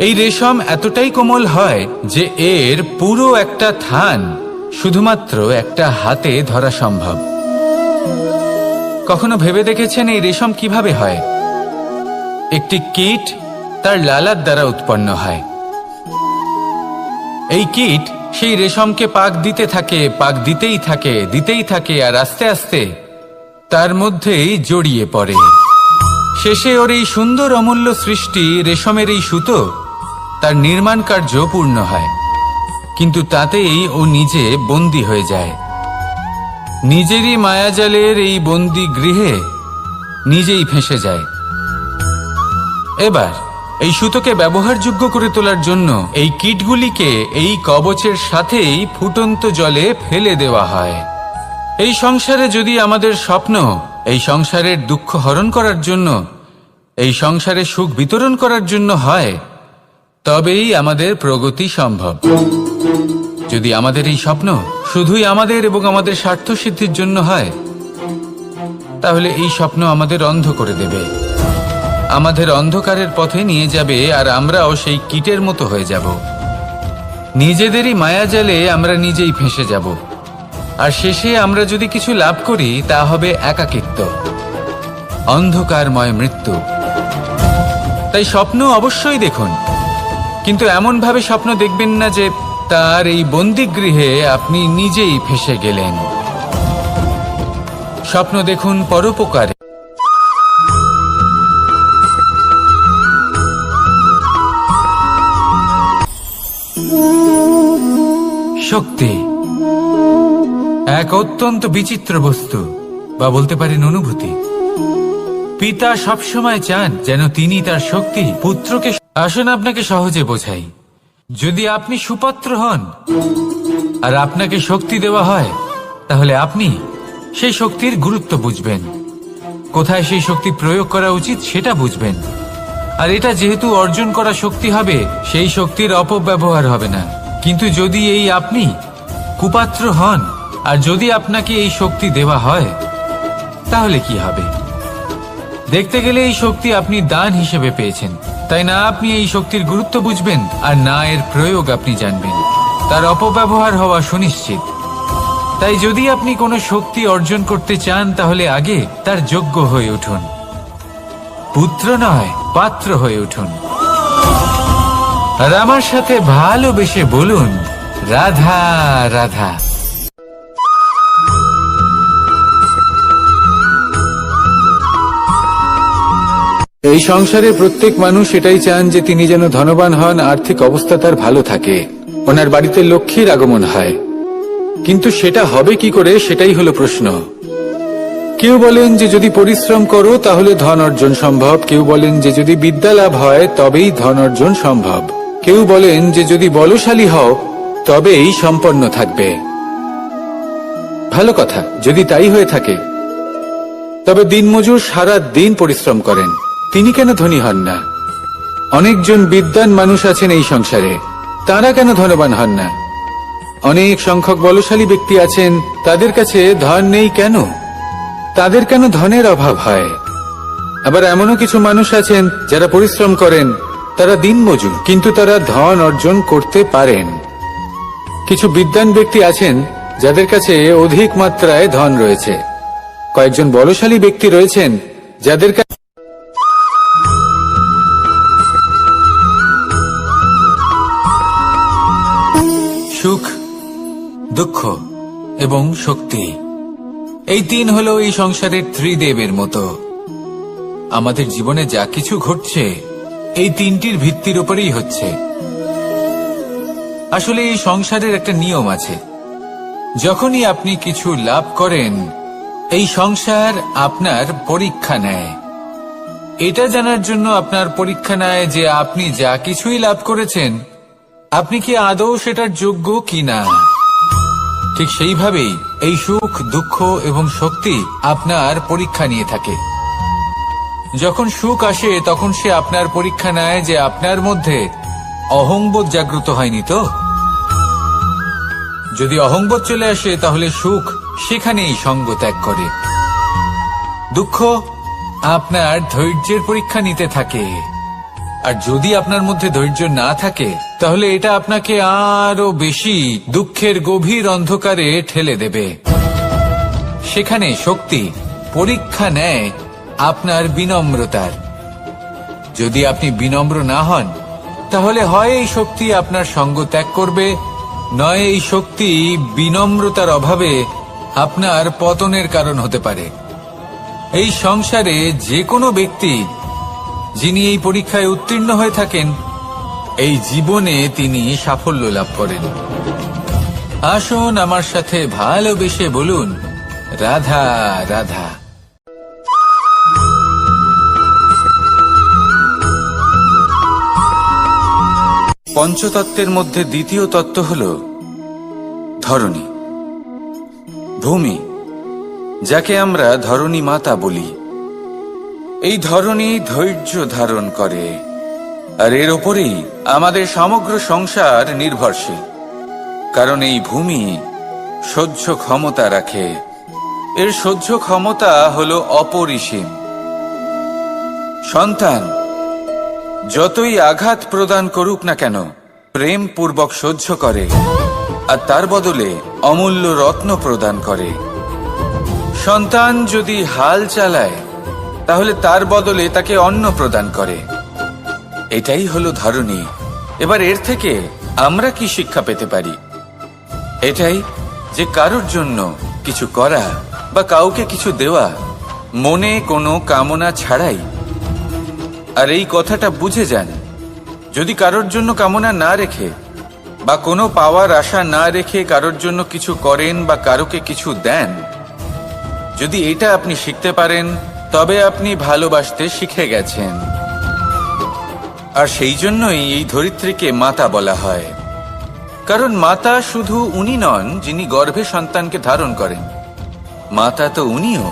এই রেশম এতটাই কোমল হয় যে এর পুরো একটা থান শুধুমাত্র একটা হাতে ধরা সম্ভব। কখনো ভেবে দেখেছেন এই রেশম কিভাবে হয়? একটি কীট তার লালার দ্বারা উৎপন্ন হয়। এই কীট সেই রেশমকে পাক দিতে থাকে, পাক দিতেই থাকে, দিতেই থাকে, আর আস্তে আস্তে তার মধ্যেই জড়িয়ে পড়ে। শেষে ওর এই সুন্দর অমূল্য সৃষ্টি রেশমের এই সুতো, তার নির্মাণ কার্য পূর্ণ হয়, কিন্তু তাতেই ও নিজে বন্দী হয়ে যায়। নিজেরই মায়াজালের এই বন্দী গৃহে নিজেই ফেঁসে যায়। এবার এই সুতোকে ব্যবহারযোগ্য করে তোলার জন্য এই কীটগুলিকে এই কবচের সাথেই ফুটন্ত জলে ফেলে দেওয়া হয়। এই সংসারে যদি আমাদের স্বপ্ন এই সংসারের দুঃখ হরণ করার জন্য, এই সংসারে সুখ বিতরণ করার জন্য হয়, তবেই আমাদের প্রগতি সম্ভব। যদি আমাদের এই স্বপ্ন শুধুই আমাদের এবং আমাদের স্বার্থ সিদ্ধির জন্য হয়, তাহলে এই স্বপ্ন আমাদের অন্ধ করে দেবে, আমাদের অন্ধকারের পথে নিয়ে যাবে, আর আমরাও সেই কীটের মতো হয়ে যাব। নিজেদেরই মায়াজালে আমরা নিজেই ফেঁসে যাব, আর শেষে আমরা যদি কিছু লাভ করি তা হবে একাকিত্ব, অন্ধকারময় মৃত্যু। তাই স্বপ্ন অবশ্যই দেখুন, কিন্তু এমন ভাবে স্বপ্ন দেখবেন না যে তার এই বন্দিগৃহে আপনি নিজেই ফেঁসে গেলেন। স্বপ্ন দেখুন পরোপকারে। শক্তি এক অত্যন্ত বিচিত্র বস্তু, বা বলতে পারেন অনুভূতি। পিতা সবসময় চান যেন তিনি তার শক্তি পুত্রকে। আসুন আপনাকে সহজে বোঝাই। যদি আপনি সুপাত্র হন আর আপনাকে শক্তি দেওয়া হয়, তাহলে আপনি সেই শক্তির গুরুত্ব বুঝবেন, কোথায় সেই শক্তি প্রয়োগ করা উচিত সেটা বুঝবেন। আর এটা যেহেতু অর্জন করা শক্তি হবে, সেই শক্তির অপব্যবহার হবে না। কিন্তু যদি এই আপনি কুপাত্র হন আর যদি আপনাকে এই শক্তি দেওয়া হয়, তাহলে কি হবে? দেখতে গেলে এই শক্তি আপনি দান হিসেবে পেয়েছেন, তাই না আপনি এই শক্তির গুরুত্ব বুঝবেন আর না এর প্রয়োগ আপনি জানবেন। তার অপব্যবহার হওয়া সুনিশ্চিত। তাই যদি আপনি কোনো শক্তি অর্জন করতে চান, তাহলে আগে তার যোগ্য হয়ে উঠুন, পুত্র নয় পাত্র হয়ে উঠুন। আর আমার সাথে ভালোবেসে বলুন, রাধা রাধা। এই সংসারে প্রত্যেক মানুষ এটাই চান যে তিনি যেন ধনবান হন, আর্থিক অবস্থা তার ভালো থাকে, ওনার বাড়িতে লক্ষ্মীর আগমন হয়। কিন্তু সেটা হবে কি করে, সেটাই হলো প্রশ্ন। কেউ বলেন যে যদি পরিশ্রম করো তাহলে ধন অর্জন সম্ভব, কেউ বলেন যে যদি বিদ্যা লাভ হয় তবেই ধন অর্জন সম্ভব, কেউ বলেন যে যদি বলশালী হও তবেই সম্পন্ন থাকবে। ভালো কথা, যদি তাই হয়ে থাকে, তবে দিনমজুর সারা দিন পরিশ্রম করেন, তিনি কেন ধনী হন না? অনেকজন বিদ্বান মানুষ আছেন এই সংসারে, তারা কেন ধনবান হন না? অনেক সংখ্যক বলশালী ব্যক্তি আছেন, তাদের কাছে ধন নেই কেন? তাদের কেন ধনের অভাব হয়? আবার এমনও কিছু মানুষ আছেন যারা পরিশ্রম করেন, তারা দিনমজুর, কিন্তু তারা ধন অর্জন করতে পারেন। কিছু বিদ্বান ব্যক্তি আছেন যাদের কাছে অধিক মাত্রায় ধন রয়েছে, কয়েকজন বলশালী ব্যক্তি রয়েছেন যাদের কাছে সুখ, দুঃখ এবং শক্তি, এই তিন হলো এই সংসারের ত্রিদেবের মতো। আমাদের জীবনে যা কিছু ঘটছে এই তিনটির ভিত্তির উপরেই হচ্ছে। আসলে এই সংসারের একটা নিয়ম আছে, যখনই আপনি কিছু লাভ করেন এই সংসার আপনার পরীক্ষা নেয়। এটা জানার জন্য আপনার পরীক্ষা নেয় যে আপনি যা কিছুই লাভ করেছেন আপনি কি আদৌ সেটার যোগ্য কিনা। ঠিক সেইভাবেই এই সুখ, দুঃখ এবং শক্তি আপনার পরীক্ষা নিয়ে থাকে। যখন সুখ আসে তখন সে আপনার পরীক্ষা নেয় যে আপনার মধ্যে অহংবোধ জাগ্রত হয়নি তো। যদি অহংবোধ চলে আসে তাহলে সুখ সেখানেই সঙ্গ ত্যাগ করে। দুঃখ আপনার ধৈর্যের পরীক্ষা নিতে থাকে, আর যদি আপনার মধ্যে ধৈর্য না থাকে তাহলে এটা আপনাকে আরো বেশি দুঃখের গভীর অন্ধকারে ঠেলে দেবে। সেখানে শক্তি পরীক্ষা নেয় আপনার বিনম্রতার। যদি আপনি বিনম্র না হন তাহলে হয় এই শক্তি আপনার সঙ্গ ত্যাগ করবে, নয় এই শক্তি বিনম্রতার অভাবে আপনার পতনের কারণ হতে পারে। এই সংসারে যে কোনো ব্যক্তি যিনি এই পরীক্ষায় উত্তীর্ণ হয়ে থাকেন এই জীবনে তিনি সাফল্য লাভ করেন। আসুন আমার সাথে ভালোবেসে বলুন, রাধা রাধা। পঞ্চতত্ত্বের মধ্যে দ্বিতীয় তত্ত্ব হল ধরণী, ভূমি, যাকে আমরা ধরণী মাতা বলি। এই ধরণী ধৈর্য ধারণ করে, আর এর ওপরেই আমাদের সমগ্র সংসার নির্ভরশীল। কারণ এই ভূমি সহ্য ক্ষমতা রাখে, এর সহ্য ক্ষমতা হল অপরিসীম। সন্তান যতই আঘাত প্রদান করুক না কেন প্রেম পূর্বক সহ্য করে, আর তার বদলে অমূল্য রত্ন প্রদান করে। সন্তান যদি হাল চালায় তাহলে তার বদলে তাকে অন্ন প্রদান করে। এটাই হলো ধরণী। এবার এর থেকে আমরা কি শিক্ষা পেতে পারি? এটাই যে কারোর জন্য কিছু করা বা কাউকে কিছু দেওয়া মনে কোনো কামনা ছাড়াই। আর এই কথাটা বুঝে যান, যদি কারোর জন্য কামনা না রেখে বা কোনো পাওয়ার আশা না রেখে কারোর জন্য কিছু করেন বা কারোকে কিছু দেন, যদি এটা আপনি শিখতে পারেন তবে আপনি ভালোবাসতে শিখে গেছেন। আর সেই জন্যই এই ধরিত্রীকে মাতা বলা হয়। কারণ মাতা শুধু উনি নন যিনি গর্ভে সন্তানকে ধারণ করেন, মাতা তো উনিও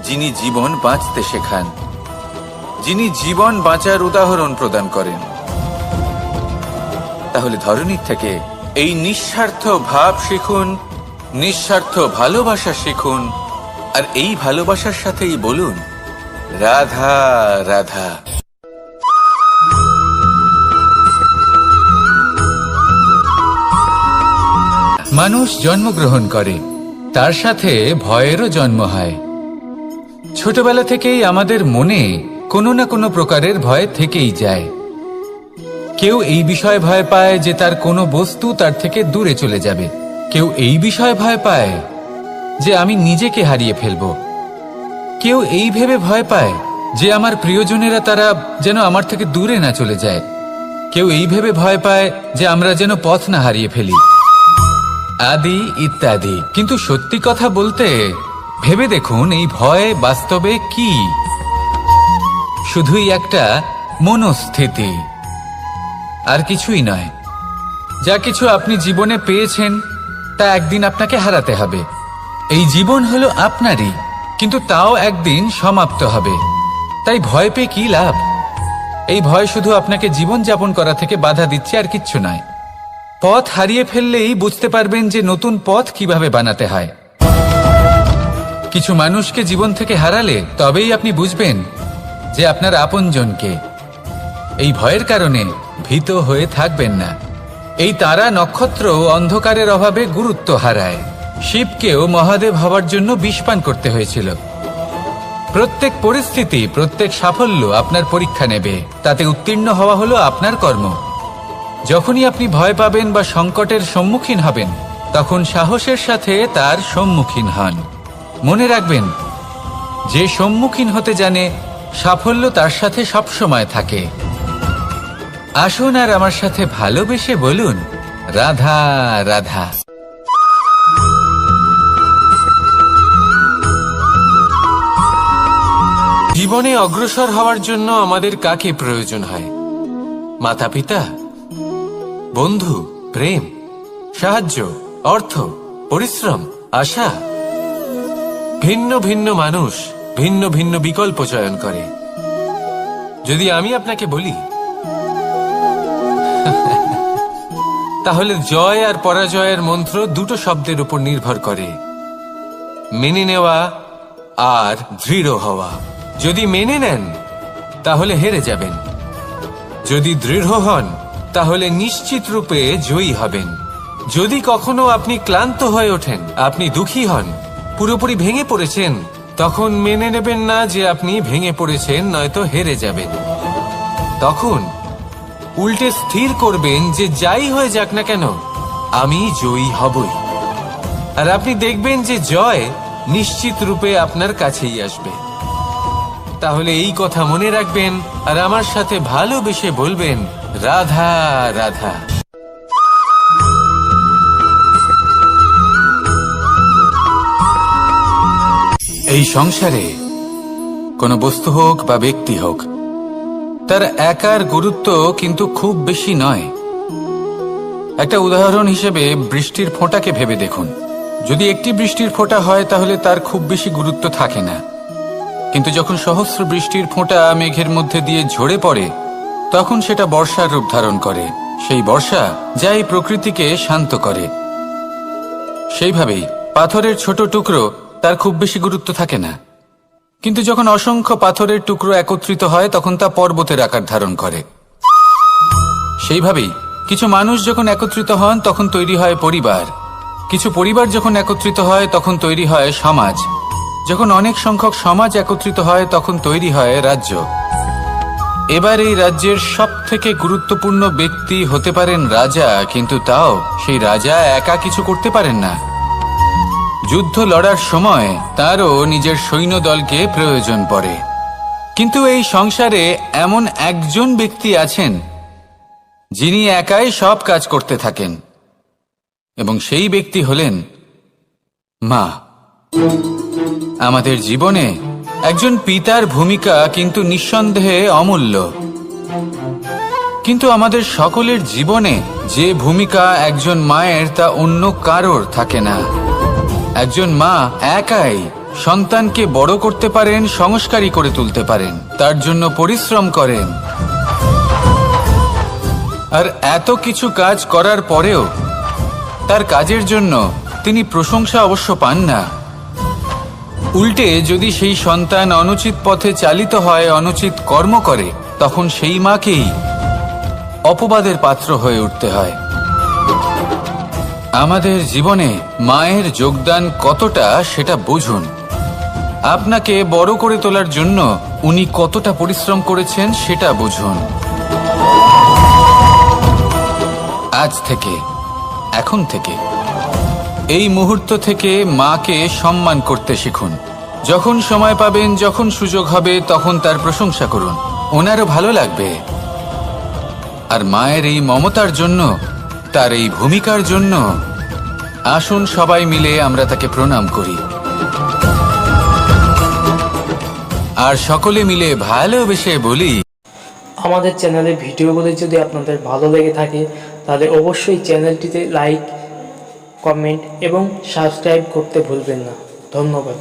যিনি জীবন বাঁচতে শেখান, যিনি জীবন বাঁচার উদাহরণ প্রদান করেন। তাহলে ধরণীর থেকে এই নিঃস্বার্থ ভাব শিখুন, নিঃস্বার্থ ভালোবাসা শিখুন, আর এই ভালোবাসার সাথেই বলুন, রাধা রাধা। মানুষ জন্মগ্রহণ করে, তার সাথে ভয়েরও জন্ম হয়। ছোটবেলা থেকেই আমাদের মনে কোনো না কোনো প্রকারের ভয় থেকেই যায়। কেউ এই বিষয়ে ভয় পায় যে তার কোনো বস্তু তার থেকে দূরে চলে যাবে, কেউ এই বিষয়ে ভয় পায় যে আমি নিজেকে হারিয়ে ফেলব, কেউ এই ভেবে ভয় পায় যে আমার প্রিয়জনেরা তারা যেন আমার থেকে দূরে না চলে যায়। কেউ এই ভেবে ভয় পায় যে আমরা যেন পথ না হারিয়ে ফেলি, আদি ইত্যাদি। কিন্তু সত্যি কথা বলতে ভেবে দেখুন, এই ভয় বাস্তবে কি? শুধুই একটা মনস্থিতি, আর কিছুই নয়। যা কিছু আপনি জীবনে পেয়েছেন তা একদিন আপনাকে হারাতে হবে। এই জীবন হলো আপনারই, কিন্তু তাও একদিন সমাপ্ত হবে। তাই ভয় পেয়ে কি লাভ? এই ভয় শুধু আপনাকে জীবন যাপন করা থেকে বাধা দিচ্ছে, আর কিচ্ছু নয়। পথ হারিয়ে ফেললেই বুঝতে পারবেন যে নতুন পথ কিভাবে বানাতে হয়। কিছু মানুষকে জীবন থেকে হারালে তবেই আপনি বুঝবেন যে আপনার আপনজনকে। এই ভয়ের কারণে ভীত হয়ে থাকবেন না। এই তারা নক্ষত্র অন্ধকারের অভাবে গুরুত্ব হারায়। শিবকেও মহাদেব হওয়ার জন্য বিষপান করতে হয়েছিল। প্রত্যেক পরিস্থিতি, প্রত্যেক সাফল্য আপনার পরীক্ষা নেবে। তাতে উত্তীর্ণ হওয়া হলো আপনার কর্ম। যখনই আপনি ভয় পাবেন বা সংকটের সম্মুখীন হবেন, তখন সাহসের সাথে তার সম্মুখীন হন। মনে রাখবেন, যে সম্মুখীন হতে জানে সাফল্য তার সাথে সবসময় থাকে। আসুন আর আমার সাথে ভালোবেসে বলুন, রাধা রাধা। জীবনে অগ্রসর হওয়ার জন্য আমাদের কাকে প্রয়োজন হয়? মাতা পিতা, বন্ধু, প্রেম, সাহায্য, অর্থ, পরিশ্রম, আশা। ভিন্ন ভিন্ন মানুষ ভিন্ন ভিন্ন বিকল্প চয়ন করে। যদি আমি আপনাকে বলি, তাহলে জয় আর পরাজয়ের মন্ত্র দুটো শব্দের উপর নির্ভর করে, মেনে নেওয়া আর দৃঢ় হওয়া। যদি মেনে নেন তাহলে হেরে যাবেন, যদি দৃঢ় হন তাহলে নিশ্চিত রূপে জয়ী হবেন। যদি কখনো আপনি ক্লান্ত হয়ে ওঠেন, আপনি দুঃখী হন, পুরোপুরি ভেঙে পড়েছেন, তখন মেনে নেবেন না যে আপনি ভেঙে পড়েছেন, নয়তো হেরে যাবেন। তখন উল্টে স্থির করবেন যে যাই হয়ে যাক না কেন, আমি জয়ী হবই। আর আপনি দেখবেন যে জয় নিশ্চিত রূপে আপনার কাছেই আসবে। তাহলে এই কথা মনে রাখবেন আর আমার সাথে ভালোবেসে বলবেন, রাধা রাধা। এই সংসারে কোনো বস্তু হোক বা ব্যক্তি হোক, তার একার গুরুত্ব কিন্তু খুব বেশি নয়। একটা উদাহরণ হিসেবে বৃষ্টির ফোঁটাকে ভেবে দেখুন। যদি একটি বৃষ্টির ফোঁটা হয় তাহলে তার খুব বেশি গুরুত্ব থাকে না, কিন্তু যখন সহস্র বৃষ্টির ফোঁটা মেঘের মধ্যে দিয়ে ঝরে পড়ে, তখন সেটা বর্ষার রূপ ধারণ করে। সেই বর্ষা যা এই প্রকৃতিকে শান্ত করে। সেইভাবেই পাথরের ছোট টুকরো, তার খুব বেশি গুরুত্ব থাকে না, কিন্তু যখন অসংখ্য পাথরের টুকরো একত্রিত হয় তখন তা পর্বতের আকার ধারণ করে। সেইভাবেই কিছু মানুষ যখন একত্রিত হন তখন তৈরি হয় পরিবার, কিছু পরিবার যখন একত্রিত হয় তখন তৈরি হয় সমাজ, যখন অনেক সংখ্যক সমাজ একত্রিত হয় তখন তৈরি হয় রাজ্য। এবার এই রাজ্যের সবথেকে গুরুত্বপূর্ণ ব্যক্তি হতে পারেন রাজা, কিন্তু তাও সেই রাজা একা কিছু করতে পারেন না। যুদ্ধ লড়ার সময় তারও নিজের সৈন্যদলকে প্রয়োজন পড়ে। কিন্তু এই সংসারে এমন একজন ব্যক্তি আছেন যিনি একাই সব কাজ করতে থাকেন, এবং সেই ব্যক্তি হলেন মা। আমাদের জীবনে একজন পিতার ভূমিকা কিন্তু নিঃসন্দেহে অমূল্য, কিন্তু আমাদের সকলের জীবনে যে ভূমিকা একজন মায়ের তা অন্য কারোর থাকে না। একজন মা একাই সন্তানকে বড় করতে পারেন, সংস্কারী করে তুলতে পারেন, তার জন্য পরিশ্রম করেন। আর এত কিছু কাজ করার পরেও তার কাজের জন্য তিনি প্রশংসা অবশ্য পান না। উল্টে যদি সেই সন্তান অনুচিত পথে চালিত হয়, অনুচিত কর্ম করে, তখন সেই মাকেই অপবাদের পাত্র হয়ে উঠতে হয়। আমাদের জীবনে মায়ের যোগদান কতটা সেটা বুঝুন। আপনাকে বড় করে তোলার জন্য উনি কতটা পরিশ্রম করেছেন সেটা বুঝুন। আজ থেকে, এখন থেকে, এই মুহূর্ত থেকে মাকে সম্মান করতে শিখুন। যখন সময় পাবেন, যখন সুযোগ হবে, তখন তার প্রশংসা করুন, ওনারও ভালো লাগবে। আর মায়ের এই মমতার জন্য, তার এই ভূমিকার জন্য আসুন সবাই মিলে আমরা তাকে প্রণাম করি, আর সকলে মিলে ভালোবেসে বলি। আমাদের চ্যানেলের ভিডিওগুলি যদি আপনাদের ভালো লেগে থাকে তাহলে অবশ্যই চ্যানেলটিতে লাইক, কমেন্ট এবং সাবস্ক্রাইব করতে ভুলবেন না। ধন্যবাদ।